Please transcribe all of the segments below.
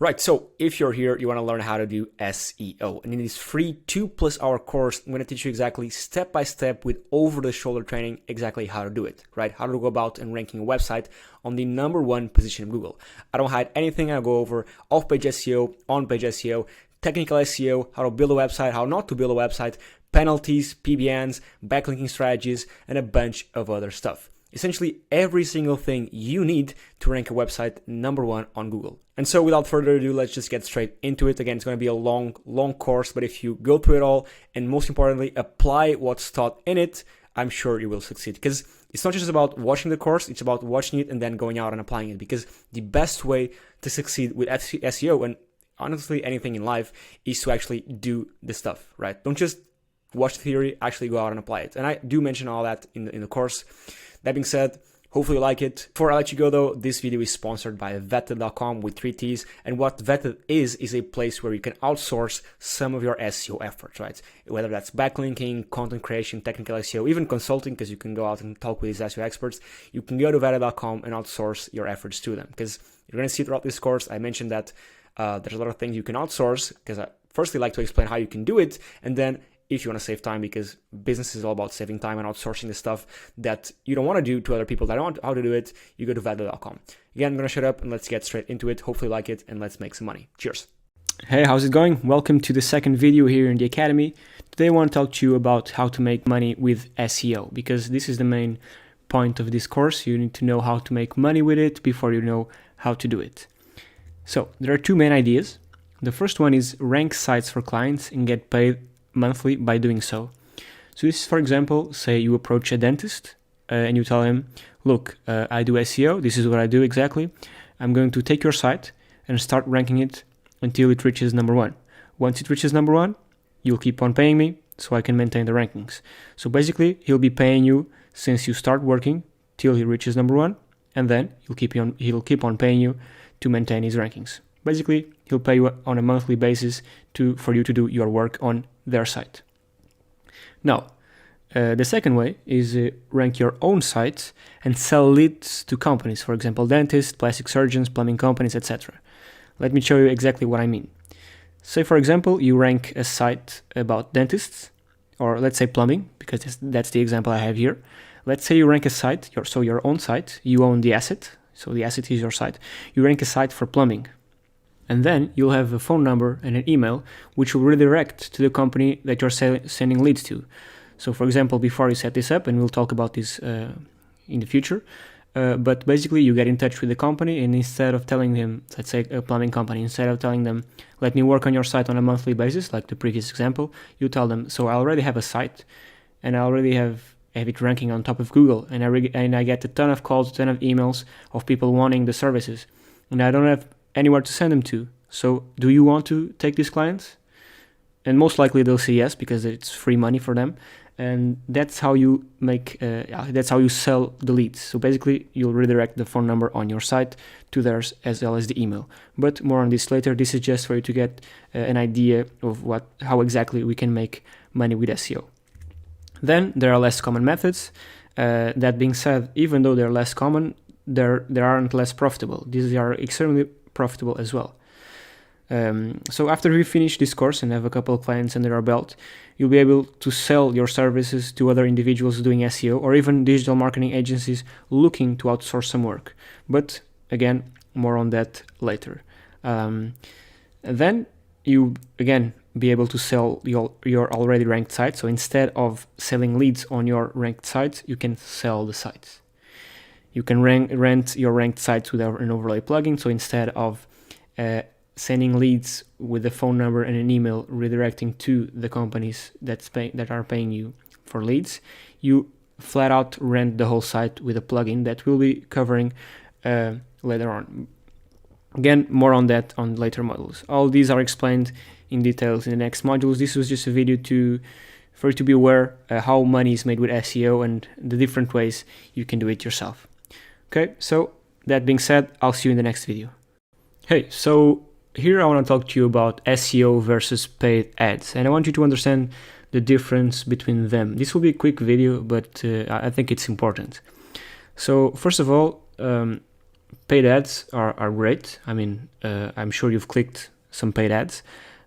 Right, so if you're here, you want to learn how to do SEO. And in this free 2+ hour course, I'm going to teach you exactly step by step with over-the-shoulder training exactly how to do it, right? How to go about and ranking a website on the #1 position in Google. I don't hide anything. I go over off-page SEO, on-page SEO, technical SEO, how to build a website, how not to build a website, penalties, PBNs, backlinking strategies, and a bunch of other stuff. Essentially every single thing you need to rank a website #1 on Google. And so without further ado, let's just get straight into it. Again, it's going to be a long course, but if you go through it all and most importantly, apply what's taught in it, I'm sure you will succeed. Because it's not just about watching the course, it's about watching it and then going out and applying it. Because the best way to succeed with SEO and honestly anything in life is to actually do the stuff, right? Don't just watch the theory, actually go out and apply it. And I do mention all that in the course. That being said, hopefully you like it. Before I let you go though, this video is sponsored by Vetted.com with 3 T's. And what Vetted is a place where you can outsource some of your SEO efforts, right? Whether that's backlinking, content creation, technical SEO, even consulting, because you can go out and talk with these SEO experts. You can go to Vetted.com and outsource your efforts to them. Because you're going to see throughout this course, I mentioned that there's a lot of things you can outsource, because I firstly like to explain how you can do it, and then if you want to save time, because business is all about saving time and outsourcing the stuff that you don't want to do to other people that don't know how to do it, you go to Vetted.com. Again, I'm going to shut up and let's get straight into it. Hopefully you like it and let's make some money. Cheers. Hey, how's it going? Welcome to the second video here in the Academy. Today I want to talk to you about how to make money with SEO, because this is the main point of this course. You need to know how to make money with it before you know how to do it. So there are two main ideas. The first one is rank sites for clients and get paid monthly by doing so. So this is, for example, say you approach a dentist and you tell him, look, I do SEO, this is what I do exactly. I'm going to take your site and start ranking it until it reaches #1. Once it reaches #1, you'll keep on paying me so I can maintain the rankings. So basically, he'll be paying you since you start working till he reaches #1, and then he'll keep on paying you to maintain his rankings. Basically, he'll pay you on a monthly basis for you to do your work on their site. Now, the second way is rank your own site and sell leads to companies, for example, dentists, plastic surgeons, plumbing companies, etc. Let me show you exactly what I mean. Say, for example, you rank a site about dentists, or let's say plumbing, because that's the example I have here. Let's say you rank a site, your own site, you own the asset, so the asset is your site. You rank a site for plumbing. And then you'll have a phone number and an email, which will redirect to the company that you're sending leads to. So for example, before you set this up, and we'll talk about this in the future, but basically you get in touch with the company, and instead of telling them, let's say a plumbing company, instead of telling them, let me work on your site on a monthly basis, like the previous example, you tell them, so I already have a site, and I already have it ranking on top of Google, and I get a ton of calls, a ton of emails of people wanting the services, and I don't have anywhere to send them to. So do you want to take these clients? And most likely they'll say yes, because it's free money for them. And that's how you that's how you sell the leads. So basically you'll redirect the phone number on your site to theirs as well as the email. But more on this later. This is just for you to get an idea of how exactly we can make money with SEO. Then there are less common methods. That being said, even though they're less common, they aren't less profitable. These are extremely profitable as well. So after we finish this course and have a couple of clients under our belt, you'll be able to sell your services to other individuals doing SEO, or even digital marketing agencies looking to outsource some work. But again, more on that later. And then you again be able to sell your already ranked site. So instead of selling leads on your ranked sites, you can sell the sites. You can rent your ranked sites with an overlay plugin. So instead of sending leads with a phone number and an email redirecting to the companies that are paying you for leads, you flat out rent the whole site with a plugin that we'll be covering later on. Again, more on that on later modules. All these are explained in details in the next modules. This was just a video for you to be aware how money is made with SEO and the different ways you can do it yourself. Okay, so that being said, I'll see you in the next video. Hey, so here I want to talk to you about SEO versus paid ads, and I want you to understand the difference between them. This will be a quick video, but I think it's important. So first of all, paid ads are great. I mean, I'm sure you've clicked some paid ads,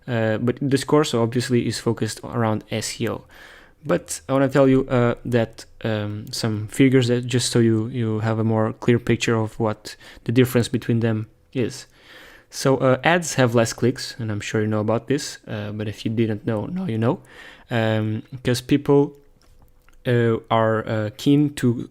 but this course obviously is focused around SEO. But I want to tell you that some figures that just so you have a more clear picture of what the difference between them is. So ads have less clicks, and I'm sure you know about this, but if you didn't know, now you know, because people are keen to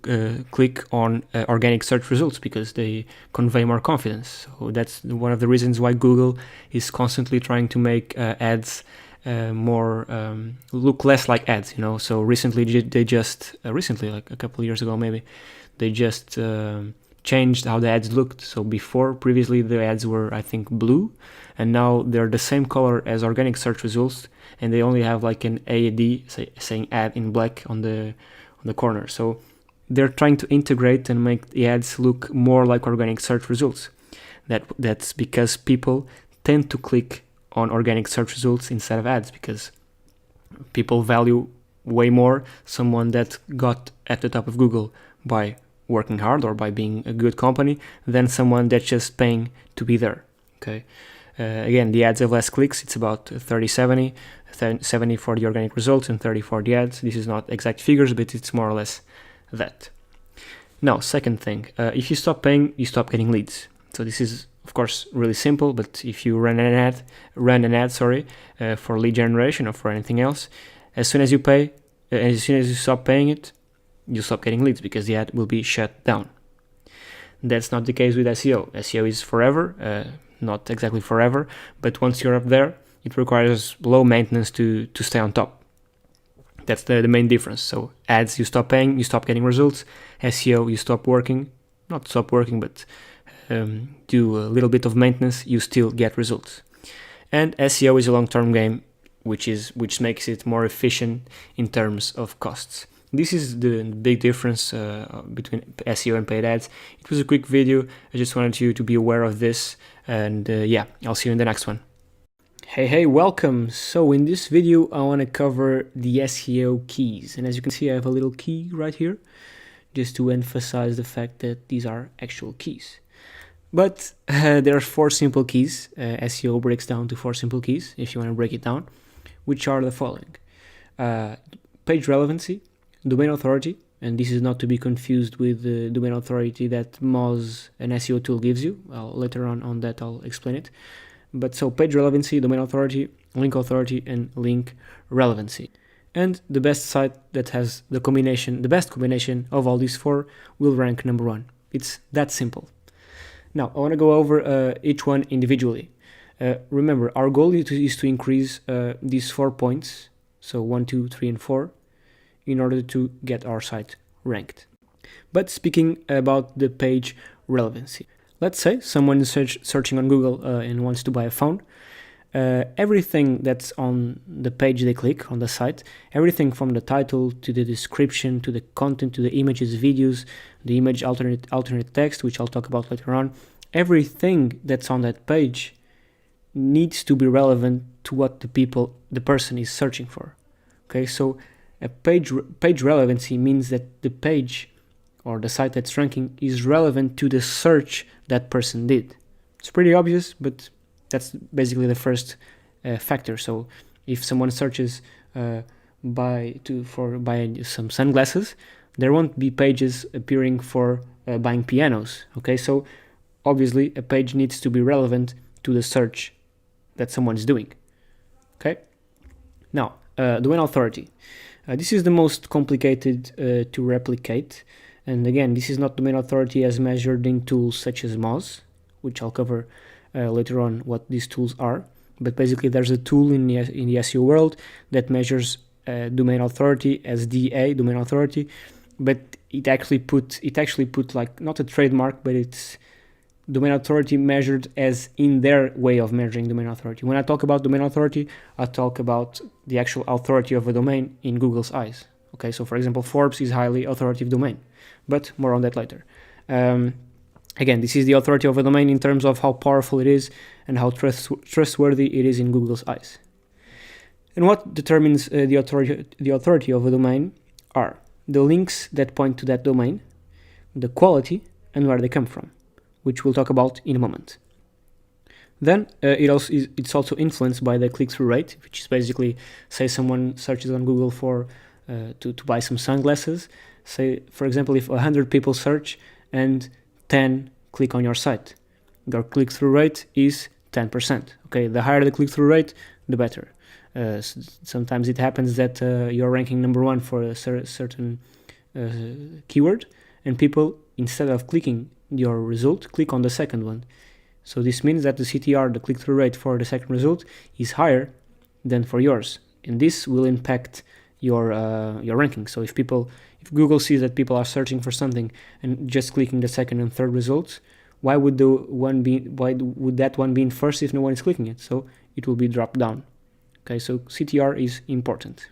click on organic search results because they convey more confidence. So that's one of the reasons why Google is constantly trying to make ads more look less like ads, you know. So recently they just recently, like a couple of years ago maybe, they just changed how the ads looked. So previously the ads were, I think, blue, and now they're the same color as organic search results, and they only have like an AD saying ad in black on the corner. So they're trying to integrate and make the ads look more like organic search results. That's because people tend to click on organic search results instead of ads, because people value way more someone that got at the top of Google by working hard or by being a good company than someone that's just paying to be there. Okay. Again, the ads have less clicks. It's about 30-70, 70 for the organic results and 30 for the ads. This is not exact figures, but it's more or less that. Now, second thing, if you stop paying, you stop getting leads. So this is, of course, really simple, but if you run an ad for lead generation or for anything else, as soon as you pay, as soon as you stop paying it, you stop getting leads because the ad will be shut down. That's not the case with SEO. SEO is forever, not exactly forever, but once you're up there, it requires low maintenance to stay on top. That's the main difference. So ads, you stop paying, you stop getting results. SEO, you stop working, not stop working, but do a little bit of maintenance, you still get results. And SEO is a long-term game, which makes it more efficient in terms of costs. This is the big difference between SEO and paid ads. It was a quick video. I just wanted you to be aware of this. And yeah, I'll see you in the next one. Hey, welcome. So in this video, I want to cover the SEO keys. And as you can see, I have a little key right here, just to emphasize the fact that these are actual keys. But there are 4 simple keys. SEO breaks down to 4 simple keys, if you want to break it down, which are the following. Page relevancy, domain authority, and this is not to be confused with the domain authority that Moz, an SEO tool, gives you. Later on that I'll explain it. But so page relevancy, domain authority, link authority, and link relevancy. And the best site that has the best combination of all these 4 will rank number 1. It's that simple. Now, I want to go over each one individually. Remember, our goal is to increase these 4 points, so 1, 2, 3, and 4, in order to get our site ranked. But speaking about the page relevancy, let's say someone is searching on Google and wants to buy a phone. Everything that's on the page they click on the site, everything from the title to the description to the content to the images, videos, the image alternate text, which I'll talk about later on, everything that's on that page needs to be relevant to what the person is searching for. Okay, so a page relevancy means that the page or the site that's ranking is relevant to the search that person did. It's pretty obvious, but that's basically the first factor. So if someone searches buy some sunglasses, there won't be pages appearing for buying pianos. Okay, so obviously a page needs to be relevant to the search that someone's doing. Okay, now domain authority. This is the most complicated to replicate, and again, this is not domain authority as measured in tools such as Moz, which I'll cover later on what these tools are. But basically, there's a tool in the SEO world that measures domain authority as DA, domain authority, but it actually put like not a trademark, but it's domain authority measured as in their way of measuring domain authority. When I talk about domain authority, I talk about the actual authority of a domain in Google's eyes. Okay, so for example, Forbes is highly authoritative domain, but more on that later. Again, this is the authority of a domain in terms of how powerful it is and how trustworthy it is in Google's eyes. And what determines the authority of a domain are the links that point to that domain, the quality, and where they come from. which we'll talk about in a moment. Then it's also influenced by the click-through rate, which is basically, say someone searches on Google for to buy some sunglasses. Say, for example, if 100 people search and 10 click on your site, your click-through rate is 10%. Okay, the higher the click-through rate, the better. Sometimes it happens that you're ranking number 1 for a certain keyword, and people, instead of clicking your result, click on the second one. So this means that the CTR, the click-through rate for the second result, is higher than for yours, and this will impact your ranking. So if Google sees that people are searching for something and just clicking the second and third results, why would that one be in first if no one is clicking it? So it will be dropped down. Okay, so CTR is important.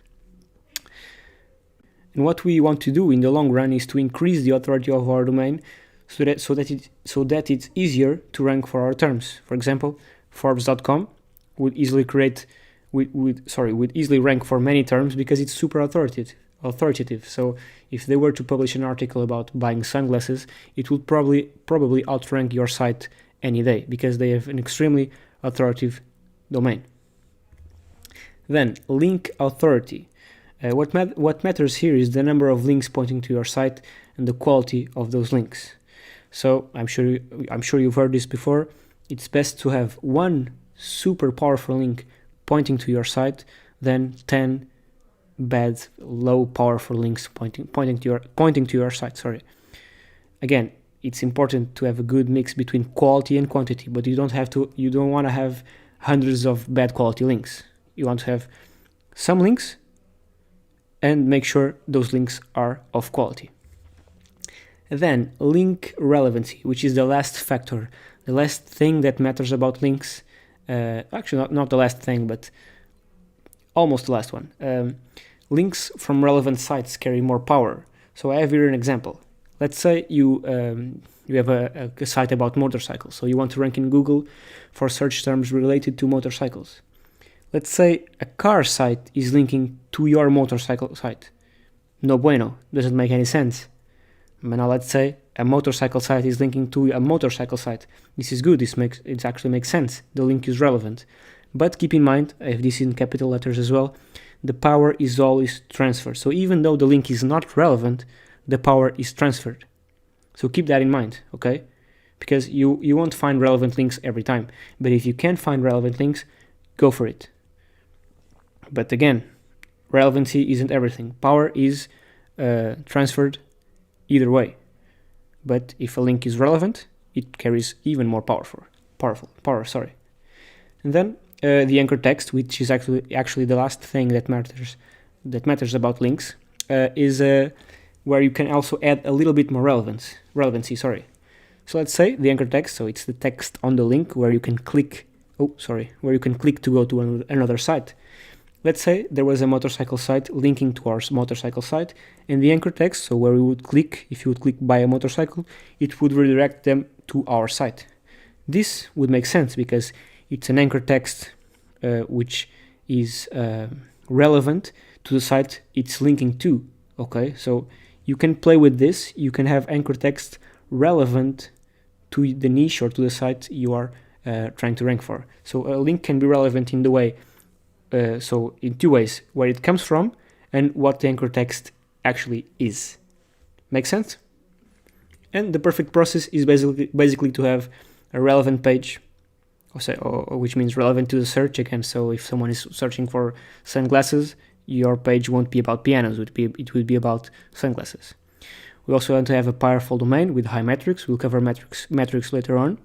And what we want to do in the long run is to increase the authority of our domain so that it's easier to rank for our terms. For example, Forbes.com would easily rank for many terms because it's super authoritative. So if they were to publish an article about buying sunglasses, it would probably outrank your site any day because they have an extremely authoritative domain. Then link authority. What matters here is the number of links pointing to your site and the quality of those links. So I'm sure you've heard this before. It's best to have one super powerful link pointing to your site than 10 bad, low powerful links pointing to your site. Sorry. Again, it's important to have a good mix between quality and quantity, but you don't want to have hundreds of bad quality links. You want to have some links and make sure those links are of quality. Then link relevancy, which is the last factor, the last thing that matters about links. Actually, not the last thing, but almost the last one. Links from relevant sites carry more power. So I have here an example. Let's say you have a site about motorcycles, so you want to rank in Google for search terms related to motorcycles. Let's say a car site is linking to your motorcycle site. No bueno, doesn't make any sense. But now let's say a motorcycle site is linking to a motorcycle site. This is good, it actually makes sense. The link is relevant. But keep in mind, I have this in capital letters as well, the power is always transferred. So even though the link is not relevant, the power is transferred. So keep that in mind, okay? Because you won't find relevant links every time. But if you can find relevant links, go for it. But again, relevancy isn't everything. Power is transferred either way. But if a link is relevant, it carries even more power. And then the anchor text, which is actually the last thing that matters about links, is where you can also add a little bit more relevancy. So let's say the anchor text, so it's the text on the link where you can click. Where you can click to go to another site. Let's say there was a motorcycle site linking to our motorcycle site, and the anchor text, so where we would click, if you would click buy a motorcycle, it would redirect them to our site. This would make sense because it's an anchor text which is relevant to the site it's linking to. Okay, so you can play with this. You can have anchor text relevant to the niche or to the site you are trying to rank for. So a link can be relevant in the way, so in two ways, where it comes from and what the anchor text actually is. Make sense? And the perfect process is basically to have a relevant page, which means relevant to the search again. So if someone is searching for sunglasses, your page won't be about pianos, it would be about sunglasses. We also want to have a powerful domain with high metrics. We'll cover metrics later on.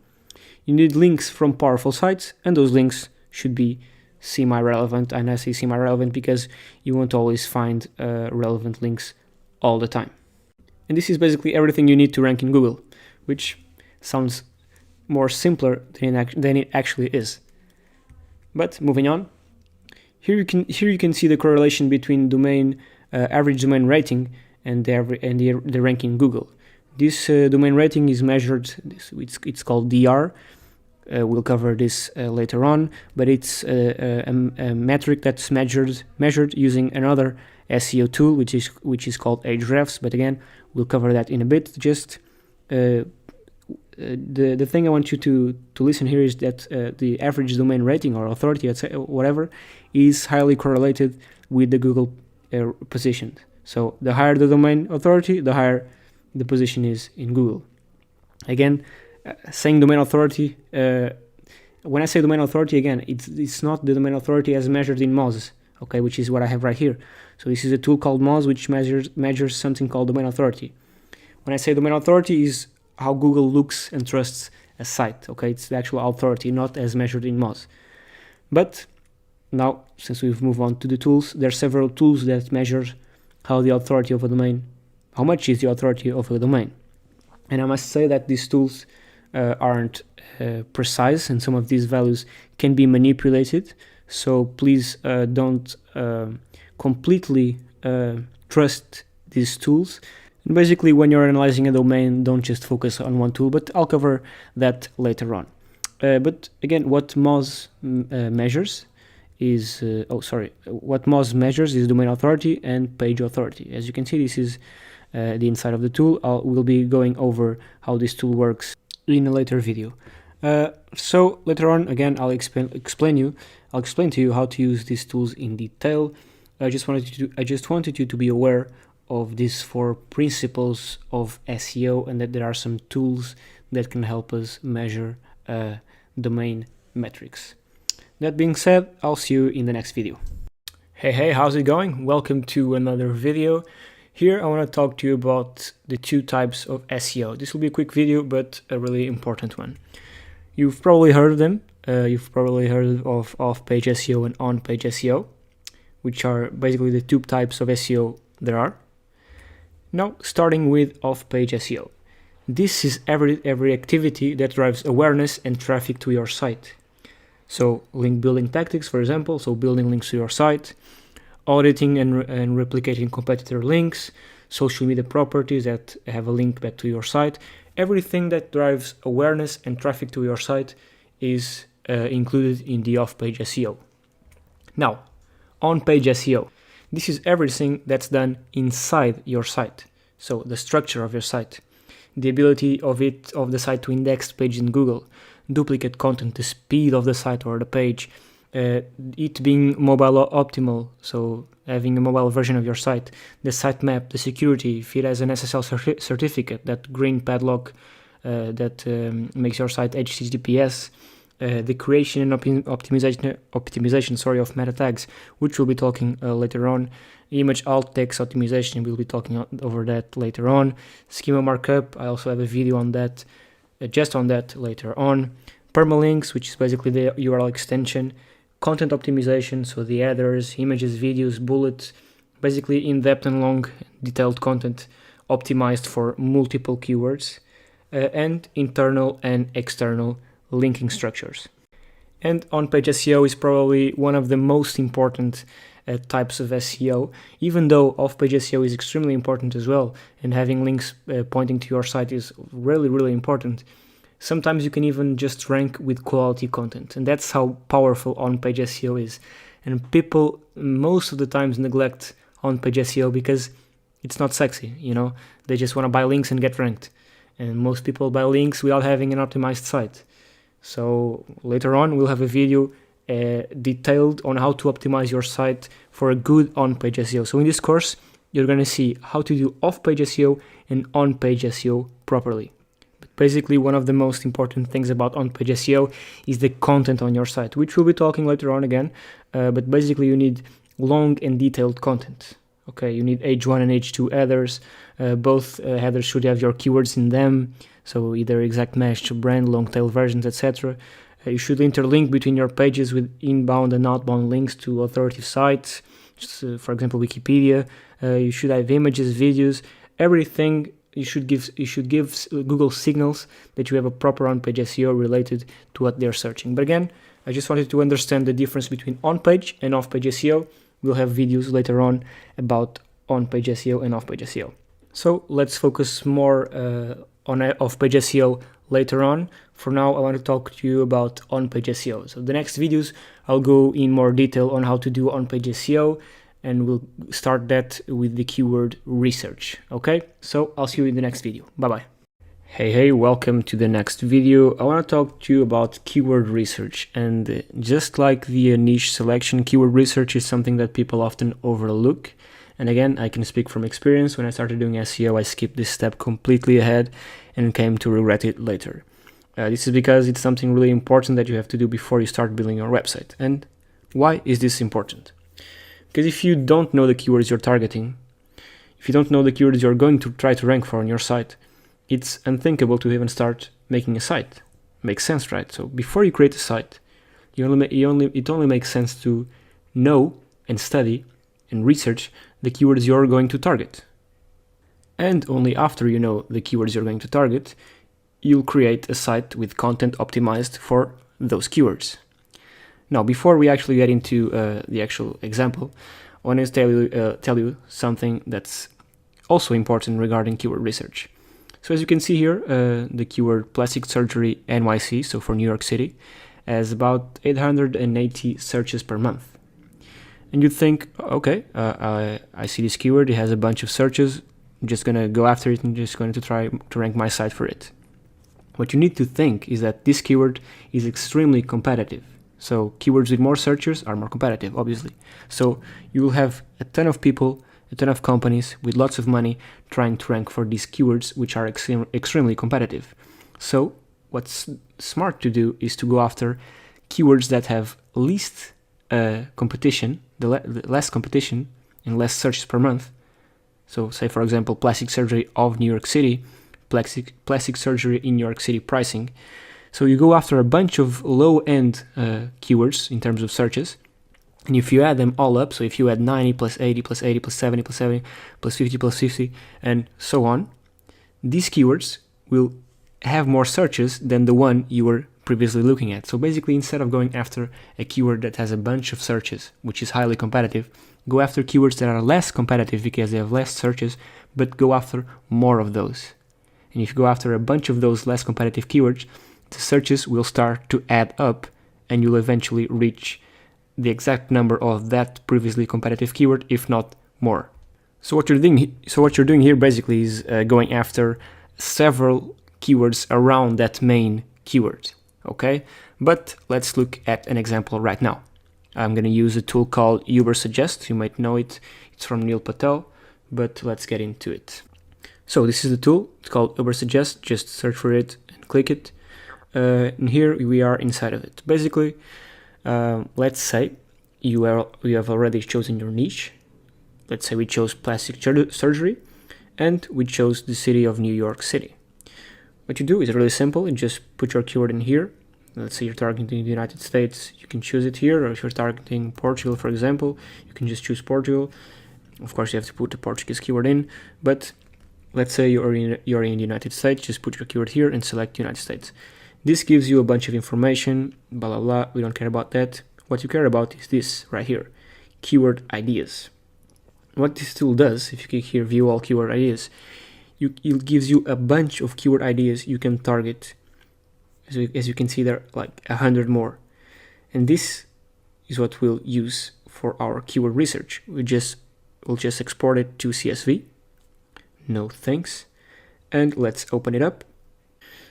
You need links from powerful sites, and those links should be semi-relevant. And I say semi-relevant because you won't always find relevant links all the time. And this is basically everything you need to rank in Google, which sounds more simpler than it actually is. But moving on, here you can see the correlation between average domain rating and the ranking in Google. This domain rating is measured. It's called DR. We'll cover this later on, but it's a metric that's measured using another SEO tool, which is called Ahrefs. But again, we'll cover that in a bit. Just the thing I want you to listen here is that the average domain rating or authority, whatever, is highly correlated with the Google position. So the higher the domain authority, the higher the position is in Google. Again, saying domain authority, when I say domain authority, again, it's not the domain authority as measured in Moz, okay, which is what I have right here. So this is a tool called Moz, which measures something called domain authority. When I say domain authority, is how Google looks and trusts a site, okay? It's the actual authority, not as measured in Moz. But now, since we've moved on to the tools, there are several tools that measure how the authority of a domain, how much is the authority of a domain. And I must say that these tools aren't precise, and some of these values can be manipulated. So please don't completely trust these tools. And basically, when you're analyzing a domain, don't just focus on one tool, but I'll cover that later on. But again, what Moz measures is, what Moz measures is domain authority and page authority. As you can see, this is the inside of the tool. We'll be going over how this tool works in a later video. So later on, again, I'll explain to you how to use these tools in detail. I just wanted you to be aware of these 4 principles of SEO, and that there are some tools that can help us measure domain metrics. That being said, I'll see you in the next video. Hey, how's it going? Welcome to another video. Here I want to talk to you about the 2 types of SEO. This will be a quick video, but a really important one. You've probably heard of them. You've probably heard of off-page SEO and on-page SEO, which are basically the 2 types of SEO there are. Now, starting with off-page SEO. This is every activity that drives awareness and traffic to your site. So, link building tactics, for example, so building links to your site, auditing and replicating competitor links, social media properties that have a link back to your site. Everything that drives awareness and traffic to your site is included in the off-page SEO. Now, on-page SEO. This is everything that's done inside your site. So the structure of your site, the ability of the site to index page in Google, duplicate content, the speed of the site or the page, it being mobile optimal, so having a mobile version of your site, the sitemap, the security, if it has an SSL certificate, that green padlock that makes your site HTTPS, the creation and optimization of meta tags, which we'll be talking later on. Image alt text optimization, we'll be talking over that later on. Schema markup, I also have a video on that, just on that later on. Permalinks, which is basically the URL extension. Content optimization, so the headers, images, videos, bullets, basically in-depth and long detailed content optimized for multiple keywords. And internal and external linking structures. And on-page SEO is probably one of the most important types of SEO, even though off-page SEO is extremely important as well, and having links pointing to your site is really, really important. Sometimes you can even just rank with quality content, and that's how powerful on-page SEO is. And people most of the times neglect on-page SEO because it's not sexy, they just want to buy links and get ranked. And most people buy links without having an optimized site. So later on, we'll have a video detailed on how to optimize your site for a good on-page SEO. So in this course, you're going to see how to do off-page SEO and on-page SEO properly. But basically, one of the most important things about on-page SEO is the content on your site, which we'll be talking later on again. But basically, you need long and detailed content. Okay, you need H1 and H2 headers. Both headers should have your keywords in them. So either exact match, brand, long tail versions, etc. You should interlink between your pages with inbound and outbound links to authoritative sites, for example, Wikipedia. You should have images, videos, everything. You should give Google signals that you have a proper on-page SEO related to what they're searching. But again, I just wanted to understand the difference between on-page and off-page SEO. We'll have videos later on about on-page SEO and off-page SEO. So let's focus more on off-page SEO later on. For now, I want to talk to you about on-page SEO. So the next videos, I'll go in more detail on how to do on-page SEO, and we'll start that with the keyword research. Okay, so I'll see you in the next video. Bye-bye. Hey, welcome to the next video. I want to talk to you about keyword research, and just like the niche selection, keyword research is something that people often overlook. And again, I can speak from experience. When I started doing SEO, I skipped this step completely ahead and came to regret it later. This is because it's something really important that you have to do before you start building your website. And why is this important? Because if you don't know the keywords you're targeting, if you don't know the keywords you're going to try to rank for on your site, it's unthinkable to even start making a site. Makes sense, right? So before you create a site, it only makes sense to know and study and research the keywords you're going to target. And only after you know the keywords you're going to target, you'll create a site with content optimized for those keywords. Now, before we actually get into the actual example, I want to tell you something that's also important regarding keyword research. So as you can see here, the keyword plastic surgery NYC, so for New York City, has about 880 searches per month. And you'd think, okay, I see this keyword, it has a bunch of searches, I'm just going to go after it and just going to try to rank my site for it. What you need to think is that this keyword is extremely competitive. So keywords with more searchers are more competitive, obviously. So you will have a ton of people, a ton of companies with lots of money trying to rank for these keywords, which are extremely competitive. So what's smart to do is to go after keywords that have least competition, the less competition and less searches per month. So say, for example, plastic surgery of New York City, plastic surgery in New York City pricing. So you go after a bunch of low-end keywords in terms of searches. And if you add them all up, so if you add 90 plus 80 plus 80 plus 70 plus 70 plus 50 plus 50 and so on, these keywords will have more searches than the one you were previously looking at. So basically, instead of going after a keyword that has a bunch of searches, which is highly competitive, go after keywords that are less competitive because they have less searches, but go after more of those. And if you go after a bunch of those less competitive keywords, the searches will start to add up and you'll eventually reach the exact number of that previously competitive keyword, if not more. So what you're doing here basically is going after several keywords around that main keyword, okay? But let's look at an example right now. I'm going to use a tool called Ubersuggest. You might know it. It's from Neil Patel, but let's get into it. So this is the tool. It's called Ubersuggest. Just search for it and click it. And here we are inside of it. Basically, let's say you have already chosen your niche. Let's say we chose plastic surgery and we chose the city of New York City. What you do is really simple. You just put your keyword in here. Let's say you're targeting the United States, you can choose it here. Or if you're targeting Portugal, for example, you can just choose Portugal. Of course, you have to put the Portuguese keyword in, but let's say you're in the United States, just put your keyword here and select United States. This gives you a bunch of information, blah, blah, blah. We don't care about that. What you care about is this right here, keyword ideas. What this tool does, if you click here, view all keyword ideas, it gives you a bunch of keyword ideas you can target. As you can see, there are like 100 more. And this is what we'll use for our keyword research. We'll just export it to CSV. No thanks. And let's open it up.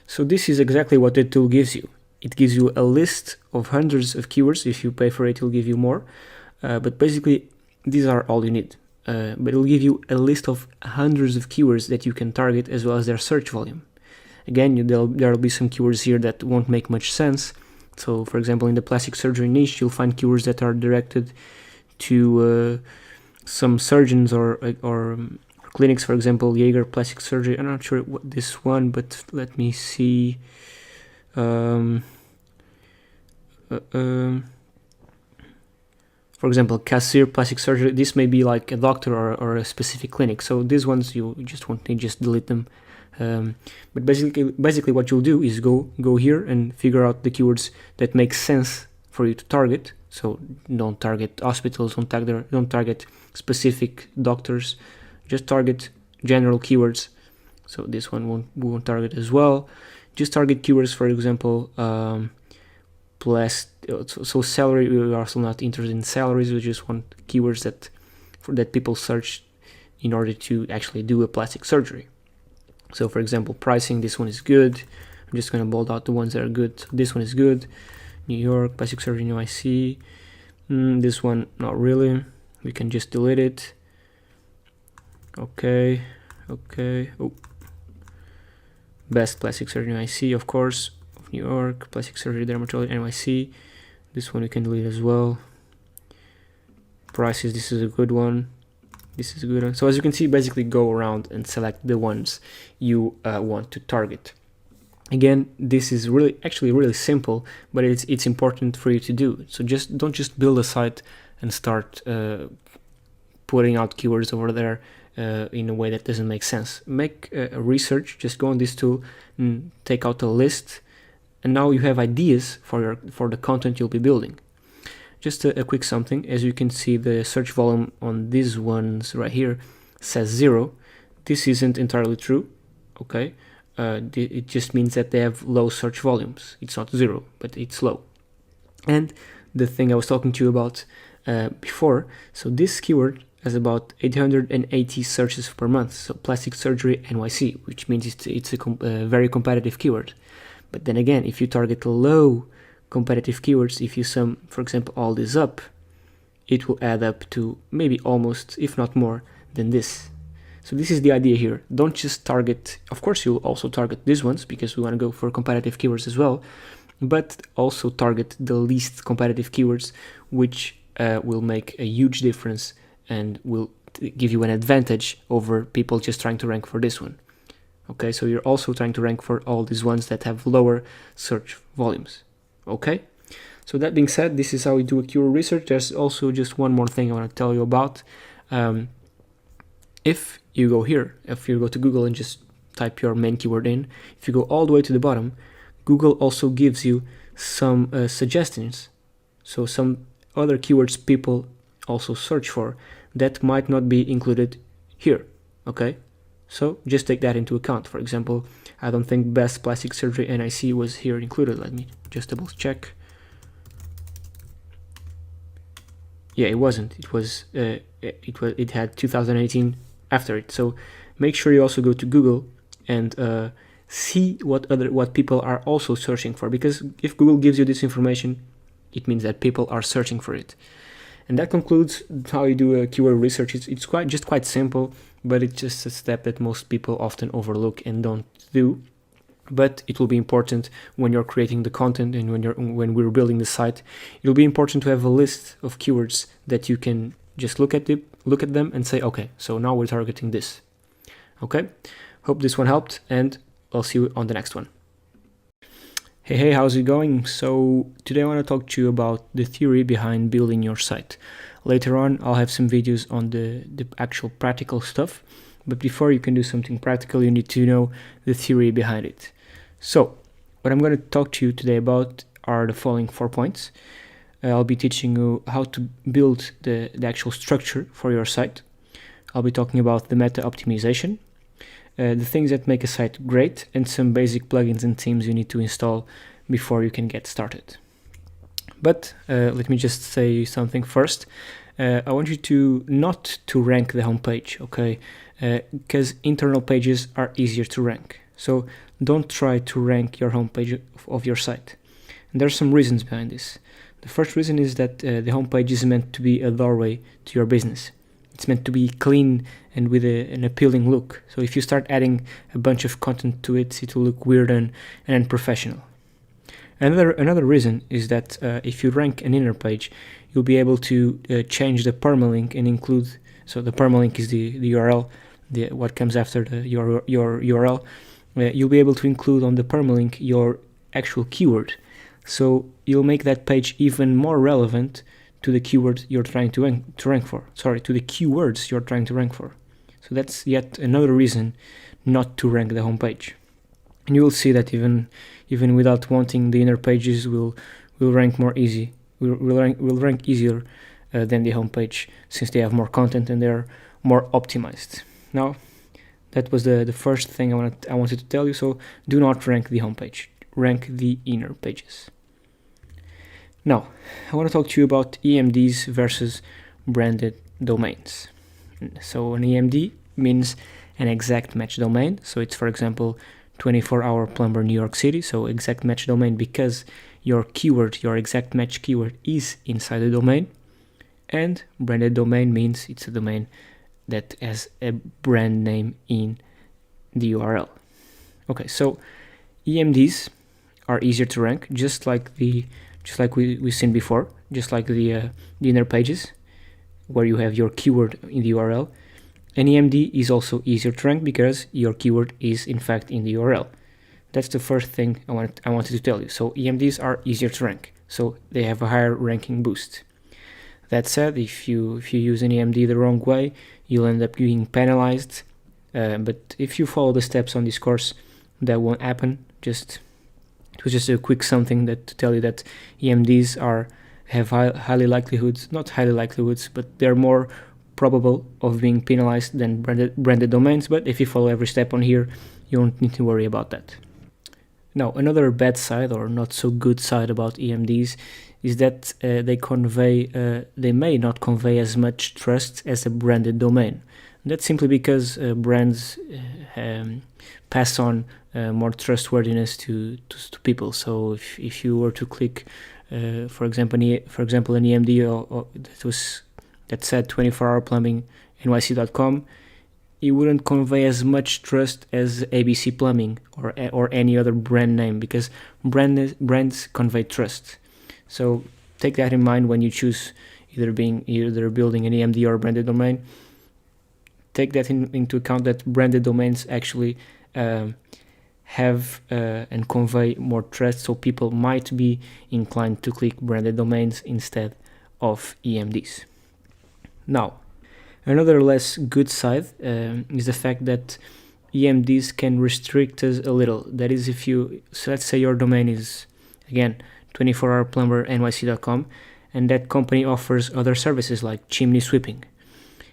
So this is exactly what the tool gives you. It gives you a list of hundreds of keywords. If you pay for it, it'll give you more. But basically, these are all you need. But it'll give you a list of hundreds of keywords that you can target as well as their search volume. Again, there'll be some keywords here that won't make much sense. So, for example, in the plastic surgery niche, you'll find keywords that are directed to some surgeons or clinics, for example, Jaeger plastic surgery. I'm not sure what this one, but let me see. For example, Casir plastic surgery. This may be like a doctor or a specific clinic. So these ones you just won't need, just delete them. But basically what you'll do is go here and figure out the keywords that make sense for you to target. So don't target hospitals, don't target specific doctors, just target general keywords. So this one we won't target as well. Just target keywords, for example, so salary. We are also not interested in salaries. We just want keywords that people search in order to actually do a plastic surgery. So for example, pricing, this one is good. I'm just going to bold out the ones that are good. So this one is good. New York, plastic surgery, NYC. This one, not really. We can just delete it. Okay. Oh. Best plastic surgery NYC, of course, of New York, plastic surgery dermatology NYC. This one we can delete as well. Prices, this is a good one. This is a good one. So as you can see, basically go around and select the ones you want to target. Again, this is actually really simple, but it's important for you to do. So don't just build a site and start putting out keywords over there in a way that doesn't make sense. Make a research. Just go on this tool and take out a list, and now you have ideas for the content you'll be building. Just a quick something. As you can see, the search volume on these ones right here says 0. This isn't entirely true. Okay. It just means that they have low search volumes. It's not 0, but it's low. And the thing I was talking to you about before, so this keyword has about 880 searches per month. So plastic surgery NYC, which means it's a very competitive keyword. But then again, if you target low competitive keywords, if you sum, for example, all this up, it will add up to maybe almost, if not more, than this. So this is the idea here. Don't just target, of course you'll also target these ones because we want to go for competitive keywords as well, but also target the least competitive keywords, which will make a huge difference and will give you an advantage over people just trying to rank for this one. Okay, so you're also trying to rank for all these ones that have lower search volumes. Okay, so that being said, this is how we do a keyword research. There's also just one more thing I want to tell you about. If you go here, if you go to Google and just type your main keyword in, if you go all the way to the bottom, Google also gives you some suggestions. So some other keywords people also search for that might not be included here. Okay, so just take that into account. For example, I don't think best plastic surgery NIC was here included. Let me just double check. Yeah, it wasn't. It had 2018 after it. So make sure you also go to Google and see what people are also searching for, because if Google gives you this information, it means that people are searching for it. And that concludes how you do a keyword research. It's quite simple, but it's just a step that most people often overlook and don't do. But it will be important when you're creating the content and when we're building the site. It will be important to have a list of keywords that you can just look at them and say, okay, so now we're targeting this. Okay, hope this one helped, and I'll see you on the next one. Hey, how's it going? So today I want to talk to you about the theory behind building your site. Later on, I'll have some videos on the actual practical stuff, but before you can do something practical, you need to know the theory behind it. So what I'm going to talk to you today about are the following 4 points. I'll be teaching you how to build the actual structure for your site. I'll be talking about the meta optimization, the things that make a site great, and some basic plugins and themes you need to install before you can get started. But let me just say something first. I want you to not to rank the homepage, okay? Because internal pages are easier to rank. So don't try to rank your homepage of your site. And there are some reasons behind this. The first reason is that the homepage is meant to be a doorway to your business. It's meant to be clean and with an appealing look. So if you start adding a bunch of content to it, it will look weird and unprofessional. Another reason is that if you rank an inner page, you'll be able to change the permalink and include. So the permalink is the URL, what comes after your URL. You'll be able to include on the permalink your actual keyword. So you'll make that page even more relevant to the keyword you're trying to rank for. Sorry, to the keywords you're trying to rank for. So that's yet another reason not to rank the homepage. And you will see that even without wanting, the inner pages will rank more easy. Will rank easier than the homepage, since they have more content and they're more optimized. Now, that was the first thing I wanted to tell you. So do not rank the homepage. Rank the inner pages. Now, I want to talk to you about EMDs versus branded domains. So an EMD means an exact match domain. So it's, for example, 24-hour plumber New York City. So exact match domain because your keyword, your exact match keyword is inside the domain. And branded domain means it's a domain that has a brand name in the URL. Okay, so EMDs are easier to rank, just like we've seen before, just like the inner pages, where you have your keyword in the URL. An EMD is also easier to rank because your keyword is in fact in the URL. That's the first thing I wanted to tell you. So EMDs are easier to rank, so they have a higher ranking boost. That said, if you use an EMD the wrong way, you'll end up being penalized. But if you follow the steps on this course, that won't happen. It was just a quick something to tell you that EMDs have highly likelihoods, not highly likelihoods, but they're more probable of being penalized than branded domains. But if you follow every step on here, you don't need to worry about that. Now, another bad side or not so good side about EMDs is that they may not convey as much trust as a branded domain. And that's simply because brands pass on more trustworthiness to people. So if you were to click, for example, an EMD that said 24-hour plumbing nyc.com, it wouldn't convey as much trust as ABC Plumbing or any other brand name, because brands convey trust. So take that in mind when you choose either building an EMD or a branded domain. Take that into account, that branded domains actually have and convey more trust, so people might be inclined to click branded domains instead of EMDs. Now, another less good side is the fact that EMDs can restrict us a little. That is, so let's say your domain is, again, 24-hour plumber nyc.com, and that company offers other services like chimney sweeping.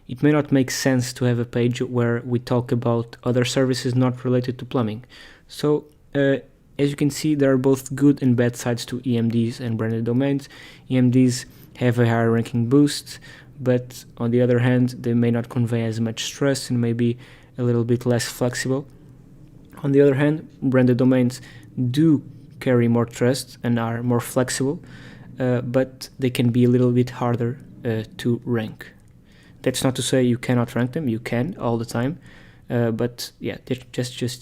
It may not make sense to have a page where we talk about other services not related to plumbing. So, as you can see, there are both good and bad sides to EMDs and branded domains. EMDs have a higher ranking boost, but on the other hand, they may not convey as much trust and may be a little bit less flexible. On the other hand, branded domains do carry more trust and are more flexible, but they can be a little bit harder to rank. That's not to say you cannot rank them. You can all the time, but yeah, that's just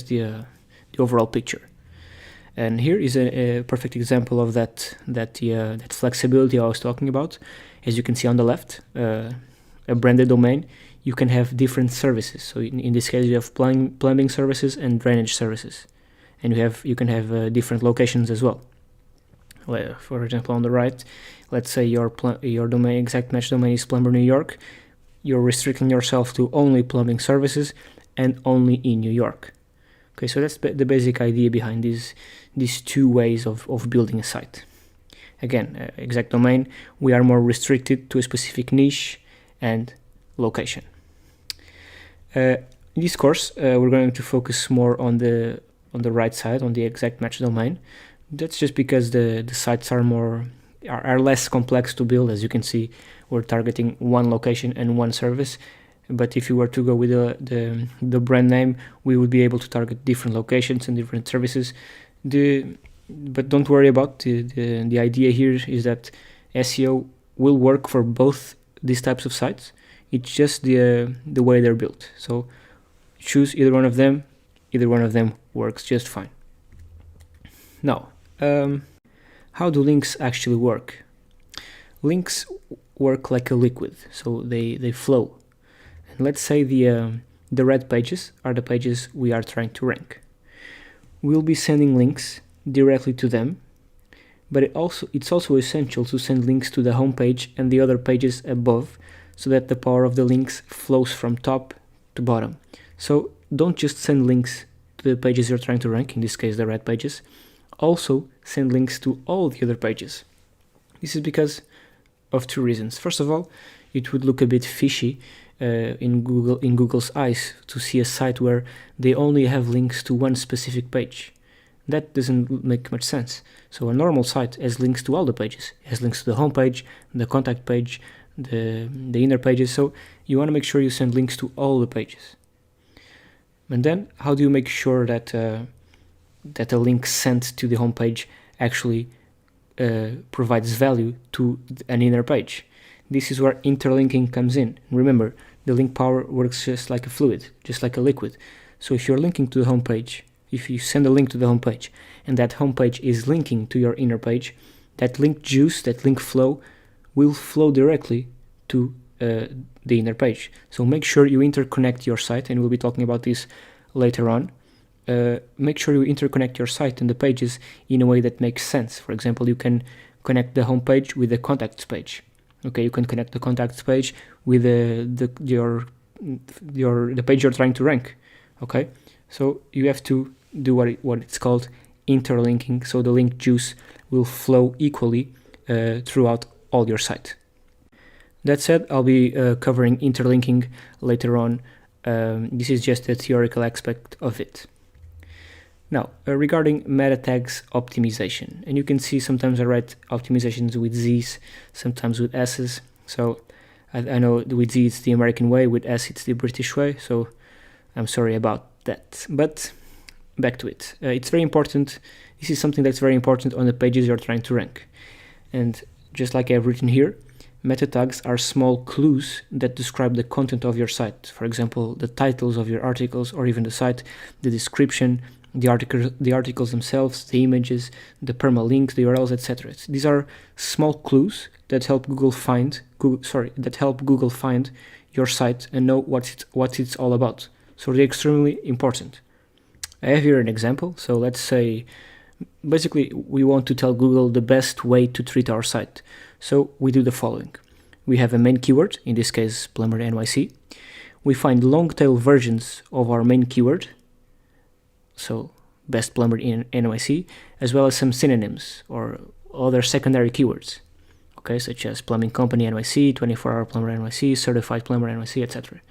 the overall picture. And here is a perfect example of that flexibility I was talking about. As you can see on the left, a branded domain, you can have different services. So in this case, you have plumbing services and drainage services, and you can have different locations as well. For example, on the right, let's say your domain exact match domain is plumber New York. You're restricting yourself to only plumbing services and only in New York. Okay, so that's the basic idea behind these two ways of building a site. Again, exact domain, we are more restricted to a specific niche and location. In this course, we're going to focus more on the right side, on the exact match domain. That's just because the sites are less complex to build. As you can see, we're targeting one location and one service. But if you were to go with the brand name, we would be able to target different locations and different services. But don't worry about the idea here is that SEO will work for both these types of sites. It's just the way they're built. So choose either one of them. Either one of them works just fine. Now, how do links actually work? Links work like a liquid, so they flow. And let's say the red pages are the pages we are trying to rank. We'll be sending links directly to them, but it's also essential to send links to the home page and the other pages above, so that the power of the links flows from top to bottom. So don't just send links to the pages you're trying to rank, in this case the red pages. Also send links to all the other pages. This is because of two reasons. First of all, it would look a bit fishy in Google's eyes to see a site where they only have links to one specific page. That doesn't make much sense. So a normal site has links to all the pages. It has links to the home page, the contact page, the inner pages. So you want to make sure you send links to all the pages. And then how do you make sure that that a link sent to the home page actually provides value to an inner page? This is where interlinking comes in. Remember, the link power works just like a fluid, just like a liquid. So if you're linking to the home page, if you send a link to the home page and that home page is linking to your inner page, that link juice, that link flow will flow directly to the inner page. So make sure you interconnect your site, and we'll be talking about this later on. Make sure you interconnect your site and the pages in a way that makes sense. For example, you can connect the home page with the contacts page. Okay, you can connect the contacts page with the page you're trying to rank. Okay, so you have to do what it's called interlinking, so the link juice will flow equally throughout all your site. That said, I'll be covering interlinking later on. This is just a theoretical aspect of it. Now, regarding meta tags optimization, and you can see sometimes I write optimizations with Z's, sometimes with S's. So I know with Z it's the American way, with S it's the British way, so I'm sorry about that. But back to it. It's very important. This is something that's very important on the pages you're trying to rank. And just like I've written here, meta tags are small clues that describe the content of your site. For example, the titles of your articles, or even the site, the description, the articles themselves, the images, the permalinks, the URLs, etc. These are small clues that help Google find your site and know what it's all about. So they're extremely important. I have here an example. So let's say, basically, we want to tell Google the best way to treat our site. So we do the following. We have a main keyword, in this case, plumber NYC. We find long tail versions of our main keyword, so best plumber in NYC, as well as some synonyms or other secondary keywords, okay, such as plumbing company NYC, 24-hour plumber NYC, certified plumber NYC, etc.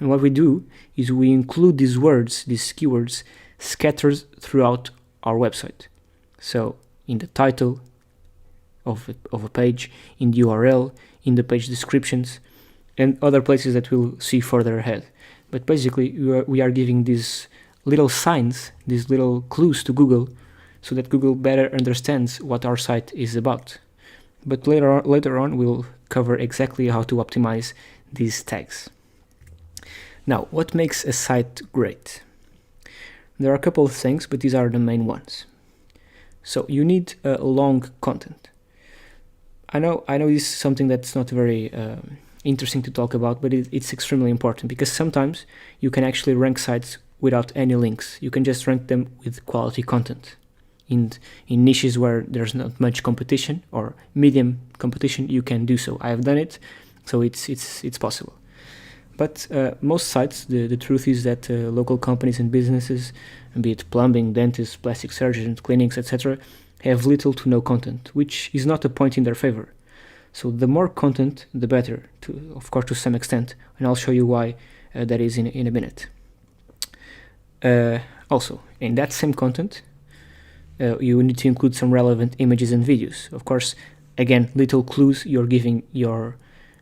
And what we do is we include these words, these keywords, scattered throughout our website. So in the title of a page, in the URL, in the page descriptions, and other places that we'll see further ahead. But basically, we are giving these little signs, these little clues to Google, so that Google better understands what our site is about. But later on, we'll cover exactly how to optimize these tags. Now, what makes a site great? There are a couple of things, but these are the main ones. So you need long content. I know this is something that's not very interesting to talk about, but it's extremely important, because sometimes you can actually rank sites without any links. You can just rank them with quality content. In niches where there's not much competition or medium competition, you can do so. I have done it, so it's possible. But most sites, the truth is that local companies and businesses, be it plumbing, dentists, plastic surgeons, clinics, etc., have little to no content, which is not a point in their favor. So the more content, the better, of course, to some extent, and I'll show you why that is in a minute. Also, in that same content, you need to include some relevant images and videos. Of course, again, little clues you're giving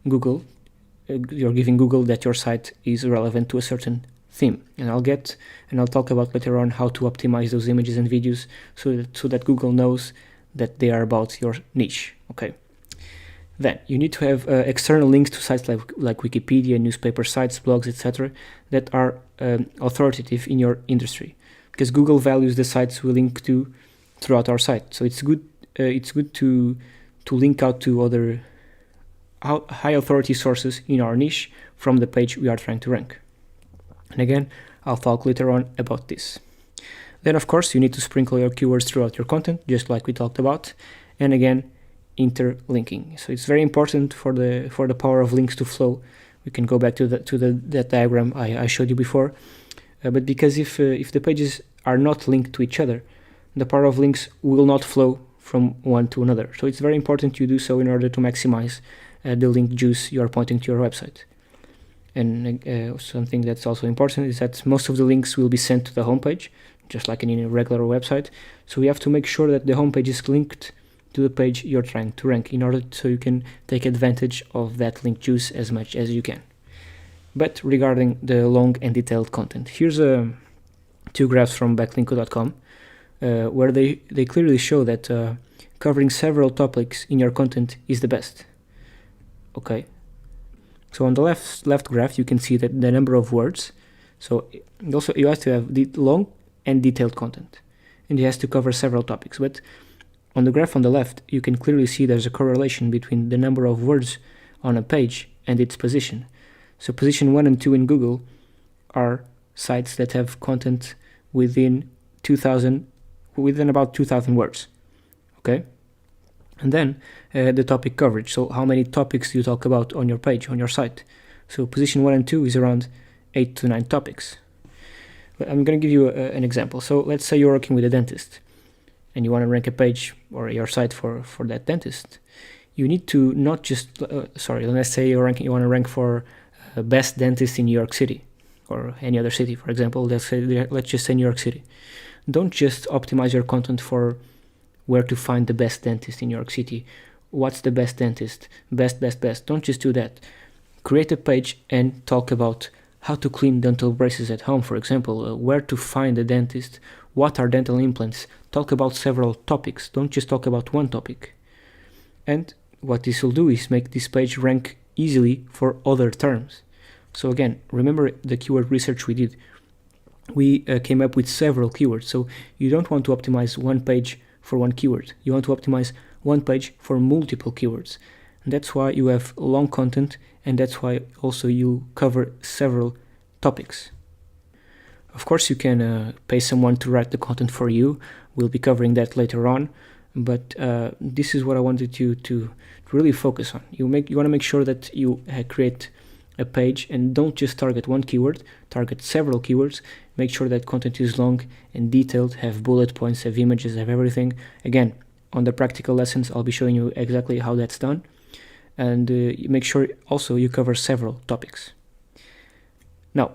Google that your site is relevant to a certain theme. And I'll talk about later on how to optimize those images and videos so that Google knows that they are about your niche. Okay. Then you need to have external links to sites like Wikipedia, newspaper sites, blogs, etc., that are authoritative in your industry, because Google values the sites we link to throughout our site. So it's good to link out to other high authority sources in our niche from the page we are trying to rank. And again, I'll talk later on about this. Then, of course, you need to sprinkle your keywords throughout your content, just like we talked about. And again, interlinking. So it's very important for the power of links to flow. We can go back to that diagram I showed you before. But because if the pages are not linked to each other, the power of links will not flow from one to another. So it's very important you do so in order to maximize the link juice you are pointing to your website. And something that's also important is that most of the links will be sent to the homepage, just like in a regular website. So we have to make sure that the homepage is linked to the page you're trying to rank in order so you can take advantage of that link juice as much as you can. But regarding the long and detailed content, here's two graphs from backlinko.com where they clearly show that covering several topics in your content is the best. Okay, so on the left graph you can see that the number of words. So also you have to have the long and detailed content, and it has to cover several topics. But on the graph on the left, you can clearly see there's a correlation between the number of words on a page and its position. So position 1 and 2 in Google are sites that have content within about 2,000 words. Okay, and then the topic coverage. So how many topics do you talk about on your page, on your site? So position 1 and 2 is around 8 to 9 topics. I'm going to give you an example. So let's say you're working with a dentist and you want to rank a page or your site for that dentist. You need to not just, let's say you want to rank for best dentist in New York City or any other city, for example. Let's just say New York City. Don't just optimize your content for where to find the best dentist in New York City. What's the best dentist? Best. Don't just do that. Create a page and talk about how to clean dental braces at home, for example, where to find a dentist, what are dental implants. Talk about several topics. Don't just talk about one topic. And what this will do is make this page rank easily for other terms. So again, remember the keyword research we did. We came up with several keywords. So you don't want to optimize one page for one keyword. You want to optimize one page for multiple keywords. And that's why you have long content, and that's why also you cover several topics. Of course, you can pay someone to write the content for you. We'll be covering that later on, but this is what I wanted you to really focus on. You want to make sure that you create a page and don't just target one keyword, target several keywords. Make sure that content is long and detailed, have bullet points, have images, have everything. Again, on the practical lessons, I'll be showing you exactly how that's done. And make sure also you cover several topics. Now,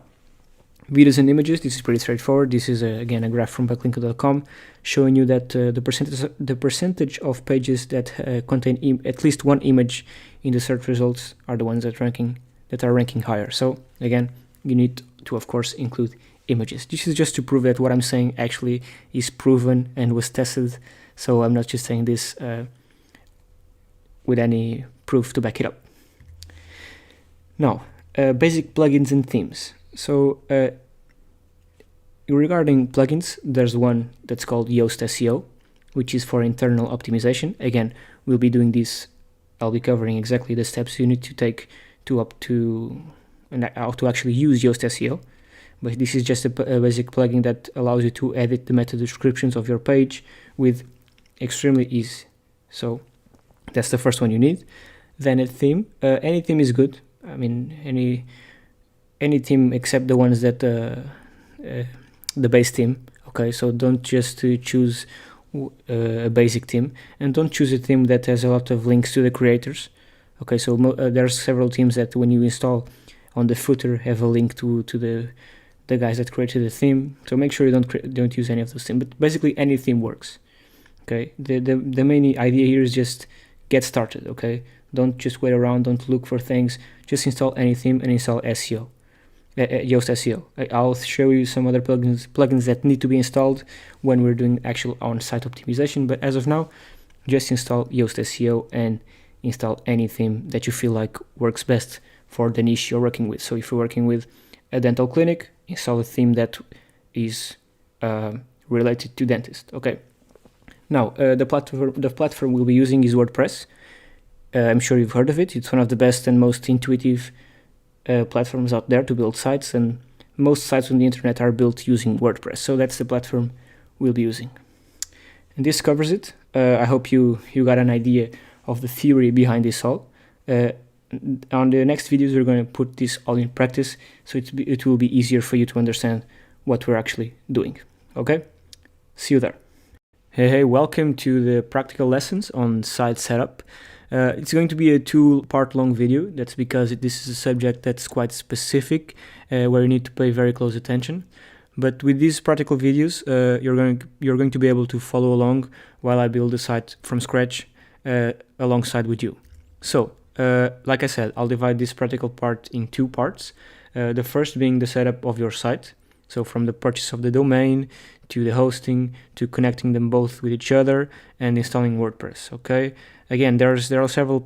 videos and images, this is pretty straightforward. This is again a graph from backlinko.com showing you that the percentage of pages that contain at least one image in the search results are the ones that are ranking higher. So again, you need to of course include images. This is just to prove that what I'm saying actually is proven and was tested. So I'm not just saying this with any proof to back it up. Now, basic plugins and themes. So regarding plugins, there's one that's called Yoast SEO, which is for internal optimization. Again, we'll be doing this. I'll be covering exactly the steps you need to take and how to actually use Yoast SEO. But this is just a basic plugin that allows you to edit the meta descriptions of your page with extremely ease. So that's the first one you need. Then a theme. Any theme is good. I mean, any theme except the ones that the base theme. Okay, so don't just choose a basic theme, and don't choose a theme that has a lot of links to the creators. Okay, so there's several themes that when you install on the footer have a link to the guys that created the theme. So make sure you don't use any of those themes. But basically any theme works. Okay, the main idea here is just get started. Okay, don't just wait around, don't look for things. Just install any theme and install SEO. Yoast SEO. I'll show you some other plugins that need to be installed when we're doing actual on-site optimization. But as of now, just install Yoast SEO and install any theme that you feel like works best for the niche you're working with. So if you're working with a dental clinic, install a theme that is related to dentist. Okay. Now the platform we'll be using is WordPress. I'm sure you've heard of it. It's one of the best and most intuitive platforms out there to build sites, and most sites on the internet are built using WordPress. So that's the platform we'll be using. And this covers it. I hope you got an idea of the theory behind this all. On the next videos, we're going to put this all in practice, so it will be easier for you to understand what we're actually doing. Okay? See you there. Hey, welcome to the practical lessons on site setup. It's going to be a 2-part long video. That's because this is a subject that's quite specific, where you need to pay very close attention. But with these practical videos, you're going to be able to follow along while I build the site from scratch alongside with you. So, like I said, I'll divide this practical part in 2 parts. The first being the setup of your site. So from the purchase of the domain to the hosting to connecting them both with each other and installing WordPress. Okay. Again, there are several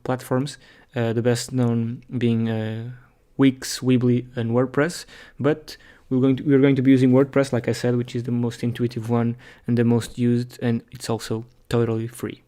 platforms. The best known being Wix, Weebly, and WordPress. But we're going to be using WordPress, like I said, which is the most intuitive one and the most used, and it's also totally free.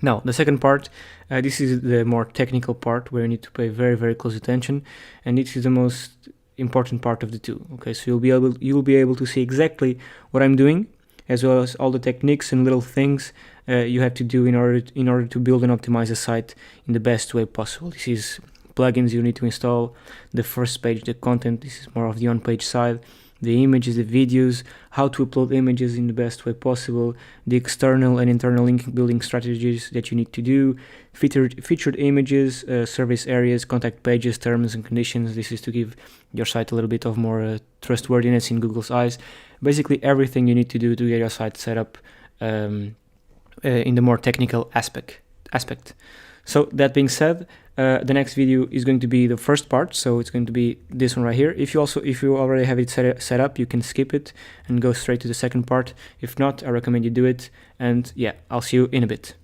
Now, the second part, this is the more technical part where you need to pay very, very close attention, and this is the most important part of the two. Okay, so you'll be able to see exactly what I'm doing, as well as all the techniques and little things you have to do in order to build and optimize a site in the best way possible. This is plugins you need to install, the first page, the content. This is more of the on-page side. The images, the videos, how to upload images in the best way possible, the external and internal link building strategies that you need to do, featured images, service areas, contact pages, terms and conditions. This is to give your site a little bit of more trustworthiness in Google's eyes. Basically everything you need to do to get your site set up in the more technical aspect. So that being said, the next video is going to be the first part, so it's going to be this one right here. If you already have it set up, you can skip it and go straight to the second part. If not, I recommend you do it, and yeah, I'll see you in a bit.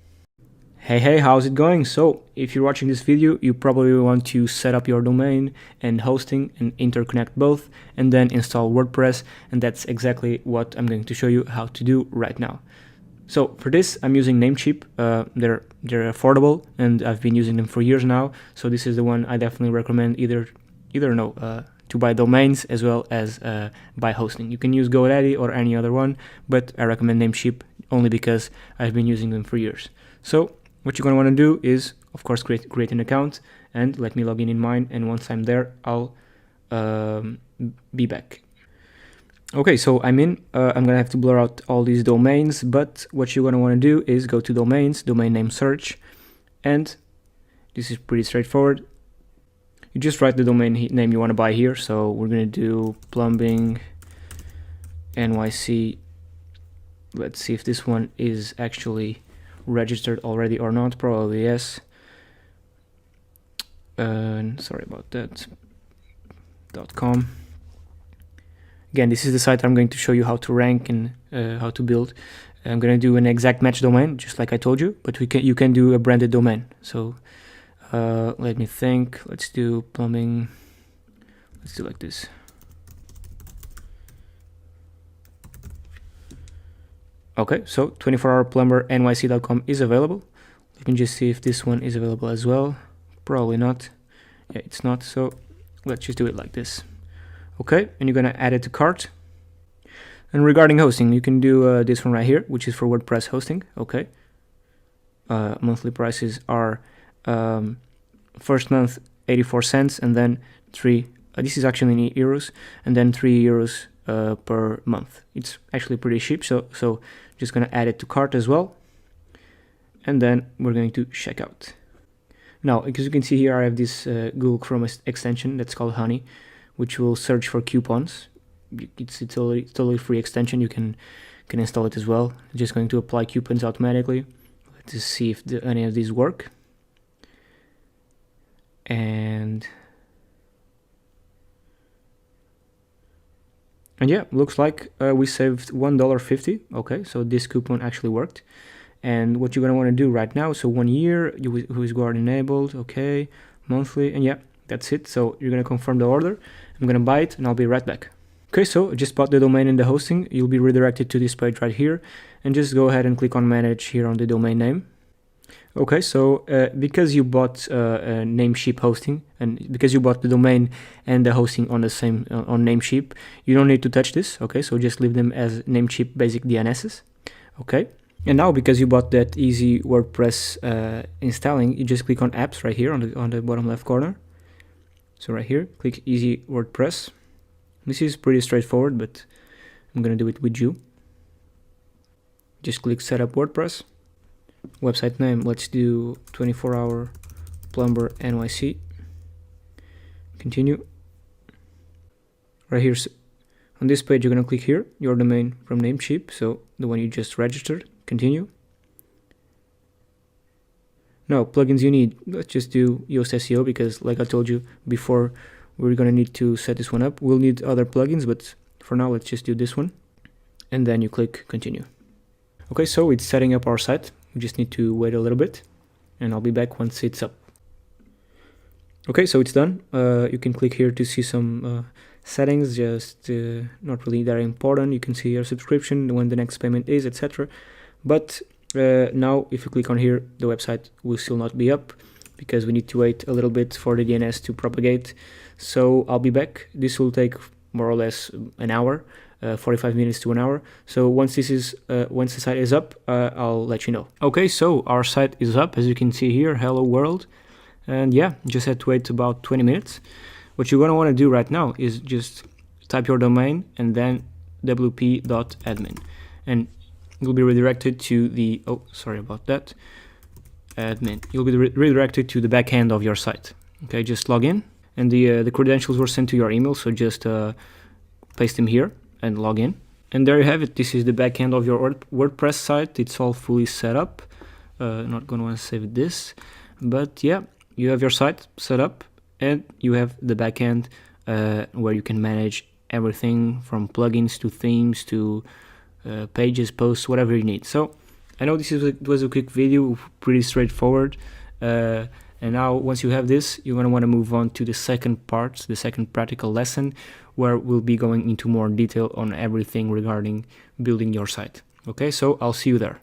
Hey, how's it going? So if you're watching this video, you probably want to set up your domain and hosting and interconnect both, and then install WordPress, and that's exactly what I'm going to show you how to do right now. So for this, I'm using Namecheap. They're affordable, and I've been using them for years now. So this is the one I definitely recommend to buy domains as well as buy hosting. You can use GoDaddy or any other one, but I recommend Namecheap only because I've been using them for years. So what you're going to want to do is, of course, create an account and let me log in mine. And once I'm there, I'll be back. Okay, so I'm in. I'm gonna have to blur out all these domains, but what you're gonna want to do is go to domains, domain name search, and this is pretty straightforward. You just write the domain name you want to buy here. So we're gonna do plumbing NYC. Let's see if this one is actually registered already or not. Probably yes. Sorry about that. .com. Again, this is the site I'm going to show you how to rank and how to build. I'm going to do an exact match domain, just like I told you, but you can do a branded domain. So let me think. Let's do plumbing. Let's do like this. Okay, so 24hourplumbernyc.com is available. Let me just see if this one is available as well. Probably not. Yeah, it's not. So let's just do it like this. Okay, and you're gonna add it to cart. And regarding hosting, you can do this one right here, which is for WordPress hosting. Okay, monthly prices are first month 84 cents, and then this is actually in euros, and then €3 per month. It's actually pretty cheap. So just gonna add it to cart as well, and then we're going to check out. Now, as you can see here, I have this Google Chrome extension that's called Honey, which will search for coupons. It's a totally free extension. You can install it as well. I'm just going to apply coupons automatically. Let's see if any of these work. And yeah, looks like we saved $1.50. Okay, so this coupon actually worked. And what you're gonna want to do right now, so 1 year, who is guard enabled, okay, monthly, and yeah, that's it. So you're gonna confirm the order. I'm gonna buy it and I'll be right back. Okay, so I just bought the domain and the hosting. You'll be redirected to this page right here, and just go ahead and click on manage here on the domain name. Okay, so because you bought Namecheap hosting, and because you bought the domain and the hosting on the same on Namecheap, you don't need to touch this. Okay, so just leave them as Namecheap basic DNSs. Okay, and now because you bought that easy WordPress installing, you just click on apps right here on the bottom left corner. So right here, click easy WordPress. This is pretty straightforward, but I'm gonna do it with you. Just click setup WordPress. Website name, let's do 24hour plumber NYC. Continue. right here. On this page, you're going to click here, your domain from Namecheap, so the one you just registered. Continue. Now, plugins you need, let's just do Yoast SEO, because like I told you before, we're going to need to set this one up. We'll need other plugins, but for now, let's just do this one. And then you click continue. Okay, so it's setting up our site. We just need to wait a little bit, and I'll be back once it's up. Okay, so it's done. You can click here to see some settings, just not really that important. You can see your subscription, when the next payment is, etc. But now if you click on here, the website will still not be up because we need to wait a little bit for the DNS to propagate. So I'll be back. This will take more or less an hour, 45 minutes to an hour. So once once the site is up, I'll let you know. Okay, so our site is up, as you can see here. Hello world. And yeah, just had to wait about 20 minutes. What you're going to want to do right now is just type your domain and then wp.admin, and you'll be redirected to the, oh, sorry about that, admin. You'll be redirected to the back end of your site. Okay, just log in, and the credentials were sent to your email, so just paste them here and log in. And there you have it. This is the back end of your WordPress site. It's all fully set up. Not going to want to save this, but yeah, you have your site set up, and you have the backend where you can manage everything from plugins to themes to pages, posts, whatever you need. So I know this was a quick video, pretty straightforward. And now once you have this, you're going to want to move on to the second part, the second practical lesson, where we'll be going into more detail on everything regarding building your site. Okay, so I'll see you there.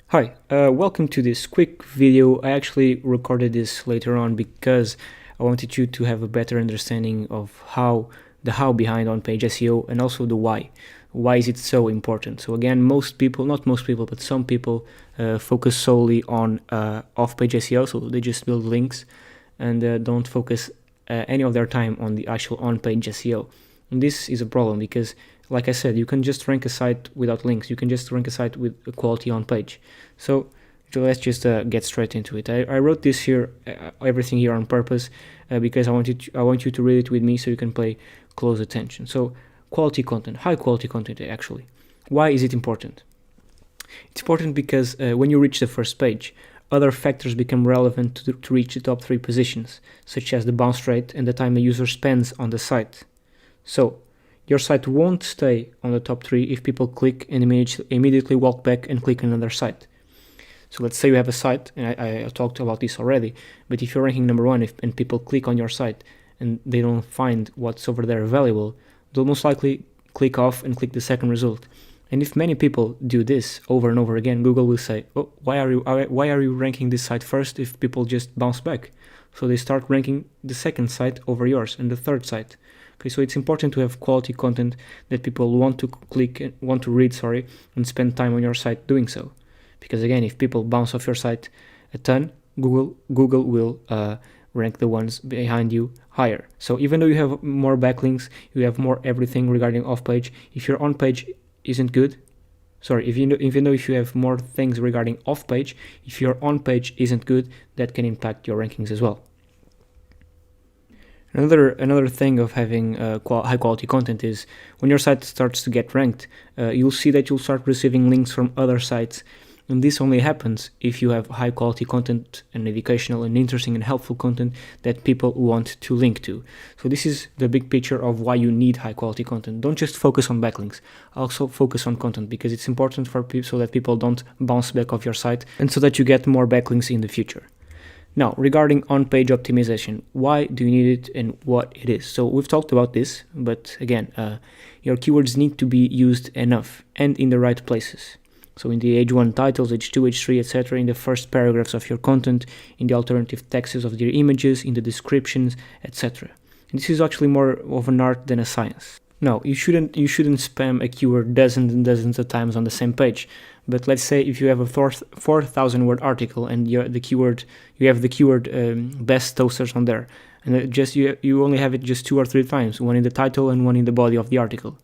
Hi, welcome to this quick video. I actually recorded this later on because I wanted you to have a better understanding of the how behind on-page SEO, and also the why. Why is it so important? So again, most people, not most people, but some people focus solely on off-page SEO, so they just build links and don't focus any of their time on the actual on-page SEO. And this is a problem because, like I said, you can just rank a site without links. You can just rank a site with a quality on page. So let's just get straight into it. I wrote this here, everything here on purpose, because I want you to read it with me so you can pay close attention. So quality content, high quality content actually. Why is it important? It's important because when you reach the first page, other factors become relevant to reach the top 3 positions, such as the bounce rate and the time a user spends on the site. So your site won't stay on the top 3 if people click and immediately walk back and click another site. So let's say you have a site, and I talked about this already, but if you're ranking number 1 and people click on your site and they don't find what's over there valuable, they'll most likely click off and click the second result. And if many people do this over and over again, Google will say, oh, why are you ranking this site first if people just bounce back? So they start ranking the second site over yours and the third site. Okay, so it's important to have quality content that people want to read, and spend time on your site doing so. Because again, if people bounce off your site a ton, Google will rank the ones behind you higher. So even though you have more backlinks, you have more everything regarding off-page, if your on-page isn't good, even though if you have more things regarding off-page, if your on-page isn't good, that can impact your rankings as well. Another thing of having high quality content is when your site starts to get ranked, you'll see that you'll start receiving links from other sites, and this only happens if you have high quality content and educational and interesting and helpful content that people want to link to. So this is the big picture of why you need high quality content. Don't just focus on backlinks, also focus on content, because it's important for people so that people don't bounce back off your site and so that you get more backlinks in the future. Now, regarding on-page optimization, why do you need it and what it is? So we've talked about this, but again, your keywords need to be used enough and in the right places. So in the H1 titles, H2, H3, etc., in the first paragraphs of your content, in the alternative texts of your images, in the descriptions, etc. This is actually more of an art than a science. No, you shouldn't spam a keyword dozens and dozens of times on the same page. But let's say if you have a 4,000 word article and you have the keyword best toasters on there, and you only have it just 2 or 3 times, one in the title and one in the body of the article.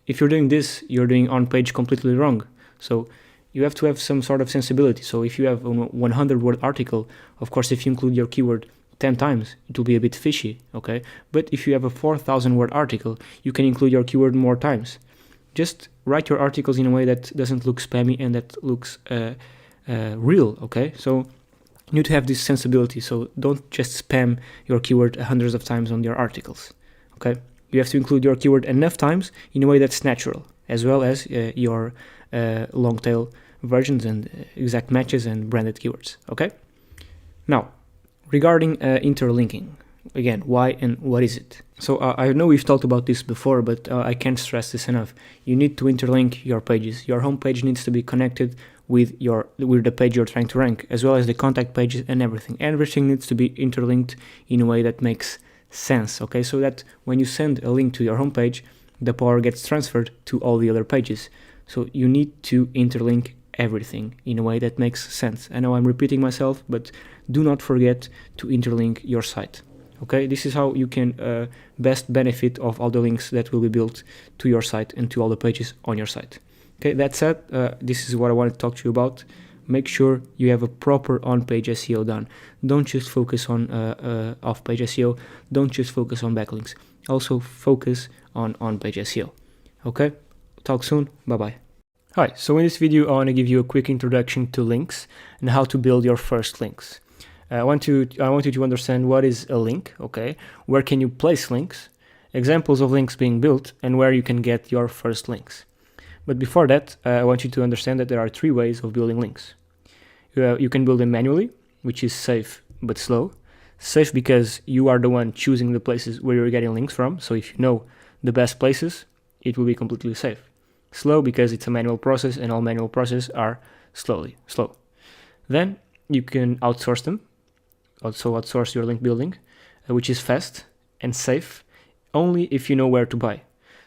If you're doing this, you're doing on page completely wrong. So you have to have some sort of sensibility. So if you have a 100 word article, of course, if you include your keyword 10 times, it will be a bit fishy, okay? But if you have a 4,000 word article, you can include your keyword more times. Just write your articles in a way that doesn't look spammy and that looks real, okay? So you need to have this sensibility, so don't just spam your keyword hundreds of times on your articles, okay? You have to include your keyword enough times in a way that's natural, as well as your long tail versions and exact matches and branded keywords, okay? Now, regarding interlinking, again, why and what is it? So I know we've talked about this before, but I can't stress this enough. You need to interlink your pages. Your homepage needs to be connected with the page you're trying to rank, as well as the contact pages and everything. Everything needs to be interlinked in a way that makes sense, okay? So that when you send a link to your homepage, the power gets transferred to all the other pages. So you need to interlink everything in a way that makes sense. I know I'm repeating myself, but do not forget to interlink your site. Okay, this is how you can best benefit of all the links that will be built to your site and to all the pages on your site. Okay, that said, this is what I want to talk to you about. Make sure you have a proper on-page SEO done. Don't just focus on off-page SEO. Don't just focus on backlinks. Also focus on on-page SEO. Okay, talk soon. Bye-bye. Hi, so in this video, I want to give you a quick introduction to links and how to build your first links. I want you to understand what is a link, okay? Where can you place links, examples of links being built, and where you can get your first links. But before that, I want you to understand that there are 3 ways of building links. You can build them manually, which is safe but slow. Safe because you are the one choosing the places where you're getting links from, so if you know the best places, it will be completely safe. Slow because it's a manual process, and all manual processes are slow. Then you can outsource them. Also outsource your link building, which is fast and safe only if you know where to buy.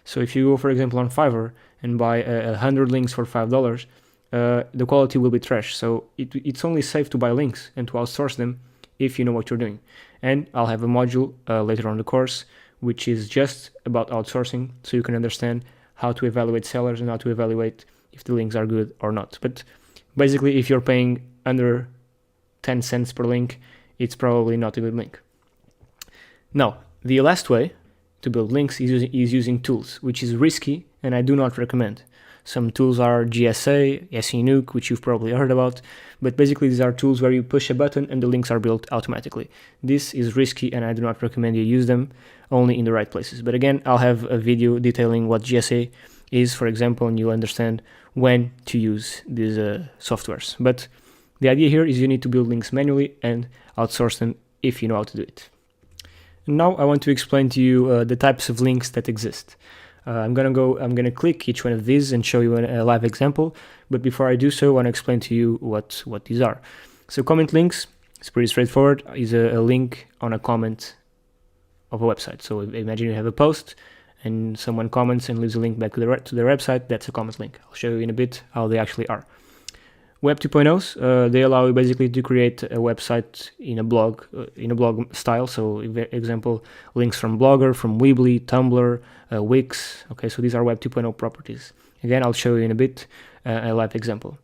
So if you go, for example, on Fiverr and buy 100 links for $5, the quality will be trash. So it's only safe to buy links and to outsource them if you know what you're doing. And I'll have a module later on the course, which is just about outsourcing, so you can understand how to evaluate sellers and how to evaluate if the links are good or not. But basically, if you're paying under 10 cents per link, it's probably not a good link. Now, the last way to build links is using tools, which is risky and I do not recommend. Some tools are GSA, SEO Nuke, which you've probably heard about, but basically these are tools where you push a button and the links are built automatically. This is risky and I do not recommend you use them, only in the right places. But again, I'll have a video detailing what GSA is, for example, and you'll understand when to use these softwares. But the idea here is you need to build links manually and outsource them if you know how to do it. And now I want to explain to you the types of links that exist. I'm gonna click each one of these and show you a live example. But before I do so, I want to explain to you what these are. So comment links, it's pretty straightforward, is a link on a comment of a website. So imagine you have a post and someone comments and leaves a link back to their website. That's a comment link. I'll show you in a bit how they actually are. Web 2.0s, they allow you basically to create a website in a blog style. So, example, links from Blogger, from Weebly, Tumblr, Wix. Okay, so these are Web 2.0 properties. Again, I'll show you in a bit a live example.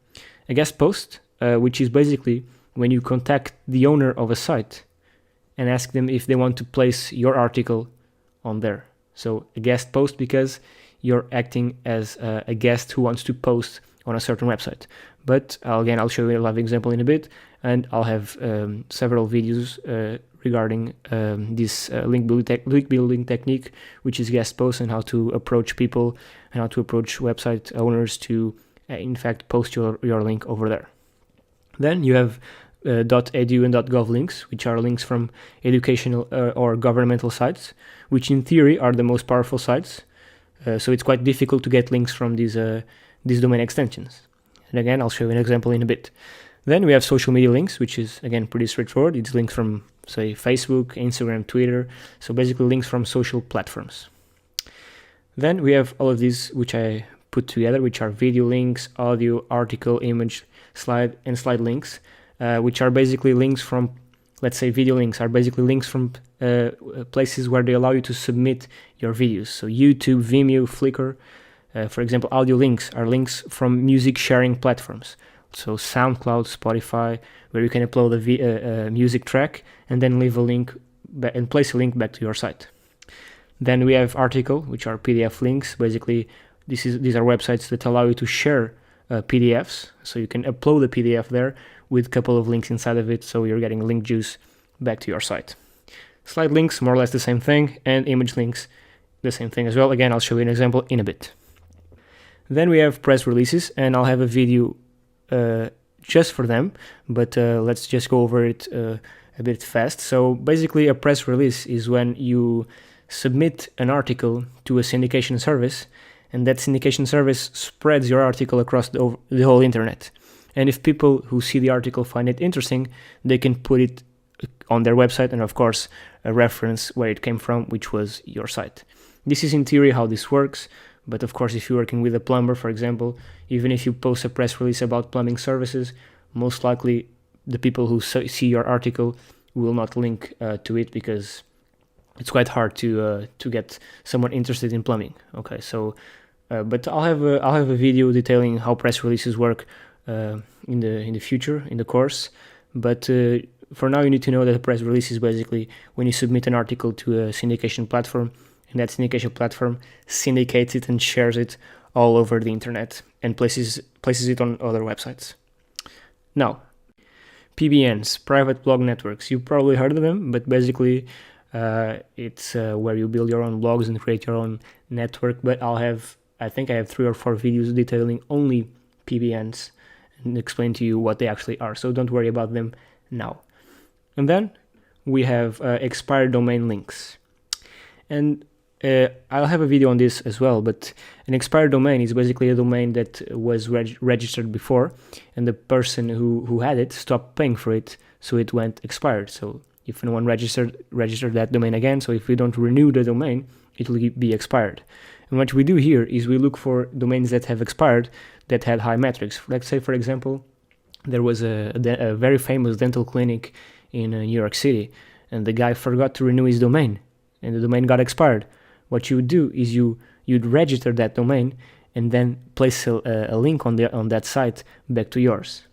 A guest post, which is basically when you contact the owner of a site and ask them if they want to place your article on there. So a guest post because you're acting as a guest who wants to post on a certain website. But again, I'll show you a live example in a bit, and I'll have several videos regarding this link building technique, which is guest posts, and how to approach people and how to approach website owners to, in fact, post your link over there. Then you have .edu and .gov links, which are links from educational or governmental sites, which in theory are the most powerful sites. So it's quite difficult to get links from these domain extensions. And again, I'll show you an example in a bit. Then we have social media links, which is, again, pretty straightforward. It's links from, say, Facebook, Instagram, Twitter. So basically links from social platforms. Then we have all of these, which I put together, which are video links, audio, article, image, slide, and slide links, which are basically links from, let's say, video links are basically links from places where they allow you to submit your videos. So YouTube, Vimeo, Flickr. For example, audio links are links from music sharing platforms so SoundCloud, Spotify, where you can upload a music track and then leave a link and place a link back to your site. Then we have article, which are PDF links. Basically, these are websites that allow you to share PDFs, so you can upload a PDF there with a couple of links inside of it, so you're getting link juice back to your site. Slide links, more or less the same thing, and image links, the same thing as well. Again, I'll show you an example in a bit. Then we have press releases, and I'll have a video just for them, but let's just go over it a bit fast. So basically, a press release is when you submit an article to a syndication service, and that syndication service spreads your article across the whole internet. And if people who see the article find it interesting, they can put it on their website, and of course a reference where it came from, which was your site. This is in theory how this works, but of course if you're working with a plumber, for example, even if you post a press release about plumbing services, most likely the people who see your article will not link to it, because it's quite hard to get someone interested in plumbing. Okay, so but I'll have a video detailing how press releases work in the future in the course. But for now, you need to know that a press release is basically when you submit an article to a syndication platform, and that syndication platform syndicates it and shares it all over the internet and places it on other websites. Now, PBNs, private blog networks. You probably heard of them, but basically it's where you build your own blogs and create your own network. But I think I have 3 or 4 videos detailing only PBNs and explain to you what they actually are, so don't worry about them now. And then we have expired domain links, and I'll have a video on this as well, but an expired domain is basically a domain that was registered before, and the person who had it stopped paying for it, so it went expired. So if no one registered that domain again, so if we don't renew the domain, it will be expired. And what we do here is we look for domains that have expired that had high metrics. Let's say, for example, there was a very famous dental clinic in New York City, and the guy forgot to renew his domain, and the domain got expired. What you would do is you'd register that domain and then place a link on that site back to yours.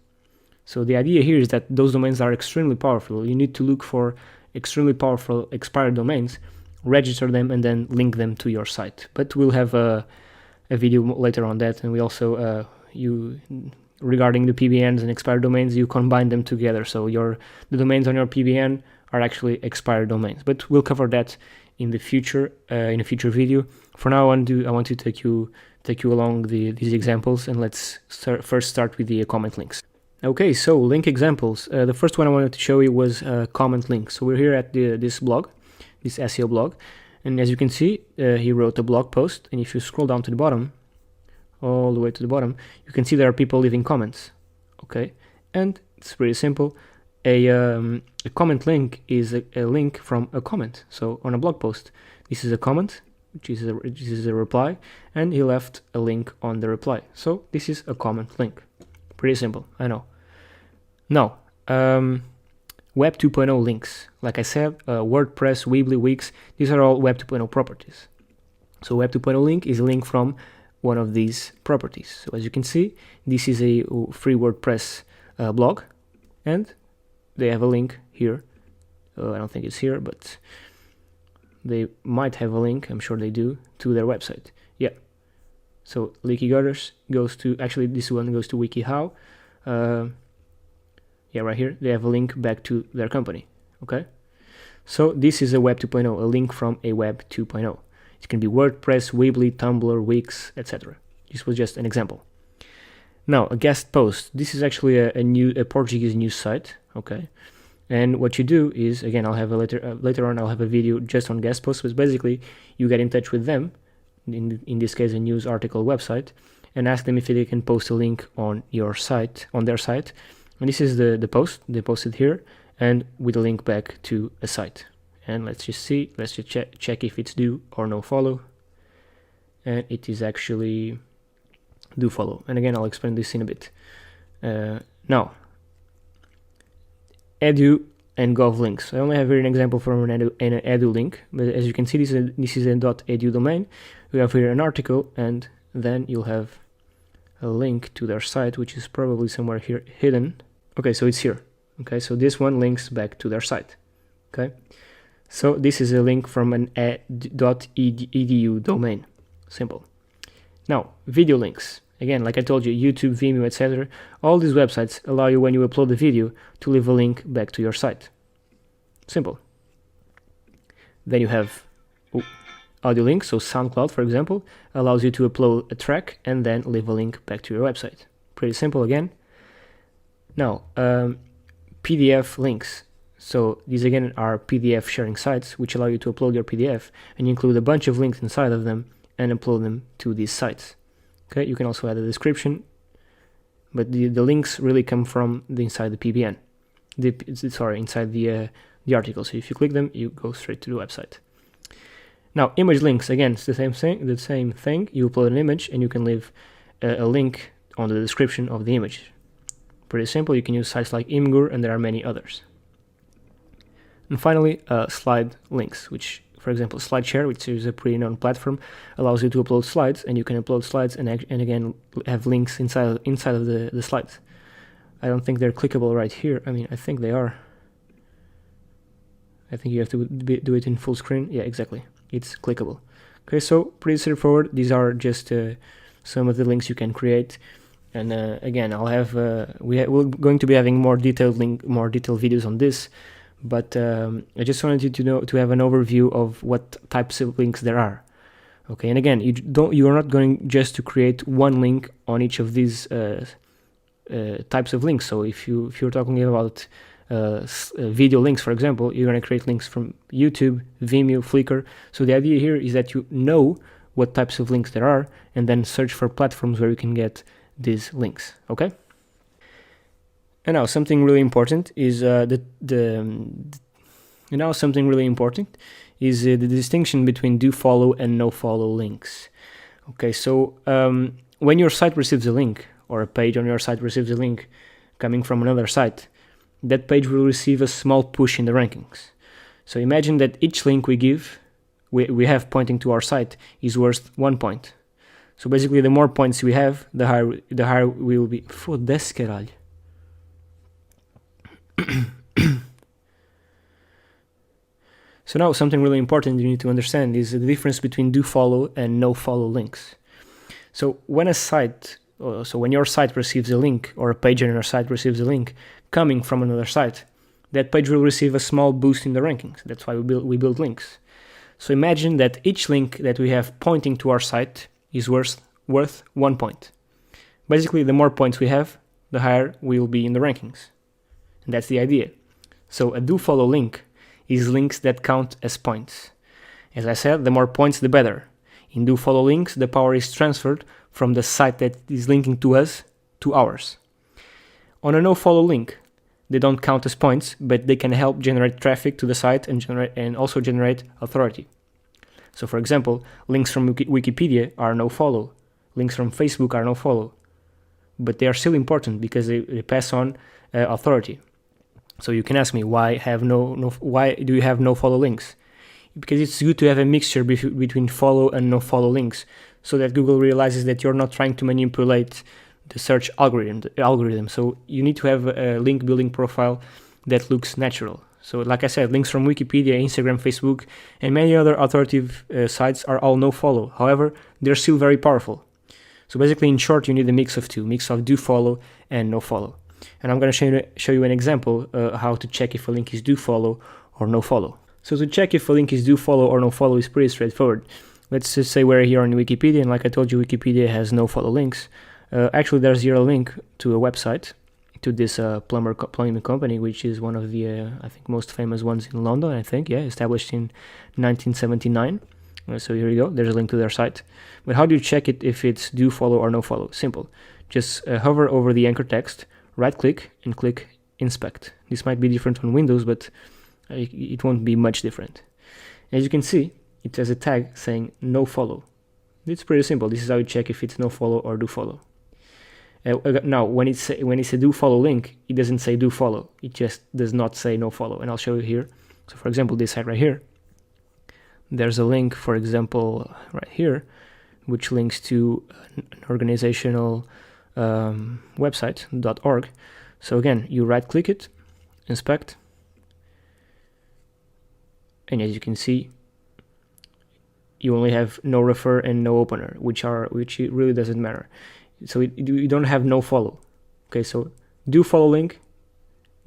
So the idea here is that those domains are extremely powerful. You need to look for extremely powerful expired domains, register them, and then link them to your site. But we'll have a video later on that, and we also regarding the PBNs and expired domains, you combine them together. So the domains on your PBN are actually expired domains. But we'll cover that in the future, in a future video. For now, I want to take you along these examples, and let's first start with the comment links. Okay, so link examples. The first one I wanted to show you was comment links. So we're here at this blog, this SEO blog, and as you can see, he wrote a blog post, and if you scroll down to the bottom, all the way to the bottom, you can see there are people leaving comments. Okay, and it's pretty simple. A comment link is a link from a comment. So on a blog post, this is a comment, which is a reply, and he left a link on the reply. So this is a comment link. Pretty simple, I know. Now, Web 2.0 links. Like I said, WordPress, Weebly, Wix, these are all Web 2.0 properties. So Web 2.0 link is a link from one of these properties. So as you can see, this is a free WordPress blog, and they have a link here. I don't think it's here, but they might have a link, I'm sure they do, to their website. Yeah. So Leaky Gutters goes to, actually this one goes to WikiHow. Yeah, right here, they have a link back to their company. Okay. So this is a Web 2.0, a link from a Web 2.0. It can be WordPress, Weebly, Tumblr, Wix, etc. This was just an example. Now, a guest post. This is actually a Portuguese news site. Okay. And what you do is, again, I'll have later on I'll have a video just on guest posts, but basically you get in touch with them, in this case a news article website, and ask them if they can post a link on your site, on their site. And this is the post they posted here, and with a link back to a site. And let's just check if it's do or no follow. And it is actually do follow. And again, I'll explain this in a bit. Now, edu and gov links. I only have here an example from an edu link, but as you can see, this is a .edu domain. We have here an article, and then you'll have a link to their site, which is probably somewhere here hidden. Okay, so it's here. Okay, so this one links back to their site. Okay, so this is a link from an .edu domain. Simple. Now, video links. Again, like I told you, YouTube, Vimeo, etc. All these websites allow you, when you upload the video, to leave a link back to your site. Simple. Then you have audio links. So SoundCloud, for example, allows you to upload a track and then leave a link back to your website. Pretty simple again. Now, PDF links. So these again are PDF sharing sites which allow you to upload your PDF and include a bunch of links inside of them and upload them to these sites. Okay, you can also add a description, but the links really come from inside the PBN. Inside the article. So if you click them, you go straight to the website. Now, image links, again, it's the same thing. You upload an image and you can leave a link on the description of the image. Pretty simple. You can use sites like Imgur, and there are many others. And finally, slide links, which, for example, SlideShare, which is a pretty known platform, allows you to upload slides, and you can upload slides and again have links inside of the slides. I don't think they're clickable right here. I mean, I think they are. I think you have to do it in full screen. Yeah, exactly. It's clickable. Okay, so pretty straightforward. These are just some of the links you can create. And again, I'll have we're going to be having more detailed videos on this. But I just wanted you to have an overview of what types of links there are. Okay, and again, you are not going just to create one link on each of these types of links. So if you're talking about video links, for example, you're going to create links from YouTube, Vimeo, Flickr. So the idea here is that you know what types of links there are, and then search for platforms where you can get these links. Okay. And now something really important is the distinction between do follow and no follow links. Okay, so when your site receives a link, or a page on your site receives a link coming from another site, that page will receive a small push in the rankings. So imagine that each link we have pointing to our site is worth 1 point. So basically, the more points we have, the higher we will be. Foda-se, caralho. So now something really important you need to understand is the difference between do follow and no follow links. So when your site receives a link, or a page on your site receives a link coming from another site, that page will receive a small boost in the rankings. That's why we build links. So imagine that each link that we have pointing to our site is worth 1 point. Basically, the more points we have, the higher we will be in the rankings. And that's the idea. So a do follow link is links that count as points. As I said, the more points, the better. In do follow links, the power is transferred from the site that is linking to us to ours. On a no follow link, they don't count as points, but they can help generate traffic to the site and also generate authority. So for example, links from Wikipedia are no follow. Links from Facebook are no follow. But they are still important because they pass on authority. So you can ask me, why do you have no follow links? Because it's good to have a mixture between follow and no follow links, so that Google realizes that you're not trying to manipulate the search algorithm. So you need to have a link building profile that looks natural. So like I said, links from Wikipedia, Instagram, Facebook, and many other authoritative sites are all no follow. However, they're still very powerful. So basically, in short, you need a mix of two, mix of do follow and no follow. And I'm going to show you an example how to check if a link is do follow or no follow. So to check if a link is do follow or no follow is pretty straightforward. Let's just say we're here on Wikipedia, and like I told you, Wikipedia has no follow links. Actually, there's here a link to a website, to this plumbing company, which is one of the, I think, most famous ones in London, I think, yeah, established in 1979. So here you go, there's a link to their site. But how do you check it if it's do follow or no follow? Simple. Just hover over the anchor text, right-click, and click Inspect. This might be different on Windows, but it won't be much different. As you can see, it has a tag saying no follow. It's pretty simple. This is how you check if it's no follow or do follow. Now, when it's a do follow link, it doesn't say do follow. It just does not say no follow. And I'll show you here. So for example, this site right here, there's a link, for example, right here, which links to an organizational website.org. So again, you right click it, inspect, and as you can see, you only have no refer and no opener, which it really doesn't matter. So you don't have no follow. Okay, so do follow link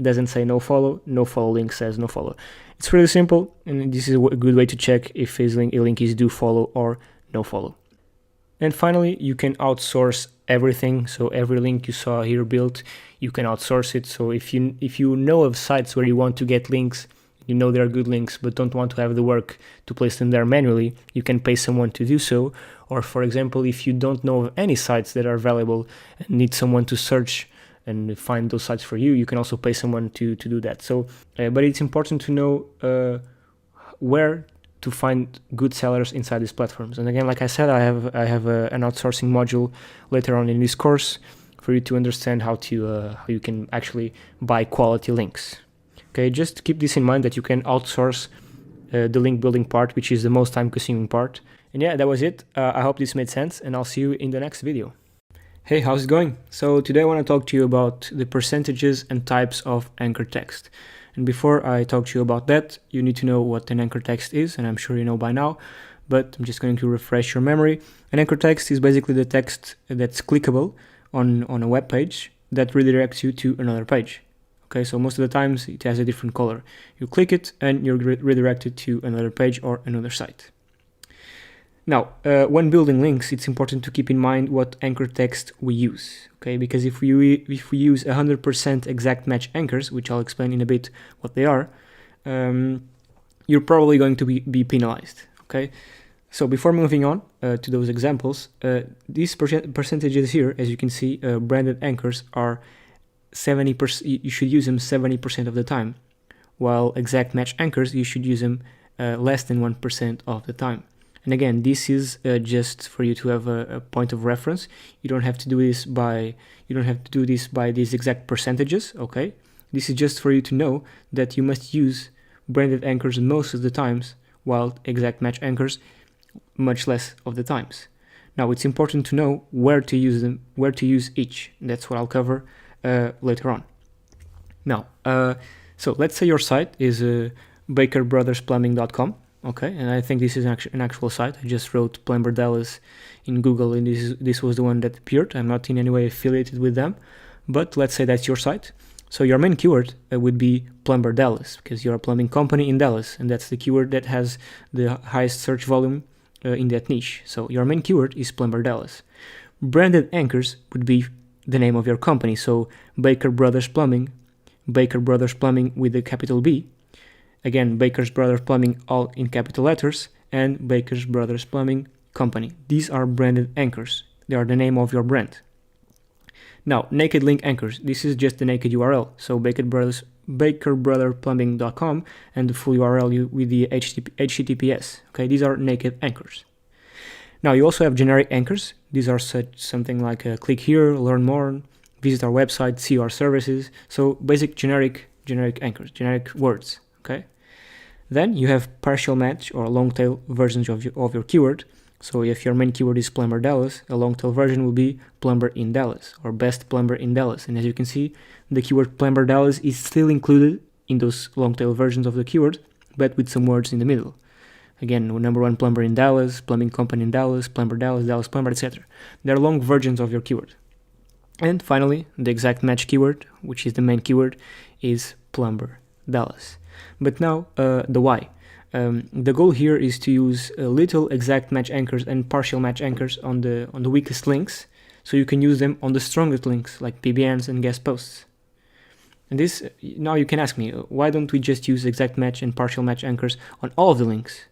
doesn't say no follow link says no follow. It's really simple, and this is a good way to check if a link is do follow or no follow. And finally, you can outsource everything. So every link you saw here built, you can outsource it. So if you know of sites where you want to get links, you know they are good links, but don't want to have the work to place them there manually, you can pay someone to do so. Or for example, if you don't know of any sites that are valuable and need someone to search and find those sites for you, you can also pay someone to do that. So, but it's important to know where to find good sellers inside these platforms. And again, like I said, I have an outsourcing module later on in this course for you to understand how you can actually buy quality links. Okay, just keep this in mind that you can outsource the link building part, which is the most time-consuming part. And yeah, that was it. I hope this made sense, and I'll see you in the next video. Hey, how's it going? So today I want to talk to you about the percentages and types of anchor text. And before I talk to you about that, you need to know what an anchor text is, and I'm sure you know by now, but I'm just going to refresh your memory. An anchor text is basically the text that's clickable on a web page that redirects you to another page. Okay, so most of the times it has a different color. You click it and you're redirected to another page or another site. Now, when building links, it's important to keep in mind what anchor text we use, okay? Because if we use 100% exact match anchors, which I'll explain in a bit what they are, you're probably going to be penalized, okay? So before moving on to those examples, these percentages here, as you can see, branded anchors are 70%. You should use them 70% of the time, while exact match anchors, you should use them less than 1% of the time. And again, this is just for you to have a point of reference. You don't have to do this by these exact percentages, okay? This is just for you to know that you must use branded anchors most of the times, while exact match anchors much less of the times. Now, it's important to know where to use them, where to use each. That's what I'll cover later on. Now, so let's say your site is bakerbrothers.plumbing.com. Okay, and I think this is an actual site. I just wrote Plumber Dallas in Google, and this was the one that appeared. I'm not in any way affiliated with them, but let's say that's your site. So your main keyword would be Plumber Dallas, because you're a plumbing company in Dallas, and that's the keyword that has the highest search volume in that niche. So your main keyword is Plumber Dallas. Branded anchors would be the name of your company. So Baker Brothers Plumbing with a capital B. Again, Baker's Brothers Plumbing, all in capital letters, and Baker's Brothers Plumbing Company. These are branded anchors. They are the name of your brand. Now, naked link anchors. This is just the naked URL. So bakerbrothers.plumbing.com and the full URL with the HTTPS. Okay, these are naked anchors. Now, you also have generic anchors. These are something like click here, learn more, visit our website, see our services. So basic generic anchors, generic words. Okay. Then you have partial match or long tail versions of your keyword. So if your main keyword is Plumber Dallas, a long tail version will be Plumber in Dallas or Best Plumber in Dallas. And as you can see, the keyword Plumber Dallas is still included in those long tail versions of the keyword, but with some words in the middle. Again, number one plumber in Dallas, plumbing company in Dallas, Plumber Dallas, Dallas Plumber, etc. They're long versions of your keyword. And finally, the exact match keyword, which is the main keyword, is Plumber Dallas. But now, the why. The goal here is to use little exact match anchors and partial match anchors on the weakest links, so you can use them on the strongest links like PBNs and guest posts. And this, now you can ask me, why don't we just use exact match and partial match anchors on all of the links,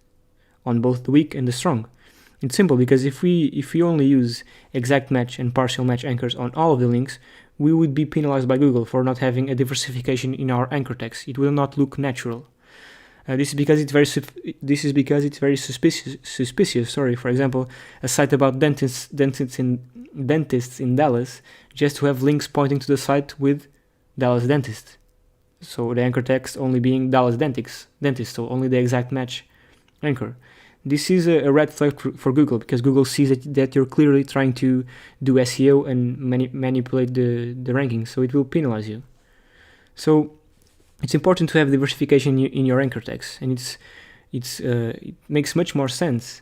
on both the weak and the strong? It's simple, because if we only use exact match and partial match anchors on all of the links, we would be penalized by Google for not having a diversification in our anchor text. It will not look natural. This is because it's very suspicious. For example, a site about dentists in Dallas, just to have links pointing to the site with Dallas dentist. So the anchor text only being Dallas dentist, so only the exact match anchor. this is a red flag for Google, because Google sees that you're clearly trying to do SEO and manipulate the rankings, so it will penalize you. So it's important to have diversification in your anchor text, and it makes much more sense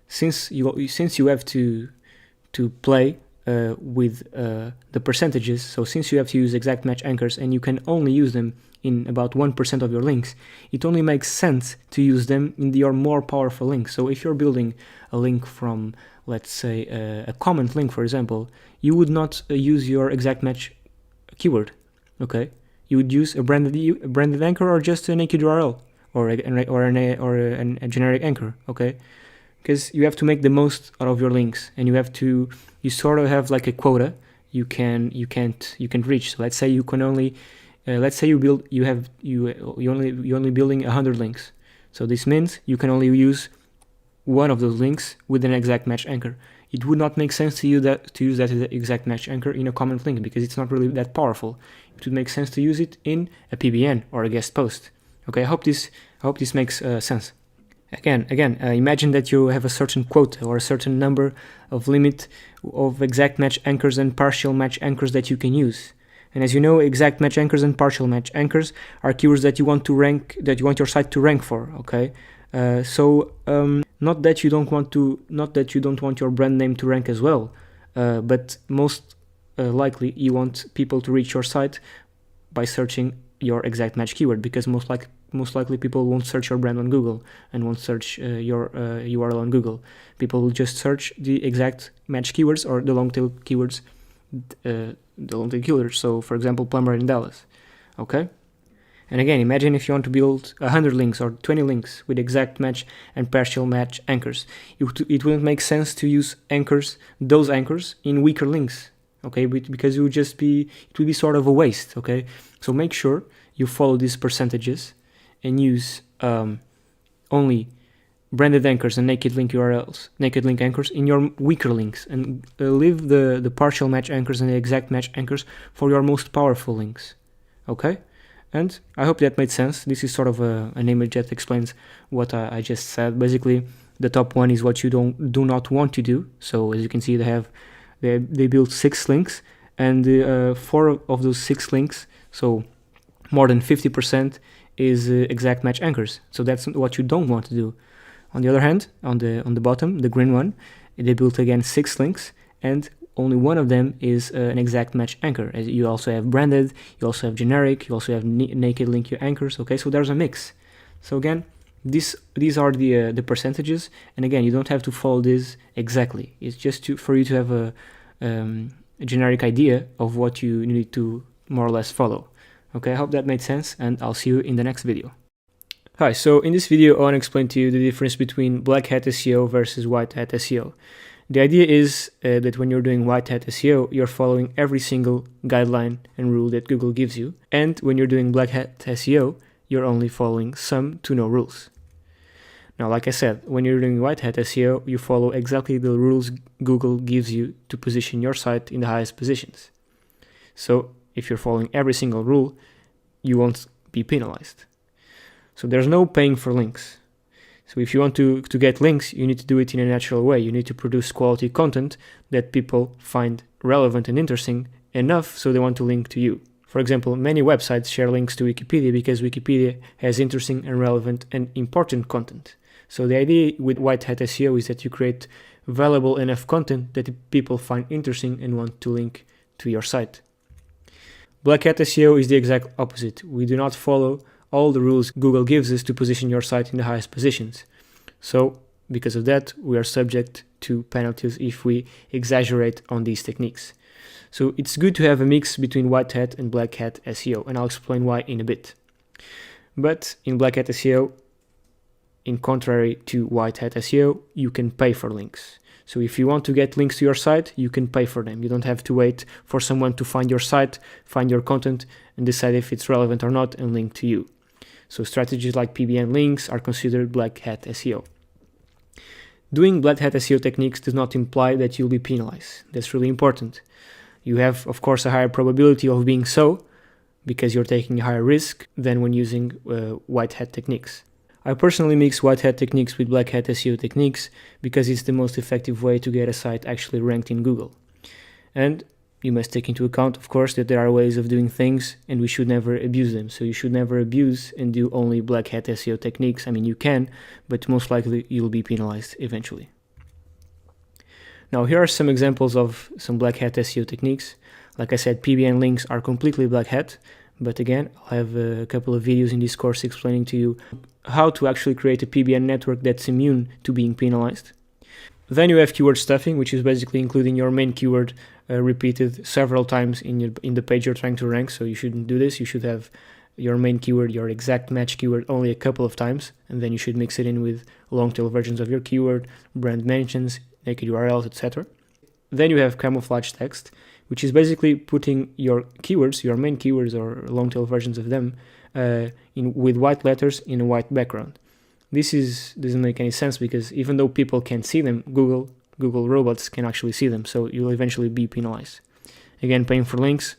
since you have to play with the percentages. So since you have to use exact match anchors and you can only use them in about 1% of your links, it only makes sense to use them in your more powerful links. So if you're building a link from, let's say, a comment link, for example, you would not use your exact match keyword, okay? You would use a branded anchor, or just a naked URL, or a generic anchor, okay? Because you have to make the most out of your links, and you sort of have like a quota you can't reach. So let's say you can only you're only building 100 links. So this means you can only use one of those links with an exact match anchor. It would not make sense to use that exact match anchor in a comment link, because it's not really that powerful. It would make sense to use it in a PBN or a guest post. Okay, I hope this makes sense. Again, imagine that you have a certain quota or a certain number of limit of exact match anchors and partial match anchors that you can use. And as you know, exact match anchors and partial match anchors are keywords that you want your site to rank for. Okay, not that you don't want your brand name to rank as well, but most likely you want people to reach your site by searching your exact match keyword, because most likely people won't search your brand on Google and won't search your URL on Google. People will just search the exact match keywords or the long tail keywords. So for example, plumber in Dallas. Okay, and again, imagine if you want to build 100 links or 20 links with exact match and partial match anchors. It wouldn't make sense to use those anchors in weaker links, okay, because it would be sort of a waste. Okay, so make sure you follow these percentages and use only branded anchors and naked link anchors in your weaker links, and leave the partial match anchors and the exact match anchors for your most powerful links. Okay, and I hope that made sense. This is sort of an image that explains what I just said. Basically, the top one is what you do not want to do. So as you can see, they built 6 links, and 4 of those 6 links, so more than 50%, is exact match anchors. So that's what you don't want to do. On the other hand, on the bottom, the green one, they built again 6 links, and only one of them is an exact match anchor. As you also have branded, you also have generic, you also have naked link anchors. Okay, so there's a mix. So again, these are the percentages, and again, you don't have to follow this exactly. It's just for you to have a generic idea of what you need to more or less follow. Okay, I hope that made sense, and I'll see you in the next video. Hi, so in this video I want to explain to you the difference between Black Hat SEO versus White Hat SEO. The idea is that when you're doing White Hat SEO, you're following every single guideline and rule that Google gives you, and when you're doing Black Hat SEO, you're only following some to no rules. Now, like I said, when you're doing White Hat SEO, you follow exactly the rules Google gives you to position your site in the highest positions. So if you're following every single rule, you won't be penalized. So there's no paying for links. So if you want to get links, you need to do it in a natural way. You need to produce quality content that people find relevant and interesting enough so they want to link to you. For example, many websites share links to Wikipedia because Wikipedia has interesting and relevant and important content. So the idea with White Hat SEO is that you create valuable enough content that people find interesting and want to link to your site. Black Hat SEO is the exact opposite. We do not follow all the rules Google gives us to position your site in the highest positions. So, because of that, we are subject to penalties if we exaggerate on these techniques. So it's good to have a mix between White Hat and Black Hat SEO, and I'll explain why in a bit. But in Black Hat SEO, in contrary to White Hat SEO, you can pay for links. So if you want to get links to your site, you can pay for them. You don't have to wait for someone to find your site, find your content, and decide if it's relevant or not and link to you. So strategies like PBN links are considered Black Hat SEO. Doing Black Hat SEO techniques does not imply that you'll be penalized. That's really important. You have, of course, a higher probability of being so because you're taking a higher risk than when using White Hat techniques. I personally mix white hat techniques with black hat SEO techniques because it's the most effective way to get a site actually ranked in Google. And you must take into account, of course, that there are ways of doing things and we should never abuse them. So you should never abuse and do only black hat SEO techniques. I mean, you can, but most likely you'll be penalized eventually. Now, here are some examples of some black hat SEO techniques. Like I said, PBN links are completely black hat, but again, I'll have a couple of videos in this course explaining to you how to actually create a PBN network that's immune to being penalized. Then you have keyword stuffing, which is basically including your main keyword repeated several times in the page you're trying to rank. So you shouldn't do this. You should have your main keyword, your exact match keyword only a couple of times, and then you should mix it in with long tail versions of your keyword, brand mentions, naked URLs, etc. Then you have camouflage text, which is basically putting your keywords, your main keywords or long tail versions of them, with white letters in a white background. This doesn't make any sense because even though people can't see them, Google robots can actually see them, so you'll eventually be penalized. Again, paying for links,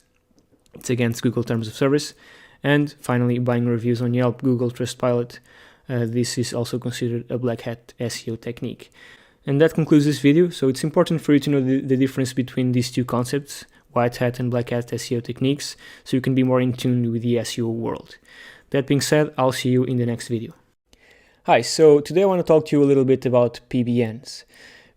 it's against Google Terms of Service. And finally, buying reviews on Yelp, Google, Trustpilot. This is also considered a black hat SEO technique. And that concludes this video. So it's important for you to know the difference between these two concepts, white hat and black hat SEO techniques, so you can be more in tune with the SEO world. That being said, I'll see you in the next video. Hi, so today I want to talk to you a little bit about PBNs.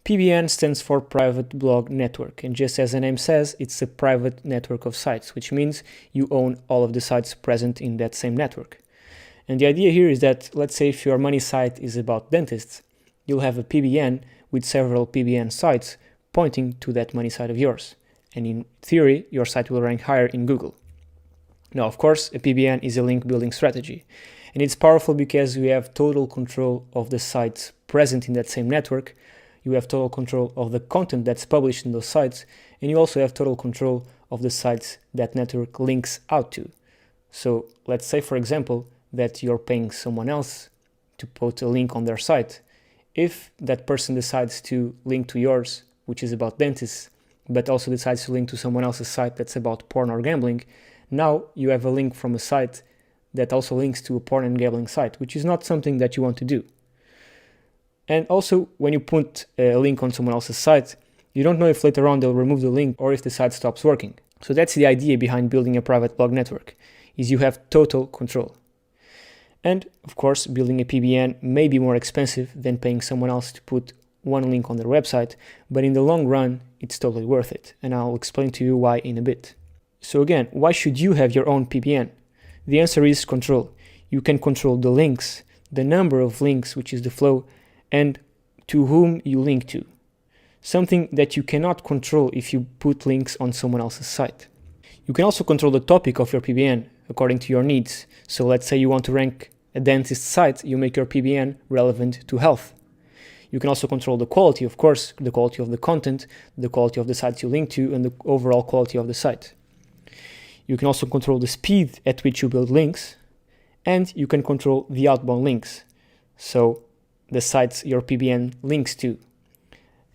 PBN stands for Private Blog Network, and just as the name says, it's a private network of sites, which means you own all of the sites present in that same network. And the idea here is that, let's say if your money site is about dentists, you'll have a PBN with several PBN sites pointing to that money site of yours. And in theory, your site will rank higher in Google. Now, of course, a PBN is a link building strategy. And it's powerful because we have total control of the sites present in that same network. You have total control of the content that's published in those sites. And you also have total control of the sites that network links out to. So let's say, for example, that you're paying someone else to put a link on their site. If that person decides to link to yours, which is about dentists, but also decides to link to someone else's site that's about porn or gambling, now you have a link from a site that also links to a porn and gambling site, which is not something that you want to do. And also, when you put a link on someone else's site, you don't know if later on they'll remove the link or if the site stops working. So that's the idea behind building a private blog network, is you have total control. And of course, building a PBN may be more expensive than paying someone else to put one link on their website, but in the long run, it's totally worth it. And I'll explain to you why in a bit. So again, why should you have your own PBN? The answer is control. You can control the links, the number of links, which is the flow, and to whom you link to. Something that you cannot control if you put links on someone else's site. You can also control the topic of your PBN according to your needs. So let's say you want to rank a dentist site, you make your PBN relevant to health. You can also control the quality, of course, the quality of the content, the quality of the sites you link to, and the overall quality of the site. You can also control the speed at which you build links, and you can control the outbound links. So the sites your PBN links to.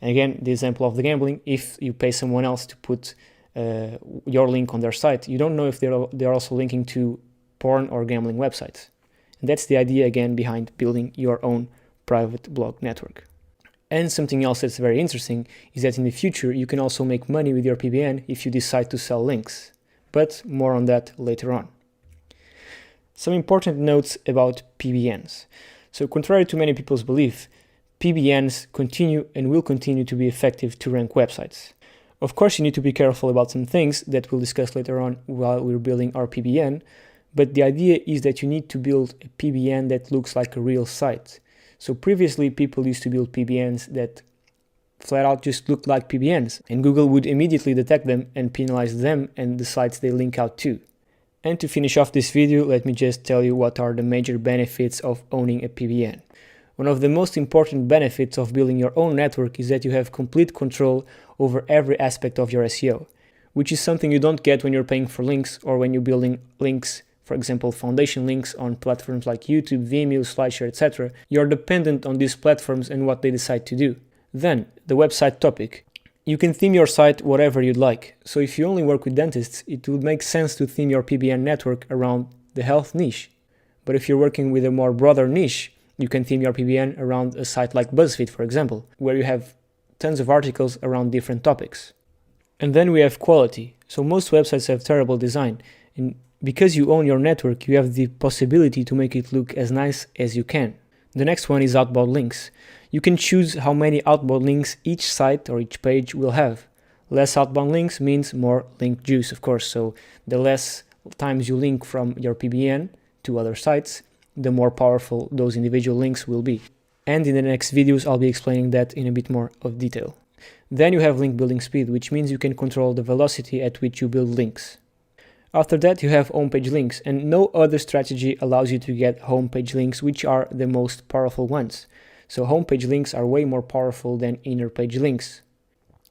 And again, the example of the gambling, if you pay someone else to put your link on their site, you don't know if they're also linking to porn or gambling websites. And that's the idea again behind building your own private blog network. And something else that's very interesting is that in the future you can also make money with your PBN if you decide to sell links. But more on that later on. Some important notes about PBNs. So contrary to many people's belief, PBNs continue and will continue to be effective to rank websites. Of course, you need to be careful about some things that we'll discuss later on while we're building our PBN, but the idea is that you need to build a PBN that looks like a real site. So previously, people used to build PBNs that flat out just looked like PBNs, and Google would immediately detect them and penalize them and the sites they link out to. And to finish off this video, let me just tell you what are the major benefits of owning a PBN. One of the most important benefits of building your own network is that you have complete control over every aspect of your SEO, which is something you don't get when you're paying for links or when you're building links, for example, foundation links on platforms like YouTube, Vimeo, SlideShare, etc. You're dependent on these platforms and what they decide to do. Then, the website topic. You can theme your site whatever you'd like. So if you only work with dentists, it would make sense to theme your PBN network around the health niche. But if you're working with a more broader niche, You can theme your PBN around a site like BuzzFeed, for example, where you have tons of articles around different topics. And then we have quality. So most websites have terrible design, and because you own your network, you have the possibility to make it look as nice as you can. The next one is outbound links. You can choose how many outbound links each site or each page will have. Less outbound links means more link juice, of course. So the less times you link from your PBN to other sites, the more powerful those individual links will be. And in the next videos, I'll be explaining that in a bit more of detail. Then you have link building speed, which means you can control the velocity at which you build links. After that, you have on-page links, and no other strategy allows you to get homepage links, which are the most powerful ones. So homepage links are way more powerful than inner page links.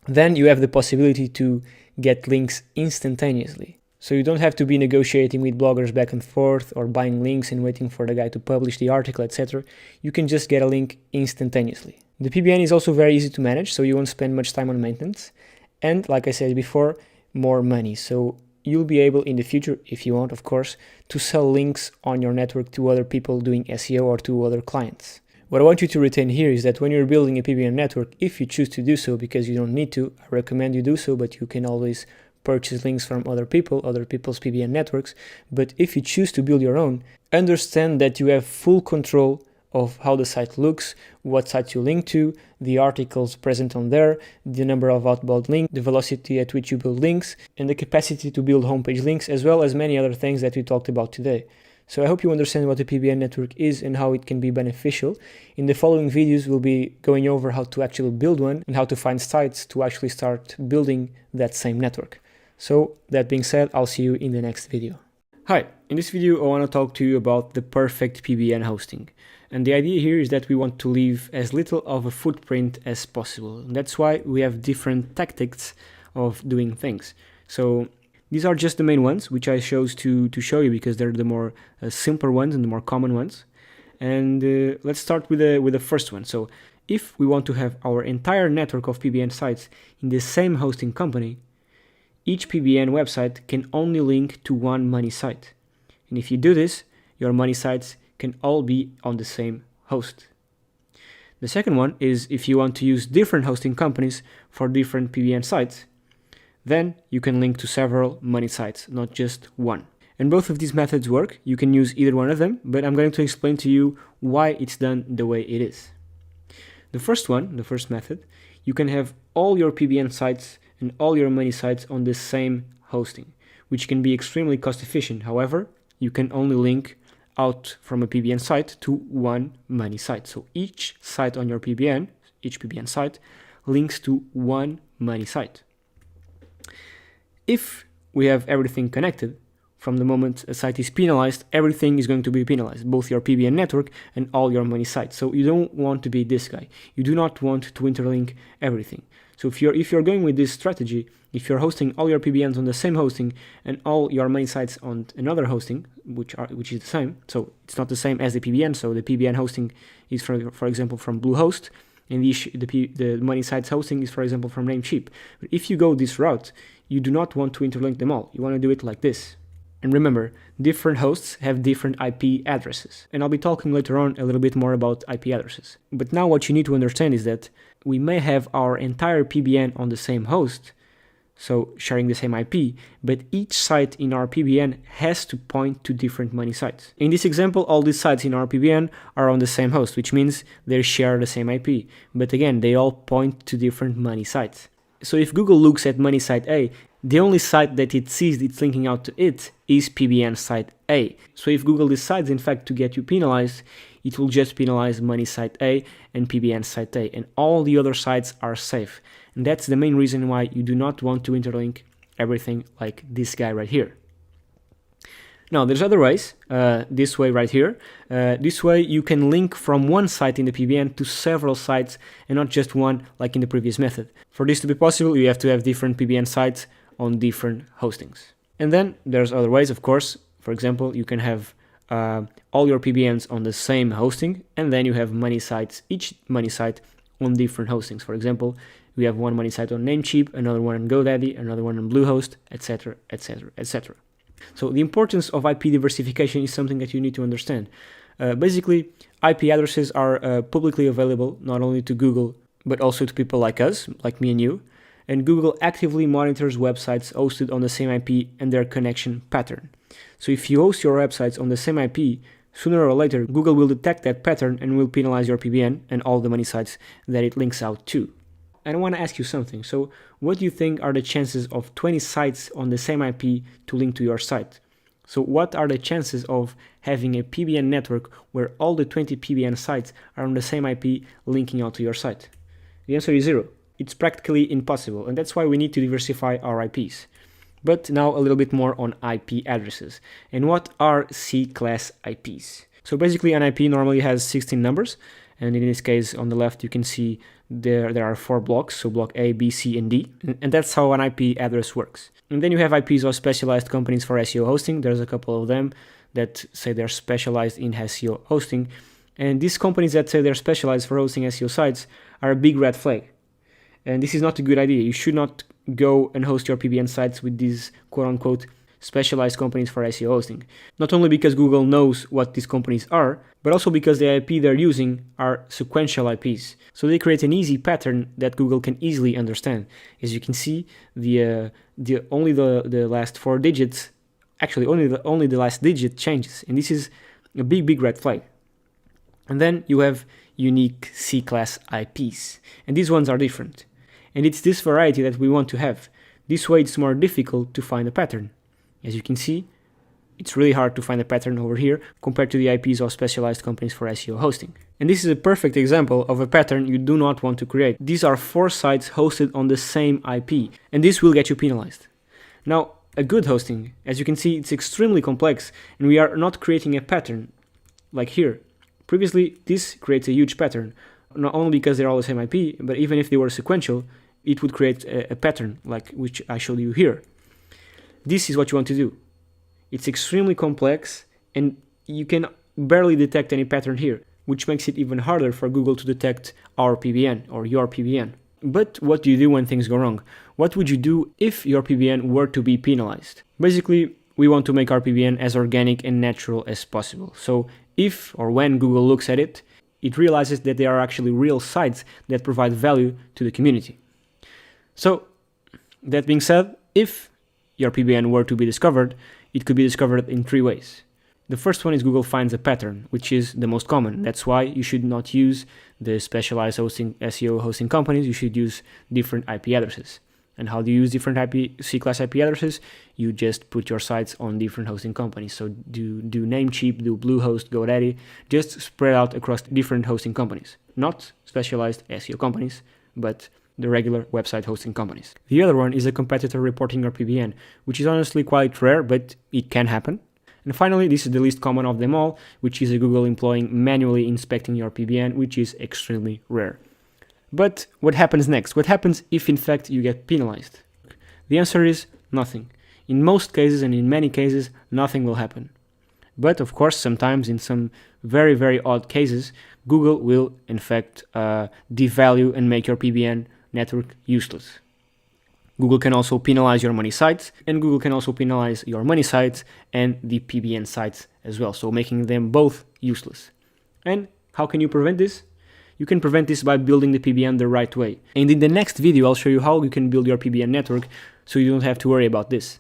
Then you have the possibility to get links instantaneously. So you don't have to be negotiating with bloggers back and forth or buying links and waiting for the guy to publish the article, etc. You can just get a link instantaneously. The PBN is also very easy to manage, so you won't spend much time on maintenance. And like I said before, more money. So you'll be able in the future, if you want, of course, to sell links on your network to other people doing SEO or to other clients. What I want you to retain here is that when you're building a PBN network, if you choose to do so, because you don't need to, I recommend you do so, but you can always purchase links from other people's PBN networks. But if you choose to build your own, understand that you have full control of how the site looks, what sites you link to, the articles present on there, the number of outbound links, the velocity at which you build links, and the capacity to build homepage links, as well as many other things that we talked about today. So I hope you understand what the PBN network is and how it can be beneficial. In the following videos, we'll be going over how to actually build one and how to find sites to actually start building that same network. So that being said, I'll see you in the next video. Hi, in this video I want to talk to you about the Perfect PBN Hosting. And the idea here is that we want to leave as little of a footprint as possible. And that's why we have different tactics of doing things. So these are just the main ones, which I chose to show you because they're the more simpler ones and the more common ones. And let's start with the first one. So if we want to have our entire network of PBN sites in the same hosting company, each PBN website can only link to one money site. And if you do this, your money sites can all be on the same host. The second one is if you want to use different hosting companies for different PBN sites, then you can link to several money sites, not just one. And both of these methods work. You can use either one of them, but I'm going to explain to you why it's done the way it is. The first method, you can have all your PBN sites and all your money sites on the same hosting, which can be extremely cost efficient. However, you can only link out from a PBN site to one money site. So each site on your PBN, each PBN site, links to one money site. If we have everything connected, from the moment a site is penalized, everything is going to be penalized, both your PBN network and all your money sites. So you don't want to be this guy. You do not want to interlink everything. So if you're going with this strategy, if you're hosting all your PBNs on the same hosting and all your money sites on another hosting, which is the same, so it's not the same as the PBN. So the PBN hosting is for example from Bluehost, and the money sites hosting is, for example, from Namecheap. But if you go this route, you do not want to interlink them all. You want to do it like this. And remember, different hosts have different IP addresses. And I'll be talking later on a little bit more about IP addresses. But now what you need to understand is that we may have our entire PBN on the same host, so sharing the same IP, but each site in our PBN has to point to different money sites. In this example, all these sites in our PBN are on the same host, which means they share the same IP. But again, they all point to different money sites. So if Google looks at money site A, the only site that it sees it's linking out to it is PBN site A. So if Google decides in fact to get you penalized, it will just penalize money site A and PBN site A, and all the other sites are safe. And that's the main reason why you do not want to interlink everything like this guy right here. Now there's other ways, this way right here. This way you can link from one site in the PBN to several sites and not just one like in the previous method. For this to be possible, you have to have different PBN sites on different hostings. And then there's other ways, of course. For example, you can have all your PBNs on the same hosting, and then you have money sites, each money site on different hostings. For example, we have one money site on Namecheap, another one on GoDaddy, another one on Bluehost, etc., etc., etc. So the importance of IP diversification is something that you need to understand. Basically, IP addresses are publicly available not only to Google, but also to people like us, like me and you. And Google actively monitors websites hosted on the same IP and their connection pattern. So if you host your websites on the same IP, sooner or later, Google will detect that pattern and will penalize your PBN and all the money sites that it links out to. And I want to ask you something. So what do you think are the chances of 20 sites on the same IP to link to your site? So what are the chances of having a PBN network where all the 20 PBN sites are on the same IP linking out to your site? The answer is 0. It's practically impossible, and that's why we need to diversify our IPs. But now a little bit more on IP addresses. And what are C-class IPs? So basically an IP normally has 16 numbers, and in this case on the left you can see there are 4 blocks, so block A, B, C, and D, and that's how an IP address works. And then you have IPs of specialized companies for SEO hosting. There's a couple of them that say they're specialized in SEO hosting, and these companies that say they're specialized for hosting SEO sites are a big red flag. And this is not a good idea. You should not go and host your PBN sites with these quote-unquote specialized companies for SEO hosting. Not only because Google knows what these companies are, but also because the IP they're using are sequential IPs. So they create an easy pattern that Google can easily understand. As you can see, only the last 4 digits, actually only the last digit changes, and this is a big red flag. And then you have unique C-class IPs, and these ones are different. And it's this variety that we want to have. This way it's more difficult to find a pattern. As you can see, it's really hard to find a pattern over here compared to the IPs of specialized companies for SEO hosting. And this is a perfect example of a pattern you do not want to create. These are 4 sites hosted on the same IP, and this will get you penalized. Now, a good hosting, as you can see, it's extremely complex, and we are not creating a pattern like here. Previously, this creates a huge pattern, not only because they're all the same IP, but even if they were sequential, it would create a pattern like which I showed you here. This is what you want to do. It's extremely complex, and you can barely detect any pattern here, which makes it even harder for Google to detect our PBN or your PBN. But what do you do when things go wrong? What would you do if your PBN were to be penalized? Basically, we want to make our PBN as organic and natural as possible. So if or when Google looks at it, it realizes that they are actually real sites that provide value to the community. So that being said, if your PBN were to be discovered, it could be discovered in 3 ways. The first one is Google finds a pattern, which is the most common. That's why you should not use the specialized SEO hosting companies. You should use different IP addresses. And how do you use different C-class IP addresses? You just put your sites on different hosting companies. So do Namecheap, do Bluehost, GoDaddy, just spread out across different hosting companies. Not specialized SEO companies, but the regular website hosting companies. The other one is a competitor reporting your PBN, which is honestly quite rare, but it can happen. And finally, this is the least common of them all, which is a Google employee manually inspecting your PBN, which is extremely rare. But what happens next? What happens if in fact you get penalized? The answer is nothing. In most cases and in many cases, nothing will happen. But of course, sometimes in some very odd cases, Google will in fact devalue and make your PBN network useless. Google can also penalize your money sites, and Google can also penalize your money sites and the PBN sites as well, so making them both useless. And how can you prevent this? You can prevent this by building the PBN the right way. And in the next video, I'll show you how you can build your PBN network so you don't have to worry about this.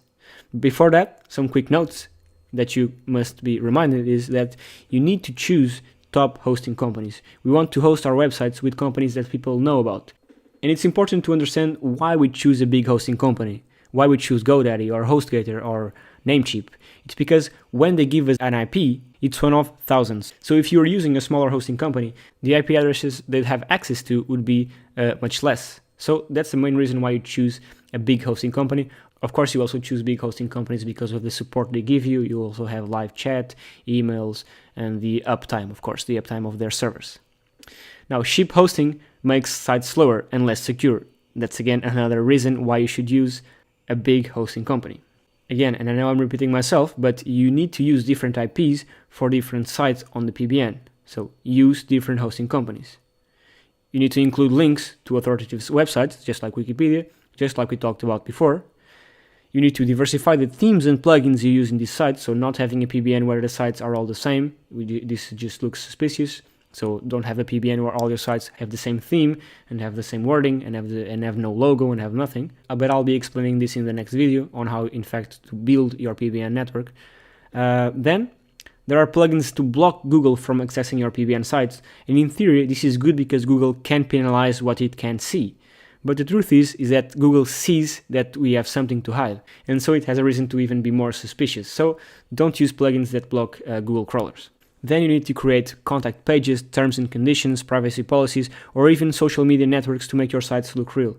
Before that, some quick notes that you must be reminded is that you need to choose top hosting companies. We want to host our websites with companies that people know about. And it's important to understand why we choose a big hosting company, why we choose GoDaddy or HostGator or Namecheap. It's because when they give us an IP, it's one of thousands. So if you're using a smaller hosting company, the IP addresses they'd have access to would be much less. So that's the main reason why you choose a big hosting company. Of course, you also choose big hosting companies because of the support they give you. You also have live chat, emails, and the uptime, of course, the uptime of their servers. Now, cheap hosting makes sites slower and less secure. That's again another reason why you should use a big hosting company. Again, and I know I'm repeating myself, but you need to use different IPs for different sites on the PBN. So use different hosting companies. You need to include links to authoritative websites, just like Wikipedia, just like we talked about before. You need to diversify the themes and plugins you use in this site, so not having a PBN where the sites are all the same. This just looks suspicious. So don't have a PBN where all your sites have the same theme and have the same wording and have no logo and have nothing. But I'll be explaining this in the next video on how, in fact, to build your PBN network. Then there are plugins to block Google from accessing your PBN sites. And in theory, this is good because Google can penalize what it can't see. But the truth is that Google sees that we have something to hide. And so it has a reason to even be more suspicious. So don't use plugins that block Google crawlers. Then you need to create contact pages, terms and conditions, privacy policies, or even social media networks to make your sites look real.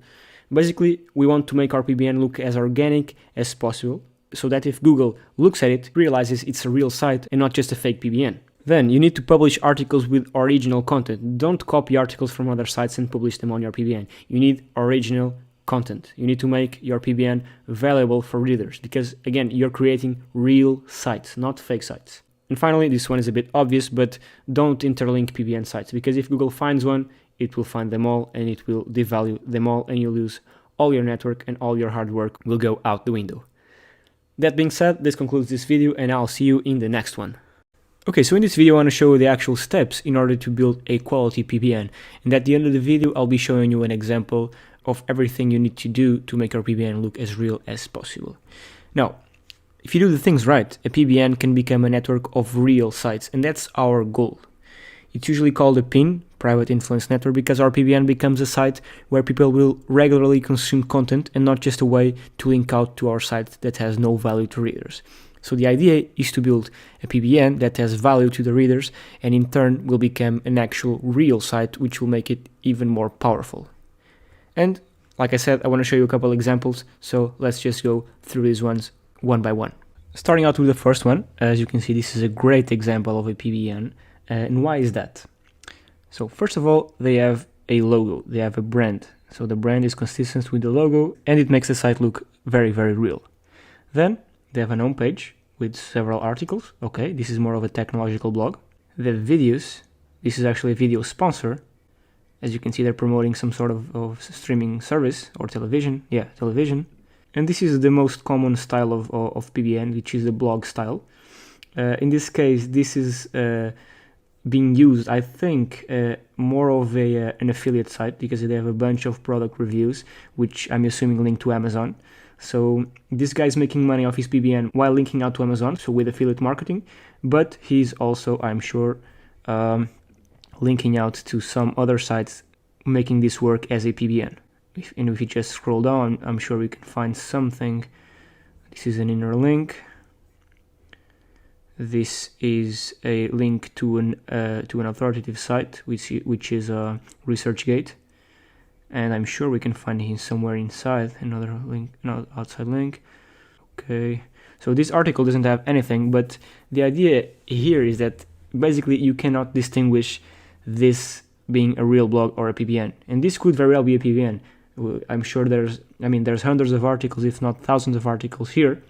Basically, we want to make our PBN look as organic as possible, so that if Google looks at it, realizes it's a real site and not just a fake PBN. Then you need to publish articles with original content. Don't copy articles from other sites and publish them on your PBN. You need original content. You need to make your PBN valuable for readers because, again, you're creating real sites, not fake sites. And finally, this one is a bit obvious, but don't interlink PBN sites because if Google finds one, it will find them all and it will devalue them all and you'll lose all your network and all your hard work will go out the window. That being said, this concludes this video and I'll see you in the next one. Okay, so in this video I want to show you the actual steps in order to build a quality PBN. And at the end of the video, I'll be showing you an example of everything you need to do to make your PBN look as real as possible. Now, if you do the things right, a PBN can become a network of real sites, and that's our goal. It's usually called a PIN, Private Influence Network, because our PBN becomes a site where people will regularly consume content and not just a way to link out to our site that has no value to readers. So the idea is to build a PBN that has value to the readers and in turn will become an actual real site, which will make it even more powerful. And like I said, I want to show you a couple examples, so let's just go through these ones one by one. Starting out with the first one, as you can see, this is a great example of a PBN. And why is that? So first of all, they have a logo, they have a brand. So the brand is consistent with the logo and it makes the site look very, very real. Then they have an home page with several articles. Okay, this is more of a technological blog. They have videos. This is actually a video sponsor. As you can see, they're promoting some sort of streaming service or television. Yeah, television. And this is the most common style of PBN, which is the blog style. In this case, this is being used, I think, more of an affiliate site because they have a bunch of product reviews, which I'm assuming link to Amazon. So this guy's making money off his PBN while linking out to Amazon, so with affiliate marketing, but he's also, I'm sure, linking out to some other sites, making this work as a PBN. If you just scroll down, I'm sure we can find something. This is an inner link. This is a link to an authoritative site, which is ResearchGate, and I'm sure we can find it somewhere inside. Another link, no, outside link. Okay, so this article doesn't have anything, but the idea here is that basically you cannot distinguish this being a real blog or a PBN, and this could very well be a PBN. I'm sure there's hundreds of articles, if not thousands of articles here,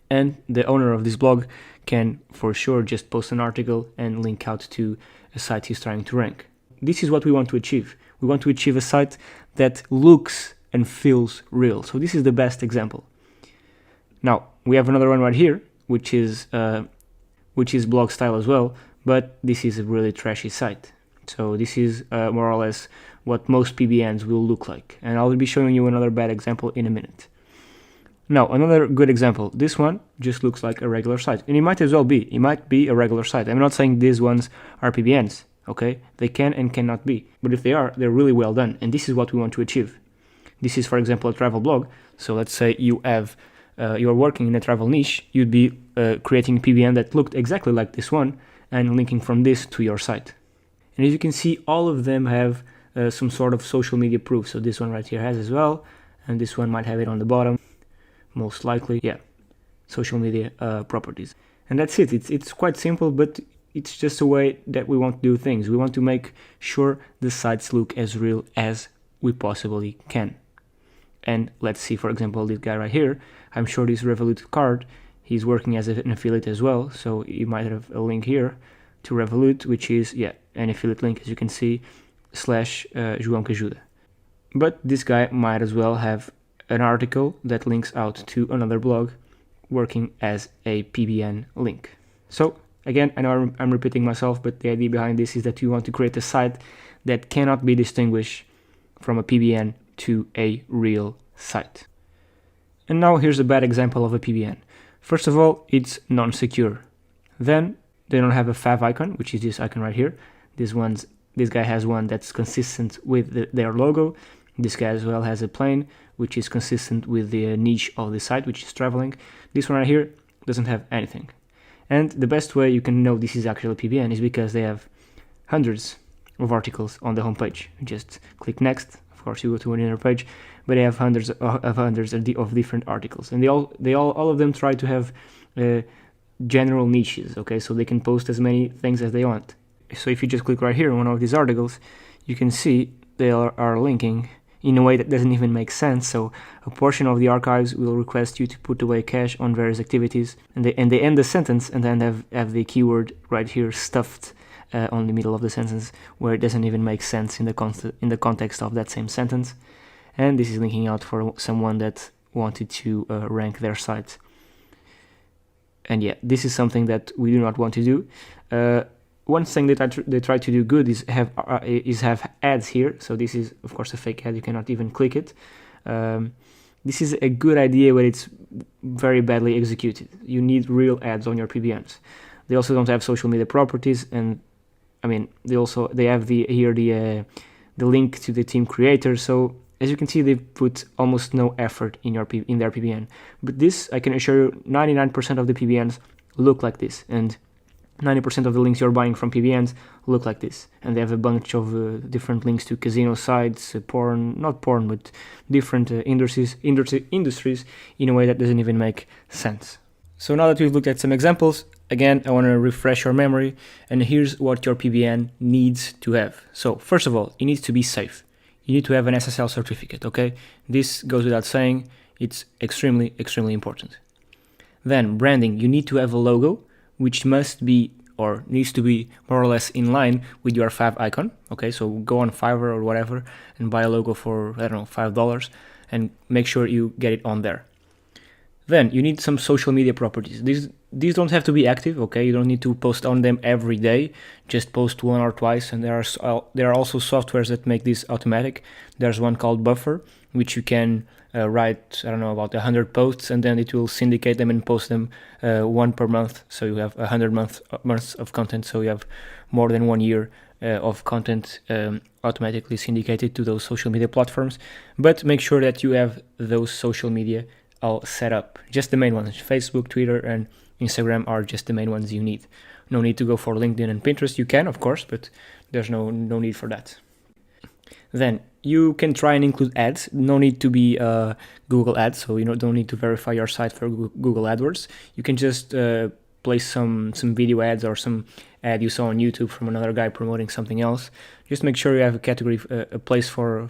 and the owner of this blog can for sure just post an article and link out to a site he's trying to rank. This is what we want to achieve. We want to achieve a site that looks and feels real. So this is the best example. Now, we have another one right here, which is blog style as well, but this is a really trashy site. So this is more or less what most PBNs will look like. And I'll be showing you another bad example in a minute. Now, another good example. This one just looks like a regular site. And it might as well be. It might be a regular site. I'm not saying these ones are PBNs, okay? They can and cannot be. But if they are, they're really well done. And this is what we want to achieve. This is, for example, a travel blog. So let's say you have, you're working in a travel niche. You'd be creating a PBN that looked exactly like this one and linking from this to your site. And as you can see, all of them have some sort of social media proof. So this one right here has as well. And this one might have it on the bottom. Most likely, yeah, social media properties. And that's it. It's quite simple, but it's just a way that we want to do things. We want to make sure the sites look as real as we possibly can. And let's see, for example, this guy right here. I'm sure this Revolut card, he's working as an affiliate as well. So you might have a link here to Revolut, which is, yeah, an affiliate link, as you can see, / João que ajuda. But this guy might as well have an article that links out to another blog working as a PBN link. So again, I know I'm repeating myself, but the idea behind this is that you want to create a site that cannot be distinguished from a PBN to a real site. And now here's a bad example of a PBN. First of all, it's non-secure. Then they don't have a fav icon, which is this icon right here. This guy has one that's consistent with their logo. This guy as well has a plane, which is consistent with the niche of the site, which is traveling. This one right here doesn't have anything. And the best way you can know this is actually a PBN is because they have hundreds of articles on the homepage. You just click next. Of course, you go to another page, but they have hundreds of different articles, and all of them try to have general niches. Okay, so they can post as many things as they want. So if you just click right here on one of these articles, you can see they are linking in a way that doesn't even make sense. So a portion of the archives will request you to put away cache on various activities, and they end the sentence and then have the keyword right here stuffed on the middle of the sentence, where it doesn't even make sense in the context of that same sentence. And this is linking out for someone that wanted to rank their site. And yeah, this is something that we do not want to do. One thing that they try to do good is have ads here. So this is of course a fake ad. You cannot even click it. This is a good idea, but it's very badly executed. You need real ads on your PBNs. They also don't have social media properties, and I mean they have the link to the team creator. So as you can see, they've put almost no effort in their PBN. But this, I can assure you, 99% of the PBNs look like this, and 90% of the links you're buying from PBNs look like this. And they have a bunch of different links to casino sites, not porn, but different industries in a way that doesn't even make sense. So now that we've looked at some examples, again, I want to refresh your memory, and here's what your PBN needs to have. So first of all, it needs to be safe. You need to have an SSL certificate, okay? This goes without saying. It's extremely, extremely important. Then branding, you need to have a logo, which must be or needs to be more or less in line with your fav icon, okay? So go on Fiverr or whatever and buy a logo for, I don't know, $5 and make sure you get it on there. Then you need some social media properties. These don't have to be active, okay? You don't need to post on them every day. Just post one or twice, and there are also softwares that make this automatic. There's one called Buffer, which you can write, I don't know, about 100 posts, and then it will syndicate them and post them one per month. So you have 100 months of content. So you have more than 1 year of content automatically syndicated to those social media platforms. But make sure that you have those social media all set up. Just the main ones. Facebook, Twitter, and Instagram are just the main ones you need. No need to go for LinkedIn and Pinterest. You can, of course, but there's no need for that. Then you can try and include ads. No need to be Google ads, so you don't need to verify your site for Google AdWords. You can just place some video ads or some ad you saw on YouTube from another guy promoting something else. Just make sure you have a category, a place for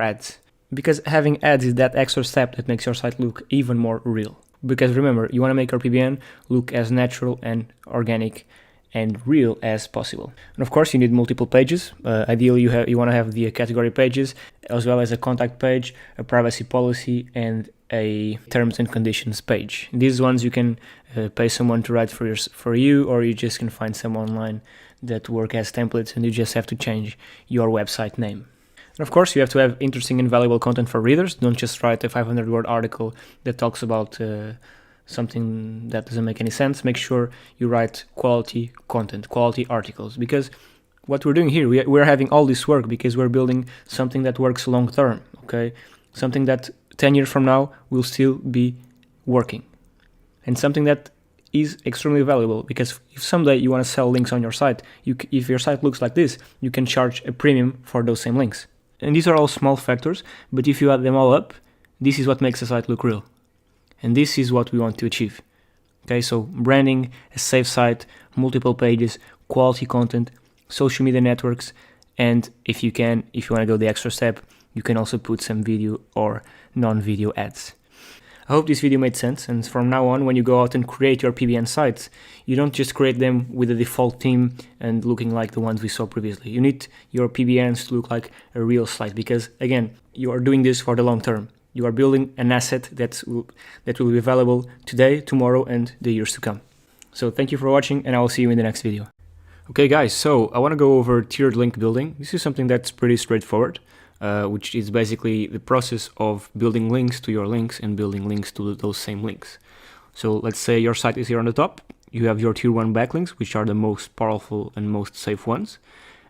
ads. Because having ads is that extra step that makes your site look even more real. Because remember, you want to make your PBN look as natural and organic and real as possible. And of course, you need multiple pages. Ideally, you want to have the category pages, as well as a contact page, a privacy policy, and a terms and conditions page. These ones you can pay someone to write for you, or you just can find some online that work as templates, and you just have to change your website name. And of course, you have to have interesting and valuable content for readers. Don't just write a 500-word article that talks about something that doesn't make any sense. Make sure you write quality content, quality articles. Because what we're doing here, we're having all this work because we're building something that works long term, okay? Something that 10 years from now will still be working. And something that is extremely valuable, because if someday you want to sell links on your site, if your site looks like this, you can charge a premium for those same links. And these are all small factors, but if you add them all up, this is what makes a site look real. And this is what we want to achieve. Okay, so branding, a safe site, multiple pages, quality content, social media networks, and if you want to go the extra step, you can also put some video or non-video ads. I hope this video made sense, and from now on, when you go out and create your PBN sites, you don't just create them with a default theme and looking like the ones we saw previously. You need your PBNs to look like a real site, because again, you are doing this for the long term. You are building an asset that will be available today, tomorrow, and the years to come. So thank you for watching, and I will see you in the next video. Okay guys, so I want to go over tiered link building. This is something that's pretty straightforward, which is basically the process of building links to your links and building links to those same links. So let's say your site is here on the top. You have your tier 1 backlinks, which are the most powerful and most safe ones.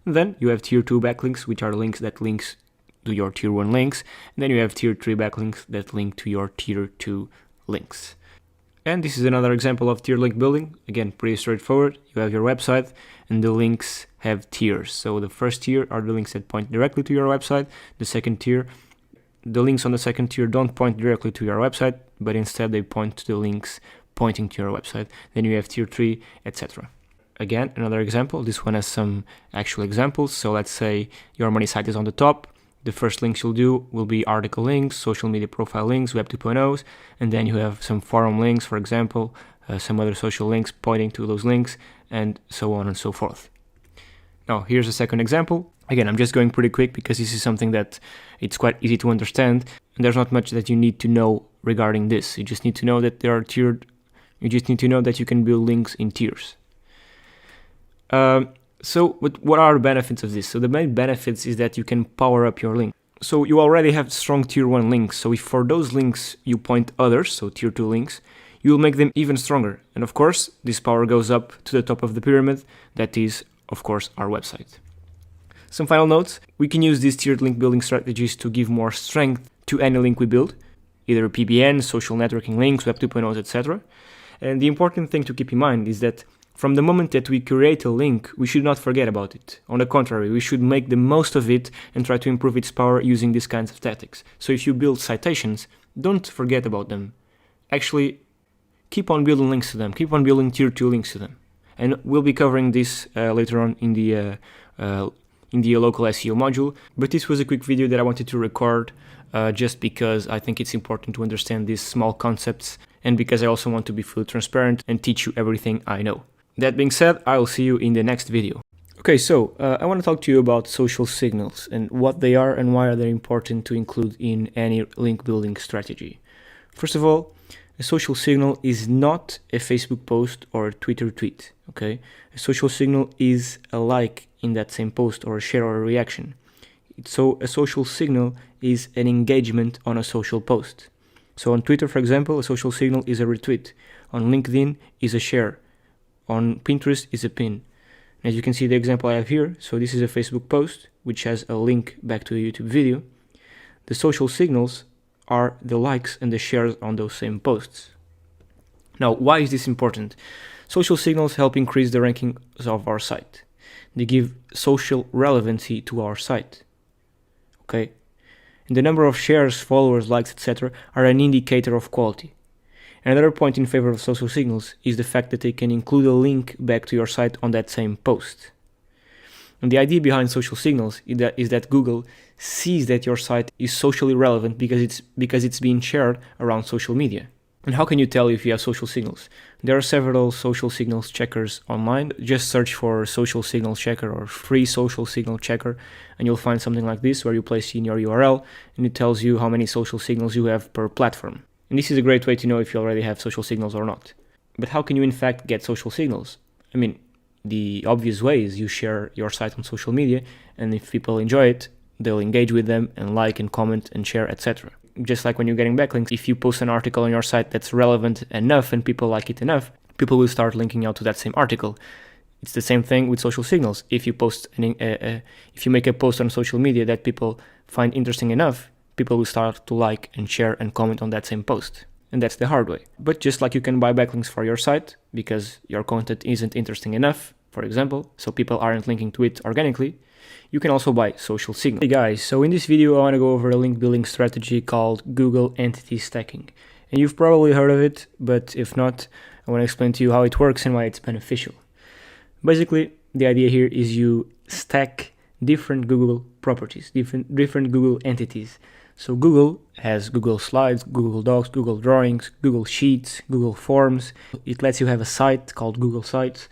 And then you have tier 2 backlinks, which are links that links to your tier 1 links. And then you have tier 3 backlinks that link to your tier 2 links. And this is another example of tier link building. Again, pretty straightforward. You have your website and the links have tiers. So the first tier are the links that point directly to your website. The second tier, the links on the second tier don't point directly to your website, but instead they point to the links pointing to your website. Then you have tier 3, etc. Again, another example. This one has some actual examples. So let's say your money site is on the top. The first links you'll do will be article links, social media profile links, Web 2.0s, and then you have some forum links, for example, some other social links pointing to those links, and so on and so forth. Now, here's a second example. Again, I'm just going pretty quick because this is something that it's quite easy to understand, and there's not much that you need to know regarding this. You just need to know that they are tiered. You just need to know that you can build links in tiers. So what are the benefits of this? So the main benefits is that you can power up your link. So you already have strong tier 1 links. So if for those links you point others, so tier 2 links, you will make them even stronger. And of course, this power goes up to the top of the pyramid. That is, of course, our website. Some final notes. We can use these tiered link building strategies to give more strength to any link we build, either PBN, social networking links, Web 2.0s, etc. And the important thing to keep in mind is that from the moment that we create a link, we should not forget about it. On the contrary, we should make the most of it and try to improve its power using these kinds of tactics. So if you build citations, don't forget about them. Actually, keep on building links to them. Keep on building tier 2 links to them. And we'll be covering this later on in the local SEO module. But this was a quick video that I wanted to record just because I think it's important to understand these small concepts and because I also want to be fully transparent and teach you everything I know. That being said, I will see you in the next video. Okay, so I want to talk to you about social signals and what they are and why are they important to include in any link building strategy. First of all, a social signal is not a Facebook post or a Twitter tweet, okay? A social signal is a like in that same post or a share or a reaction. So a social signal is an engagement on a social post. So on Twitter, for example, a social signal is a retweet. On LinkedIn is a share. On Pinterest is a pin. As you can see the example I have here, so this is a Facebook post which has a link back to a YouTube video. The social signals are the likes and the shares on those same posts. Now, why is this important? Social signals help increase the rankings of our site. They give social relevancy to our site. Okay? And the number of shares, followers, likes, etc. are an indicator of quality. Another point in favor of social signals is the fact that they can include a link back to your site on that same post. And the idea behind social signals is that Google sees that your site is socially relevant because it's being shared around social media. And how can you tell if you have social signals? There are several social signals checkers online. Just search for social signal checker or free social signal checker, and you'll find something like this where you place in your URL and it tells you how many social signals you have per platform. And this is a great way to know if you already have social signals or not. But how can you in fact get social signals? I mean, the obvious way is you share your site on social media, and if people enjoy it, they'll engage with them and like and comment and share, etc. Just like when you're getting backlinks, if you post an article on your site that's relevant enough and people like it enough, people will start linking out to that same article. It's the same thing with social signals. If you if you make a post on social media that people find interesting enough, people will start to like and share and comment on that same post. And that's the hard way. But just like you can buy backlinks for your site because your content isn't interesting enough, for example, so people aren't linking to it organically, you can also buy social signals. Hey guys, so in this video I want to go over a link building strategy called Google Entity Stacking. And you've probably heard of it, but if not, I want to explain to you how it works and why it's beneficial. Basically, the idea here is you stack different Google properties, different Google entities. So Google has Google Slides, Google Docs, Google Drawings, Google Sheets, Google Forms. It lets you have a site called Google Sites,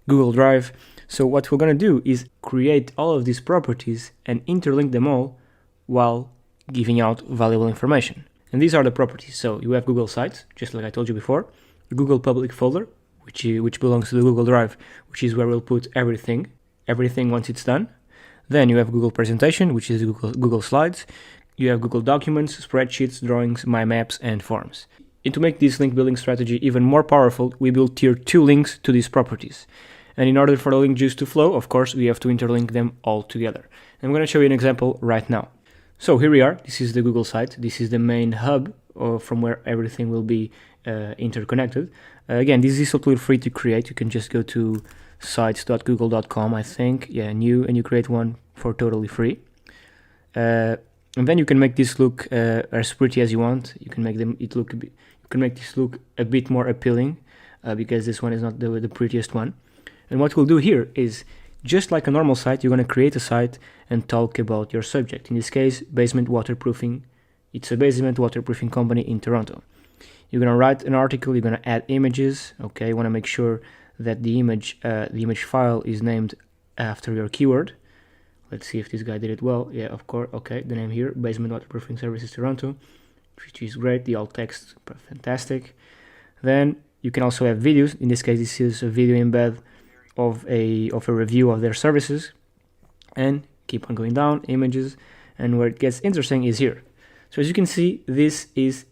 Google Drive. So what we're going to do is create all of these properties and interlink them all while giving out valuable information. And these are the properties. So you have Google Sites, just like I told you before, Google Public Folder, which belongs to the Google Drive, which is where we'll put everything once it's done. Then you have Google Presentation, which is Google Slides. You have Google Documents, Spreadsheets, Drawings, My Maps, and Forms. And to make this link building strategy even more powerful, we built tier 2 links to these properties. And in order for the link juice to flow, of course, we have to interlink them all together. I'm going to show you an example right now. So here we are. This is the Google site. This is the main hub from where everything will be interconnected. Again, this is totally free to create. You can just go to sites.google.com, I think. Yeah, new, and you create one for totally free. And then you can make this look as pretty as you want. You can make this look a bit more appealing because this one is not the prettiest one. And what we'll do here is, just like a normal site, you're going to create a site and talk about your subject. In this case, basement waterproofing. It's a basement waterproofing company in Toronto. You're going to write an article. You're going to add images. Okay, you want to make sure that the image file is named after your keyword. Let's see if this guy did it well. Yeah, of course. Okay, the name here, Basement Waterproofing Services Toronto, which is great. The alt text, fantastic. Then you can also have videos. In this case, this is a video embed of a review of their services. And keep on going down, images, and where it gets interesting is here. So as you can see, this is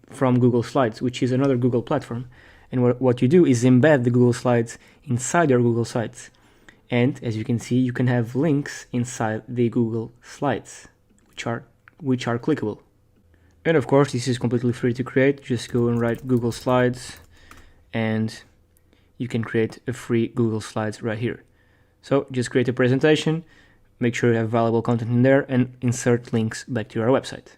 from Google Slides, which is another Google platform. And what you do is embed the Google Slides inside your Google Sites. And as you can see, you can have links inside the Google Slides, which are clickable. And of course, this is completely free to create. Just go and write Google Slides, and you can create a free Google Slides right here. So just create a presentation, make sure you have valuable content in there, and insert links back to your website.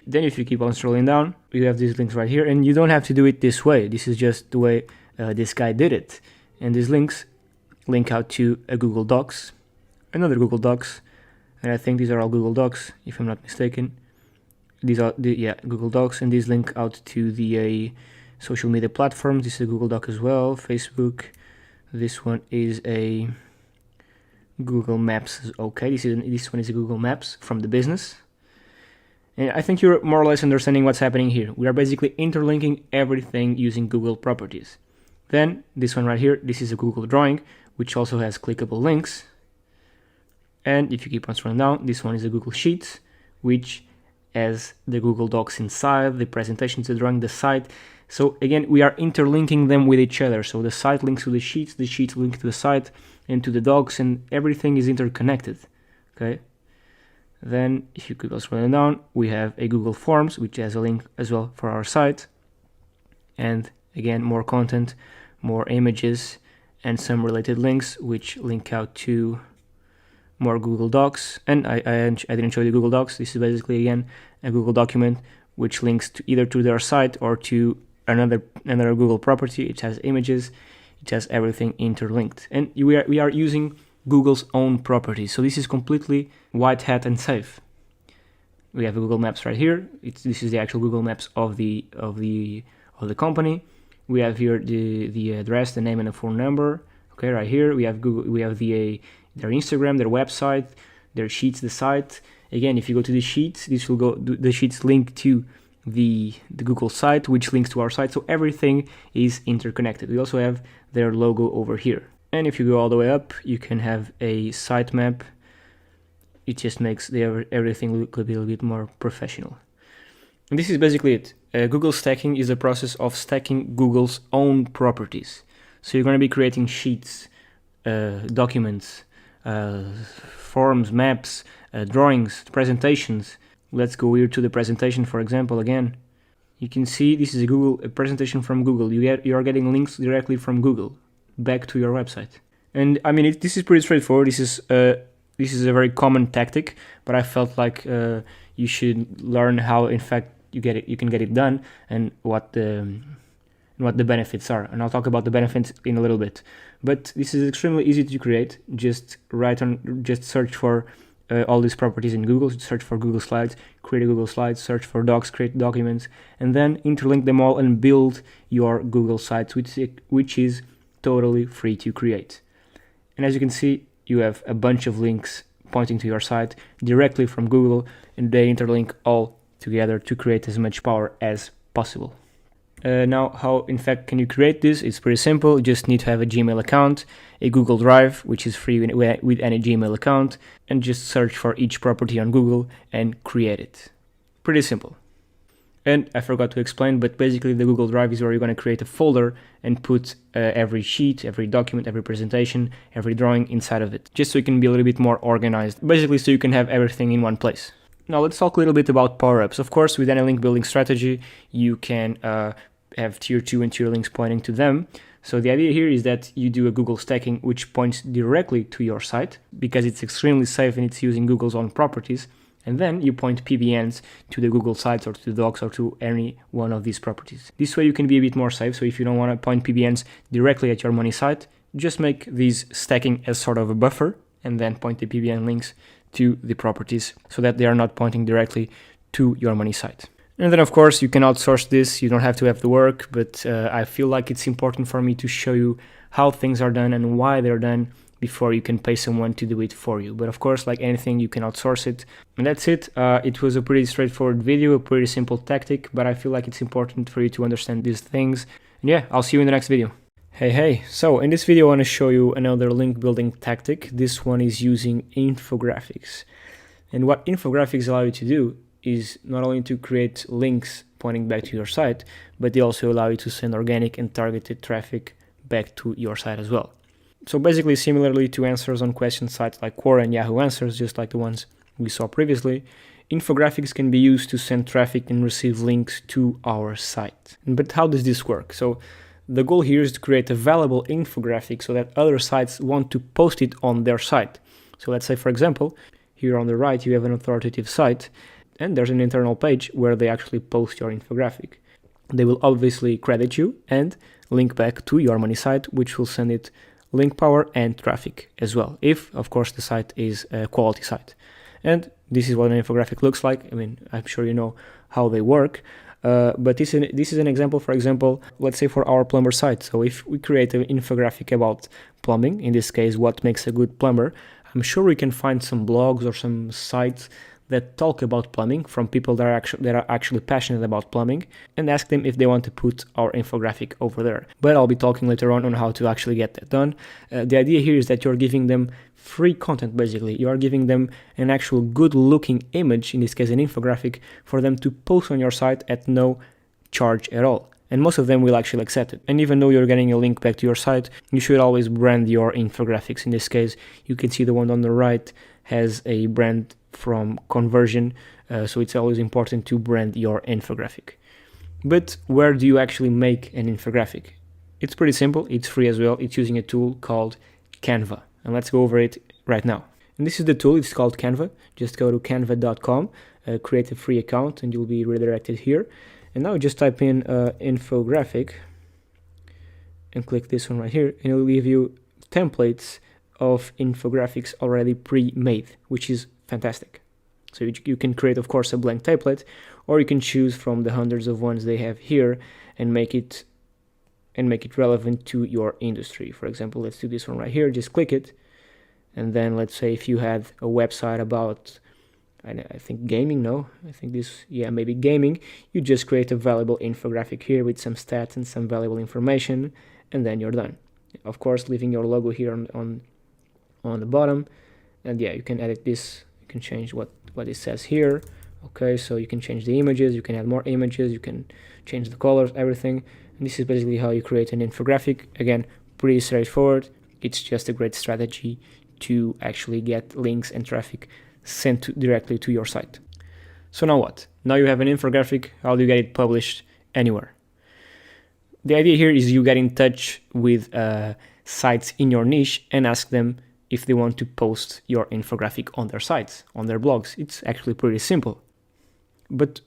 Then if you keep on scrolling down, you have these links right here, and you don't have to do it this way. This is just the way this guy did it. And these links link out to a Google Docs, another Google Docs, and I think these are all Google Docs, if I'm not mistaken. These are Google Docs, and these link out to the social media platforms. This is a Google Doc as well, Facebook. This one is a Google Maps. Okay, this one is a Google Maps from the business. And I think you're more or less understanding what's happening here. We are basically interlinking everything using Google properties. Then this one right here, this is a Google Drawing, which also has clickable links. And if you keep on scrolling down, this one is a Google Sheets, which has the Google Docs inside, the presentations, the drawing, the site. So again, we are interlinking them with each other. So the site links to the sheets link to the site and to the docs, and everything is interconnected. Okay. Then if you keep on scrolling down, we have a Google Forms, which has a link as well for our site. And again, more content, more images, and some related links, which link out to more Google Docs. And I didn't show you Google Docs. This is basically, again, a Google document, which links to either to their site or to another Google property. It has images, it has everything interlinked. And we are using Google's own properties. So this is completely white hat and safe. We have Google Maps right here. This is the actual Google Maps of the company. We have here the address, the name, and the phone number. Okay, right here we have Google. We have their Instagram, their website, their sheets, the site. Again, if you go to the sheets, this will go. The sheets link to the Google site, which links to our site. So everything is interconnected. We also have their logo over here. And if you go all the way up, you can have a sitemap. It just makes everything look a little bit more professional. And this is basically it. Google stacking is a process of stacking Google's own properties. So you're going to be creating sheets, documents, forms, maps, drawings, presentations. Let's go here to the presentation, for example, again. You can see this is a presentation from Google. You are getting links directly from Google back to your website. And I mean, this is pretty straightforward. This is a very common tactic, but I felt like you should learn how, in fact, you can get it done, and what the benefits are. And I'll talk about the benefits in a little bit. But this is extremely easy to create. Just search for all these properties in Google. Search for Google Slides, create a Google Slides, search for docs, create documents, and then interlink them all and build your Google Sites, which is totally free to create. And as you can see, you have a bunch of links pointing to your site directly from Google, and they interlink all together to create as much power as possible. Now, how in fact can you create this? It's pretty simple. You just need to have a Gmail account, a Google Drive, which is free with any Gmail account, and just search for each property on Google and create it. Pretty simple. And I forgot to explain, but basically the Google Drive is where you're going to create a folder and put every sheet, every document, every presentation, every drawing inside of it, just so you can be a little bit more organized, basically so you can have everything in one place. Now let's talk a little bit about power-ups. Of course, with any link building strategy, you can have tier 2 and tier links pointing to them. So the idea here is that you do a Google stacking which points directly to your site because it's extremely safe and it's using Google's own properties. And then you point PBNs to the Google sites or to the docs or to any one of these properties. This way you can be a bit more safe. So if you don't want to point PBNs directly at your money site, just make these stacking as sort of a buffer and then point the PBN links to the properties so that they are not pointing directly to your money site. And then of course you can outsource this. You don't have to have the work, but I feel like it's important for me to show you how things are done and why they're done before you can pay someone to do it for you. But of course, like anything, you can outsource it. And that's it. It was a pretty straightforward video, a pretty simple tactic, but I feel like it's important for you to understand these things. And yeah, I'll see you in the next video. Hey, so in this video I want to show you another link building tactic. This one is using infographics. And what infographics allow you to do is not only to create links pointing back to your site, but they also allow you to send organic and targeted traffic back to your site as well. So basically, similarly to answers on question sites like Quora and Yahoo Answers, just like the ones we saw previously, infographics can be used to send traffic and receive links to our site. But how does this work? So the goal here is to create a valuable infographic so that other sites want to post it on their site. So let's say, for example, here on the right, you have an authoritative site, and there's an internal page where they actually post your infographic. They will obviously credit you and link back to your money site, which will send it link power and traffic as well, if of course the site is a quality site. And this is what an infographic looks like. I mean, I'm sure you know how they work, but this is an example. For example, let's say for our plumber site. So if we create an infographic about plumbing, in this case what makes a good plumber, I'm sure we can find some blogs or some sites that talk about plumbing from people that are actually passionate about plumbing, and ask them if they want to put our infographic over there. But I'll be talking later on how to actually get that done. The idea here is that you're giving them free content. Basically, you are giving them an actual good looking image, in this case an infographic, for them to post on your site at no charge at all. And most of them will actually accept it. And even though you're getting a link back to your site, you should always brand your infographics. In this case, you can see the one on the right has a brand from conversion, so it's always important to brand your infographic. But where do you actually make an infographic? It's pretty simple. It's free as well. It's using a tool called Canva, and let's go over it right now. And this is the tool. It's called Canva. Just go to canva.com, create a free account, and you'll be redirected here. And now just type in infographic and click this one right here, and it'll give you templates of infographics already pre-made, which is fantastic. So you can create, of course, a blank template, or you can choose from the hundreds of ones they have here and make it relevant to your industry. For example, let's do this one right here. Just click it, and then let's say if you had a website about, I think gaming, no, I think this, yeah, maybe gaming, you just create a valuable infographic here with some stats and some valuable information, and then you're done. Of course, leaving your logo here on the bottom, and yeah, you can edit this. You can change what it says here. Okay, so you can change the images, you can add more images, you can change the colors, everything. And this is basically how you create an infographic. Again, pretty straightforward. It's just a great strategy to actually get links and traffic sent directly to your site. So now what? Now you have an infographic. How do you get it published anywhere? The idea here is you get in touch with sites in your niche and ask them if they want to post your infographic on their sites, on their blogs. It's actually pretty simple. But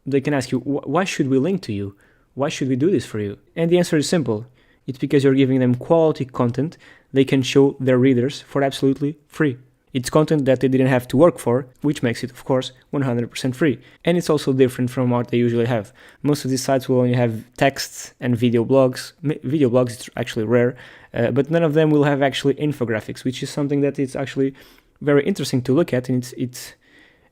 they can ask you, why should we link to you? Why should we do this for you? And the answer is simple. It's because you're giving them quality content they can show their readers for absolutely free. It's content that they didn't have to work for, which makes it, of course, 100% free. And it's also different from what they usually have. Most of these sites will only have texts and video blogs. Video blogs is actually rare, but none of them will have actually infographics, which is something that is actually very interesting to look at, and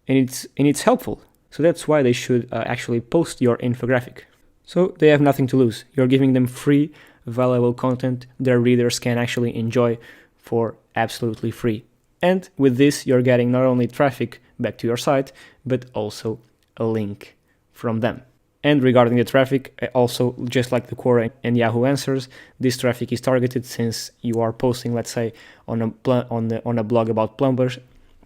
it's helpful. So that's why they should actually post your infographic. So they have nothing to lose. You're giving them free, valuable content their readers can actually enjoy for absolutely free. And with this, you're getting not only traffic back to your site, but also a link from them. And regarding the traffic, also just like the Quora and Yahoo Answers, this traffic is targeted since you are posting, let's say, on a blog about plumbers,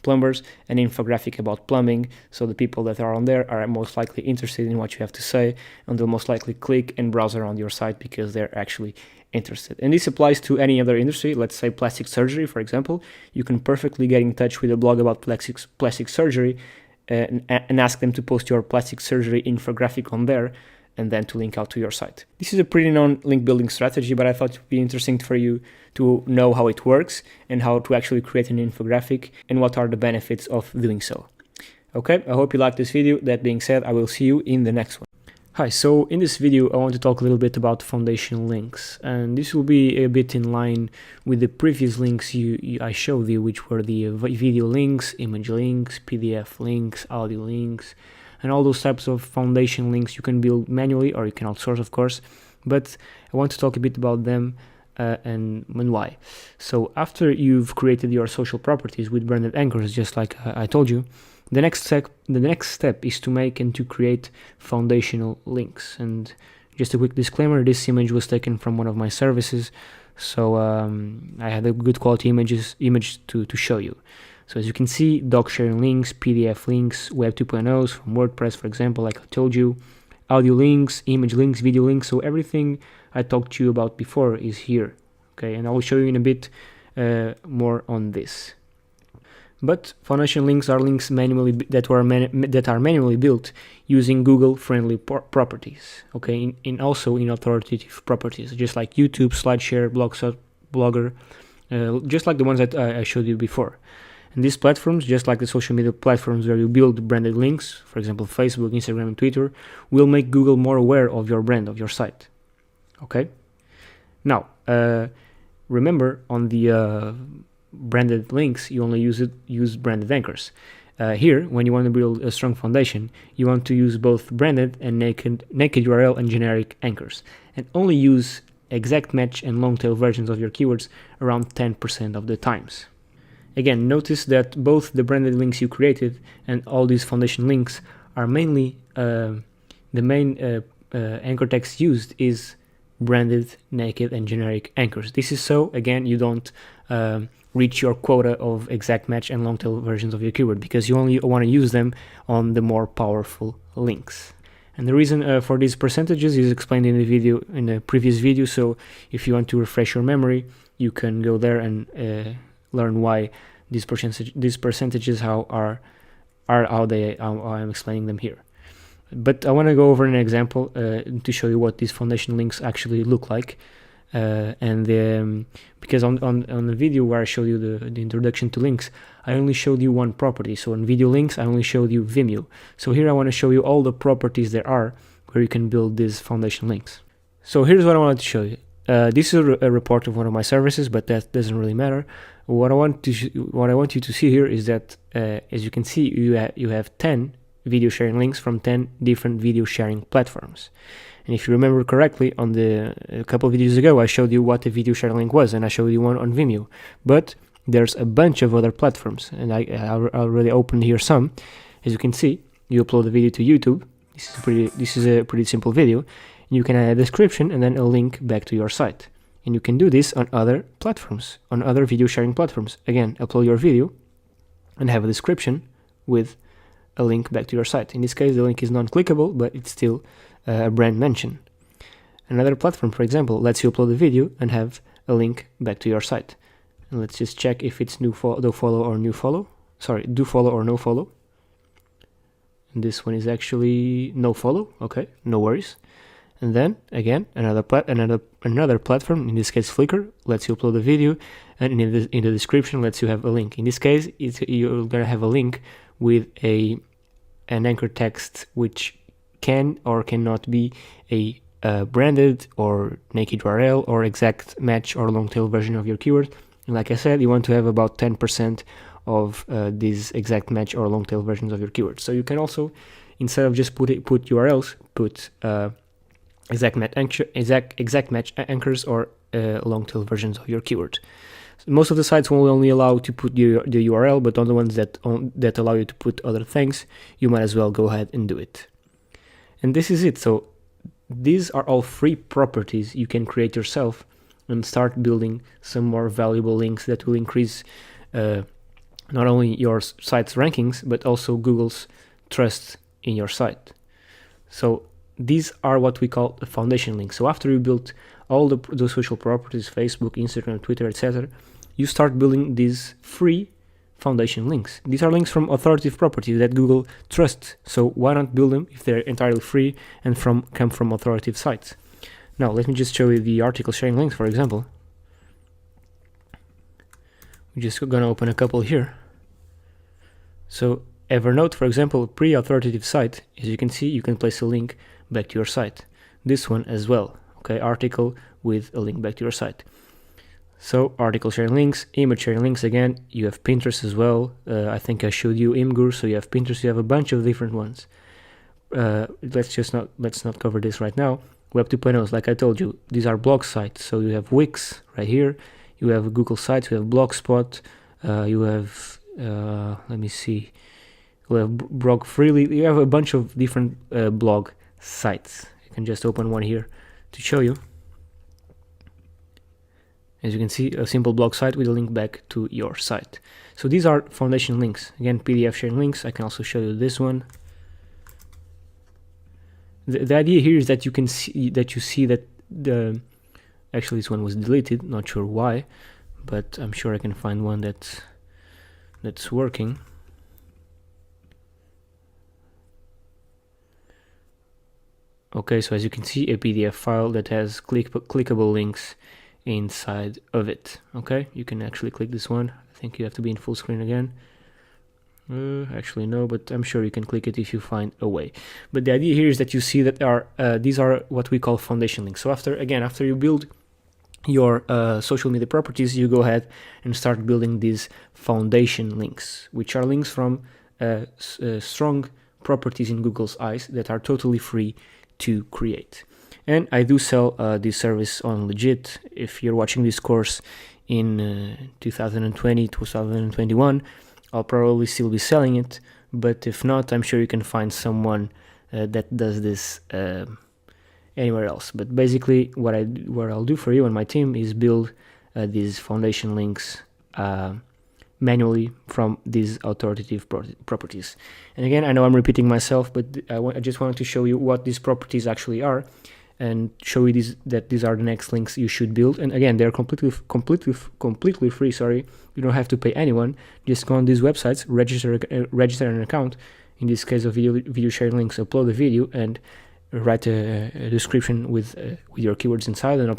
an infographic about plumbing. So the people that are on there are most likely interested in what you have to say, and they'll most likely click and browse around your site because they're actually interested. And this applies to any other industry. Let's say plastic surgery, for example. You can perfectly get in touch with a blog about plastic surgery and ask them to post your plastic surgery infographic on there and then to link out to your site. This is a pretty known link building strategy, but I thought it would be interesting for you to know how it works and how to actually create an infographic and what are the benefits of doing so. Okay, I hope you liked this video. That being said, I will see you in the next one. Hi, so in this video I want to talk a little bit about foundation links, and this will be a bit in line with the previous links I showed you, which were the video links, image links, PDF links, audio links, and all those types of foundation links you can build manually or you can outsource, of course, but I want to talk a bit about them and why. So after you've created your social properties with branded anchors, just like I told you, the next step is to make and to create foundational links. And just a quick disclaimer, this image was taken from one of my services, so I had a good quality image to show you. So as you can see, doc sharing links, PDF links, Web 2.0s from WordPress, for example, like I told you, audio links, image links, video links. So everything I talked to you about before is here. Okay, and I will show you in a bit more on this. But foundation links are links that are manually built using Google-friendly properties. Okay, also in authoritative properties, just like YouTube, SlideShare, Blogger, just like the ones that I showed you before. And these platforms, just like the social media platforms where you build branded links, for example, Facebook, Instagram, and Twitter, will make Google more aware of your brand, of your site. Okay. Now, remember on the branded links, you only use branded anchors. Here, when you want to build a strong foundation, you want to use both branded and naked URL and generic anchors, and only use exact match and long tail versions of your keywords around 10% of the times. Again, notice that both the branded links you created and all these foundation links are mainly the main anchor text used is branded, naked, and generic anchors. This is so, again, you don't reach your quota of exact match and long tail versions of your keyword, because you only want to use them on the more powerful links. And the reason for these percentages is explained in the previous video. So if you want to refresh your memory, you can go there and learn why these percentages how I'm explaining them here. But I want to go over an example to show you what these foundation links actually look like. Because on the video where I showed you the introduction to links, I only showed you one property. So in video links, I only showed you Vimeo. So here I want to show you all the properties there are where you can build these foundation links. So here's what I wanted to show you. This is a report of one of my services, but that doesn't really matter. What I want you to see here is that, as you can see, you have 10 video sharing links from 10 different video sharing platforms. And if you remember correctly, on a couple of videos ago, I showed you what a video sharing link was, and I showed you one on Vimeo. But there's a bunch of other platforms, and I already opened here some. As you can see, you upload the video to YouTube. This is a pretty simple video. You can add a description and then a link back to your site. And you can do this on other platforms, on other video sharing platforms. Again, upload your video and have a description with a link back to your site. In this case, the link is non-clickable, but it's still a brand mention. Another platform, for example, lets you upload a video and have a link back to your site. And let's just check if it's do follow or no follow. And this one is actually no follow. Okay, no worries. And then again, another platform, in this case Flickr, lets you upload a video, and in the description lets you have a link. In this case, you're gonna have a link with an anchor text which can or cannot be a branded or naked URL or exact match or long tail version of your keyword. And like I said, you want to have about 10% of these exact match or long tail versions of your keyword. So you can also instead of just put URLs, put exact match anchors or long tail versions of your keyword. Most of the sites will only allow to put the URL, but on the ones that allow you to put other things, you might as well go ahead and do it. And this is it. So these are all free properties you can create yourself and start building some more valuable links that will increase not only your site's rankings, but also Google's trust in your site. So these are what we call the foundation links. So after you build all the social properties, Facebook, Instagram, Twitter, etc., you start building these free foundation links. These are links from authoritative properties that Google trusts. So why not build them if they're entirely free and come from authoritative sites? Now let me just show you the article sharing links, for example. We're just gonna open a couple here. So Evernote, for example, pre-authoritative site. As you can see, you can place a link back to your site. This one as well. Okay, article with a link back to your site. So article sharing links, image sharing links. Again, you have Pinterest as well. I think I showed you Imgur, so you have Pinterest. You have a bunch of different ones. Let's not cover this right now. Web 2.0, like I told you, these are blog sites. So you have Wix right here. You have Google Sites. You have Blogspot. You have let me see. You have Blog Freely. You have a bunch of different blog sites. You can just open one here to show you. As you can see, a simple blog site with a link back to your site. So these are foundation links. Again, PDF sharing links. I can also show you this one. The idea here is that you can see that actually this one was deleted. Not sure why, but I'm sure I can find one that's working. Okay, so as you can see, a PDF file that has clickable links inside of it. Okay, you can actually click this one. I think you have to be in full screen again. Actually no, but I'm sure you can click it if you find a way. But the idea here is that you see that these are what we call foundation links. So after you build your social media properties, you go ahead and start building these foundation links, which are links from strong properties in Google's eyes that are totally free to create. And I do sell this service on Legit. If you're watching this course in 2020, 2021, I'll probably still be selling it. But if not, I'm sure you can find someone that does this anywhere else. But basically, what I'll do for you and my team is build these foundation links manually from these authoritative properties. And again, I know I'm repeating myself, but I just wanted to show you what these properties actually are, and show you that these are the next links you should build. And again, they're completely free. Sorry, you don't have to pay anyone. Just go on these websites, register an account. In this case of video sharing links, upload a video and write a description with your keywords inside and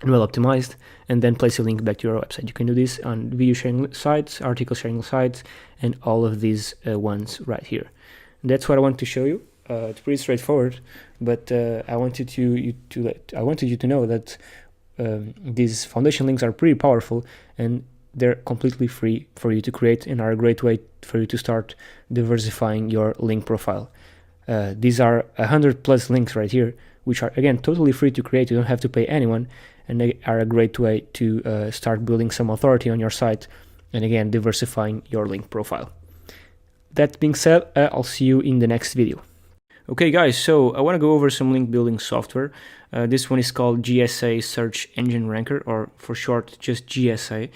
well optimized, and then place a link back to your website. You can do this on video sharing sites, article sharing sites, and all of these ones right here. And that's what I want to show you. It's pretty straightforward, but I wanted you to know that these foundation links are pretty powerful, and they're completely free for you to create and are a great way for you to start diversifying your link profile. These are 100+ links right here, which are again totally free to create. You don't have to pay anyone, and they are a great way to start building some authority on your site, and again diversifying your link profile. That being said, I'll see you in the next video. Okay guys, so I want to go over some link building software. This one is called GSA Search Engine Ranker, or for short just GSA.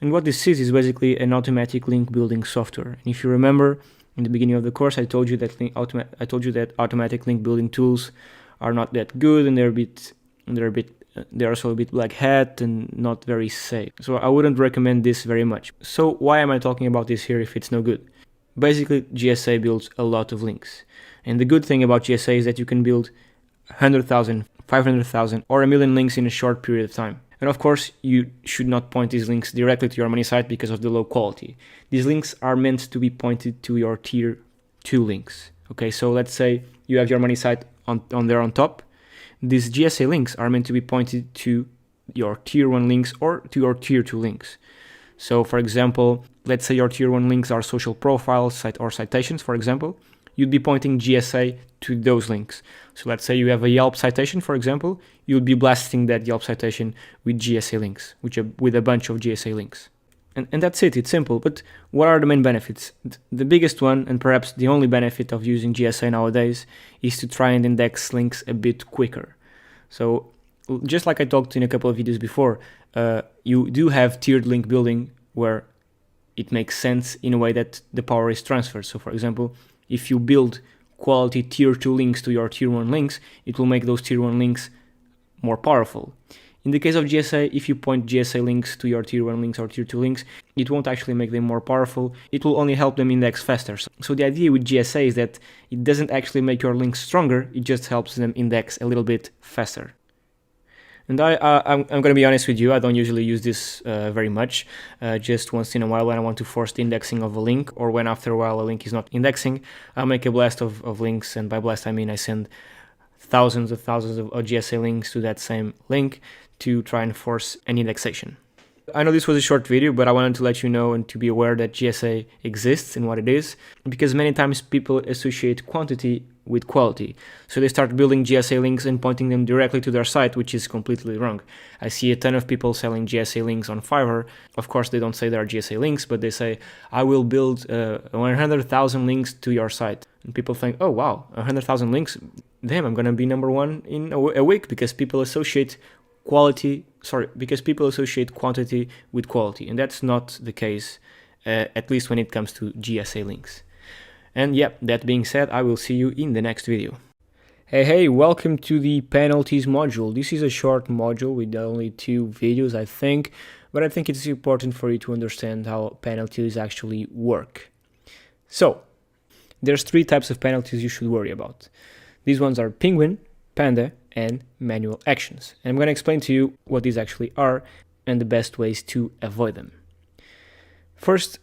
And what this is basically an automatic link building software. And if you remember, in the beginning of the course, I told you that automatic link building tools are not that good, and they're also a bit black hat and not very safe. So I wouldn't recommend this very much. So why am I talking about this here if it's no good? Basically, GSA builds a lot of links. And the good thing about GSA is that you can build 100,000, 500,000, or 1 million links in a short period of time. And of course, you should not point these links directly to your money site because of the low quality. These links are meant to be pointed to your tier 2 links. Okay, so let's say you have your money site on there on top. These GSA links are meant to be pointed to your tier 1 links or to your tier 2 links. So for example, let's say your tier 1 links are social profiles or citations, for example. you'd be pointing GSA to those links. So let's say you have a Yelp citation, for example, you'll be blasting that Yelp citation with GSA links, with a bunch of GSA links. And that's it, it's simple. But what are the main benefits? The biggest one, and perhaps the only benefit of using GSA nowadays, is to try and index links a bit quicker. So just like I talked in a couple of videos before, you do have tiered link building where it makes sense in a way that the power is transferred. So for example, if you build quality tier 2 links to your tier 1 links, it will make those tier 1 links more powerful. In the case of GSA, if you point GSA links to your tier 1 links or tier 2 links, it won't actually make them more powerful. It will only help them index faster. So the idea with GSA is that it doesn't actually make your links stronger, it just helps them index a little bit faster. And I'm going to be honest with you, I don't usually use this very much. Just once in a while when I want to force the indexing of a link, or when after a while a link is not indexing, I'll make a blast of links, and by blast I mean I send thousands of GSA links to that same link to try and force an indexation. I know this was a short video, but I wanted to let you know and to be aware that GSA exists and what it is, because many times people associate quantity with quality. So they start building GSA links and pointing them directly to their site, which is completely wrong. I see a ton of people selling GSA links on Fiverr. Of course, they don't say they are GSA links, but they say, I will build 100,000 links to your site. And people think, oh wow, 100,000 links? Damn, I'm going to be number one in a week, because people associate quantity with quality, and that's not the case, at least when it comes to GSA links. And yeah, that being said, I will see you in the next video. Hey, welcome to the penalties module. This is a short module with only 2 videos, I think, but I think it's important for you to understand how penalties actually work. So, there's 3 types of penalties you should worry about. These ones are Penguin, Panda, and manual actions. And I'm going to explain to you what these actually are and the best ways to avoid them. First,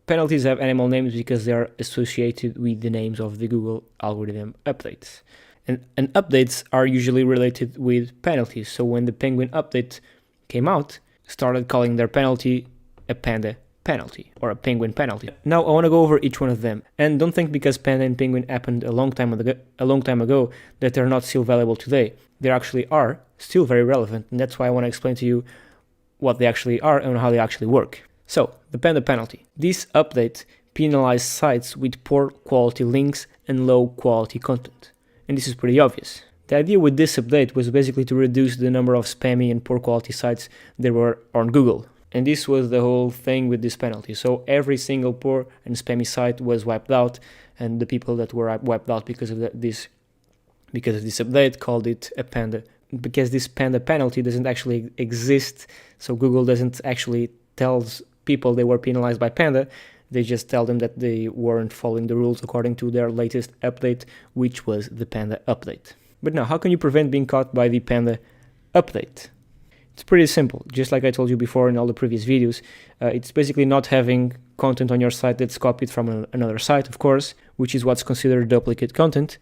penalties have animal names because they are associated with the names of the Google algorithm updates. And updates are usually related with penalties. So when the Penguin update came out, started calling their penalty a Panda penalty or a Penguin penalty. Now I want to go over each one of them, and don't think because Panda and Penguin happened a long time ago that they're not still valuable today. They actually are still very relevant, and that's why I want to explain to you what they actually are and how they actually work. So, the Panda penalty. This update penalized sites with poor quality links and low quality content, and this is pretty obvious. The idea with this update was basically to reduce the number of spammy and poor quality sites there were on Google. And this was the whole thing with this penalty. So every single poor and spammy site was wiped out, and the people that were wiped out because of this update called it a Panda. Because this Panda penalty doesn't actually exist, so Google doesn't actually tell people they were penalized by Panda. They just tell them that they weren't following the rules according to their latest update, which was the Panda update. But now, how can you prevent being caught by the Panda update? It's pretty simple. Just like I told you before in all the previous videos, it's basically not having content on your site that's copied from another site, of course, which is what's considered duplicate content,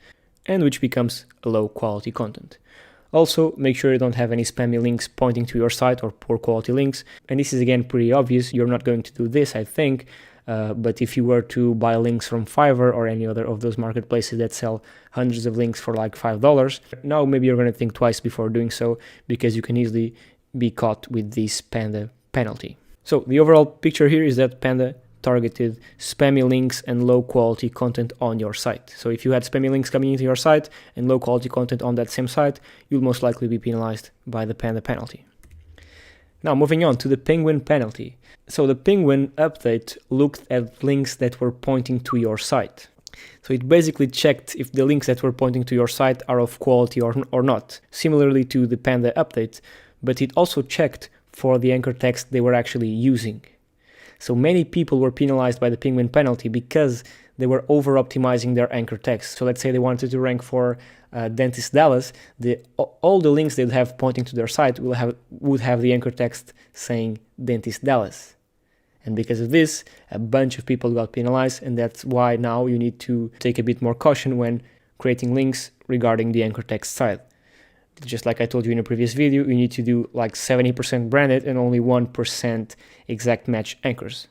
and which becomes low quality content. Also, make sure you don't have any spammy links pointing to your site or poor quality links. And this is again pretty obvious. You're not going to do this, I think. But if you were to buy links from Fiverr or any other of those marketplaces that sell hundreds of links for like $5, now maybe you're going to think twice before doing so, because you can easily be caught with this Panda penalty. So the overall picture here is that Panda targeted spammy links and low quality content on your site. So if you had spammy links coming into your site and low quality content on that same site, you'll most likely be penalized by the Panda penalty. Now moving on to the Penguin penalty. So the Penguin update looked at links that were pointing to your site. So it basically checked if the links that were pointing to your site are of quality or not, similarly to the Panda update, but it also checked for the anchor text they were actually using. So many people were penalized by the Penguin penalty because they were over-optimizing their anchor text. So let's say they wanted to rank for Dentist Dallas, all the links they'd have pointing to their site would have the anchor text saying Dentist Dallas. And because of this, a bunch of people got penalized, and that's why now you need to take a bit more caution when creating links regarding the anchor text side. Just like I told you in a previous video, you need to do like 70% branded and only 1% exact match anchors.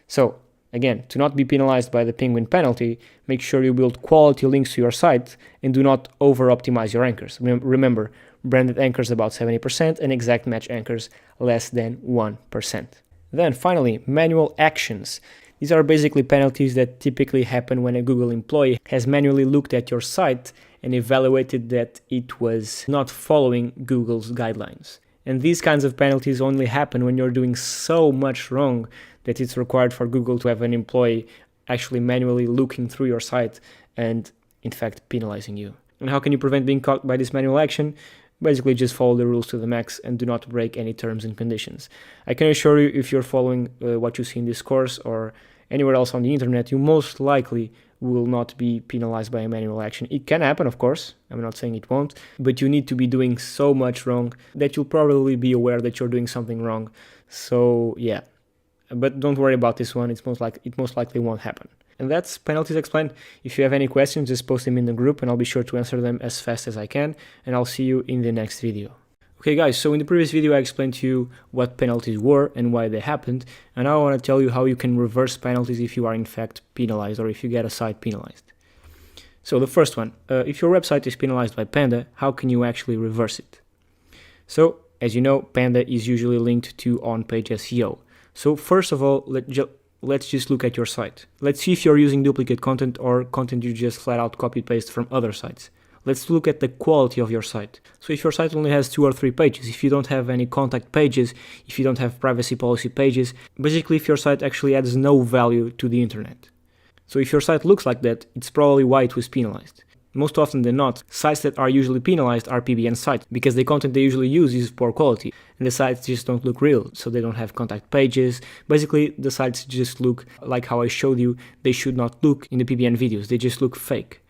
So Again, to not be penalized by the Penguin penalty, make sure you build quality links to your site and do not over-optimize your anchors. Remember, branded anchors about 70% and exact match anchors less than 1%. Then finally, manual actions. These are basically penalties that typically happen when a Google employee has manually looked at your site and evaluated that it was not following Google's guidelines. And these kinds of penalties only happen when you're doing so much wrong that it's required for Google to have an employee actually manually looking through your site and, in fact, penalizing you. And how can you prevent being caught by this manual action? Basically, just follow the rules to the max and do not break any terms and conditions. I can assure you, if you're following what you see in this course or anywhere else on the internet, you most likely will not be penalized by a manual action. It can happen, of course. I'm not saying it won't, but you need to be doing so much wrong that you'll probably be aware that you're doing something wrong. So yeah, but don't worry about this one. It most likely won't happen. And that's penalties explained. If you have any questions, just post them in the group and I'll be sure to answer them as fast as I can. And I'll see you in the next video. Okay guys, so in the previous video I explained to you what penalties were and why they happened, and now I want to tell you how you can reverse penalties if you are in fact penalized or if you get a site penalized. So the first one, if your website is penalized by Panda, how can you actually reverse it? So as you know, Panda is usually linked to on-page SEO. So first of all, let's just look at your site. Let's see if you're using duplicate content or content you just flat out copy-paste from other sites. Let's look at the quality of your site. So if your site only has 2 or 3 pages, if you don't have any contact pages, if you don't have privacy policy pages, basically if your site actually adds no value to the internet. So if your site looks like that, it's probably why it was penalized. Most often than not, sites that are usually penalized are PBN sites because the content they usually use is poor quality and the sites just don't look real, so they don't have contact pages. Basically, the sites just look like how I showed you they should not look in the PBN videos, they just look fake.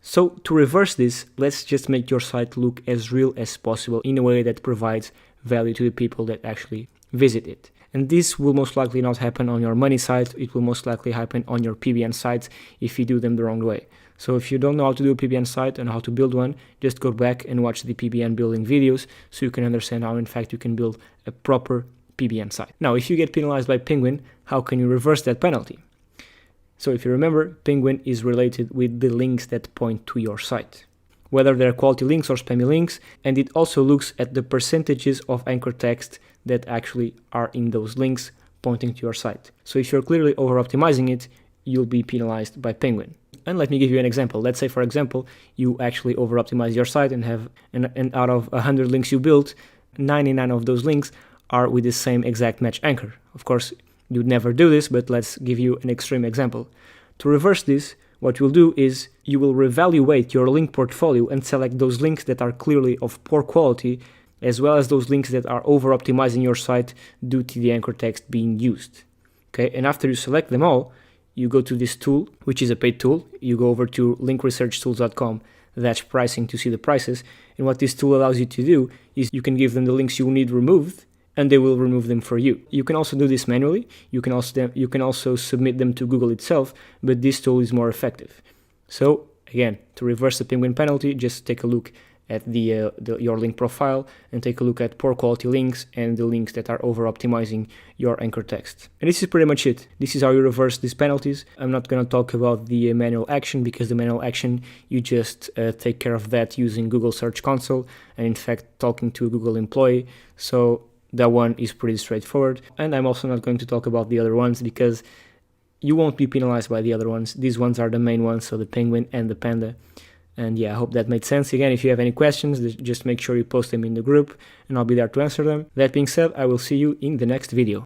So to reverse this, let's just make your site look as real as possible in a way that provides value to the people that actually visit it. And this will most likely not happen on your money site, it will most likely happen on your PBN sites if you do them the wrong way. So if you don't know how to do a PBN site and how to build one, just go back and watch the PBN building videos so you can understand how in fact you can build a proper PBN site. Now, if you get penalized by Penguin, how can you reverse that penalty? So if you remember, Penguin is related with the links that point to your site, whether they're quality links or spammy links, and it also looks at the percentages of anchor text that actually are in those links pointing to your site. So if you're clearly over-optimizing it, you'll be penalized by Penguin. And let me give you an example. Let's say, for example, you actually over-optimize your site and out of 100 links you built, 99 of those links are with the same exact match anchor. Of course, you'd never do this, but let's give you an extreme example. To reverse this, what you'll do is you will reevaluate your link portfolio and select those links that are clearly of poor quality, as well as those links that are over-optimizing your site due to the anchor text being used. Okay, and after you select them all, you go to this tool, which is a paid tool. You go over to linkresearchtools.com/pricing to see the prices. And what this tool allows you to do is you can give them the links you need removed, and they will remove them for you. You can also do this manually. You can also submit them to Google itself, but this tool is more effective. So again, to reverse the Penguin penalty, just take a look at your link profile and take a look at poor quality links and the links that are over-optimizing your anchor text. And this is pretty much it. This is how you reverse these penalties. I'm not going to talk about the manual action because the manual action, you just take care of that using Google Search Console and in fact talking to a Google employee. So that one is pretty straightforward. And I'm also not going to talk about the other ones because you won't be penalized by the other ones. These ones are the main ones, so the Penguin and the Panda. And yeah, I hope that made sense. Again, if you have any questions, just make sure you post them in the group and I'll be there to answer them. That being said, I will see you in the next video.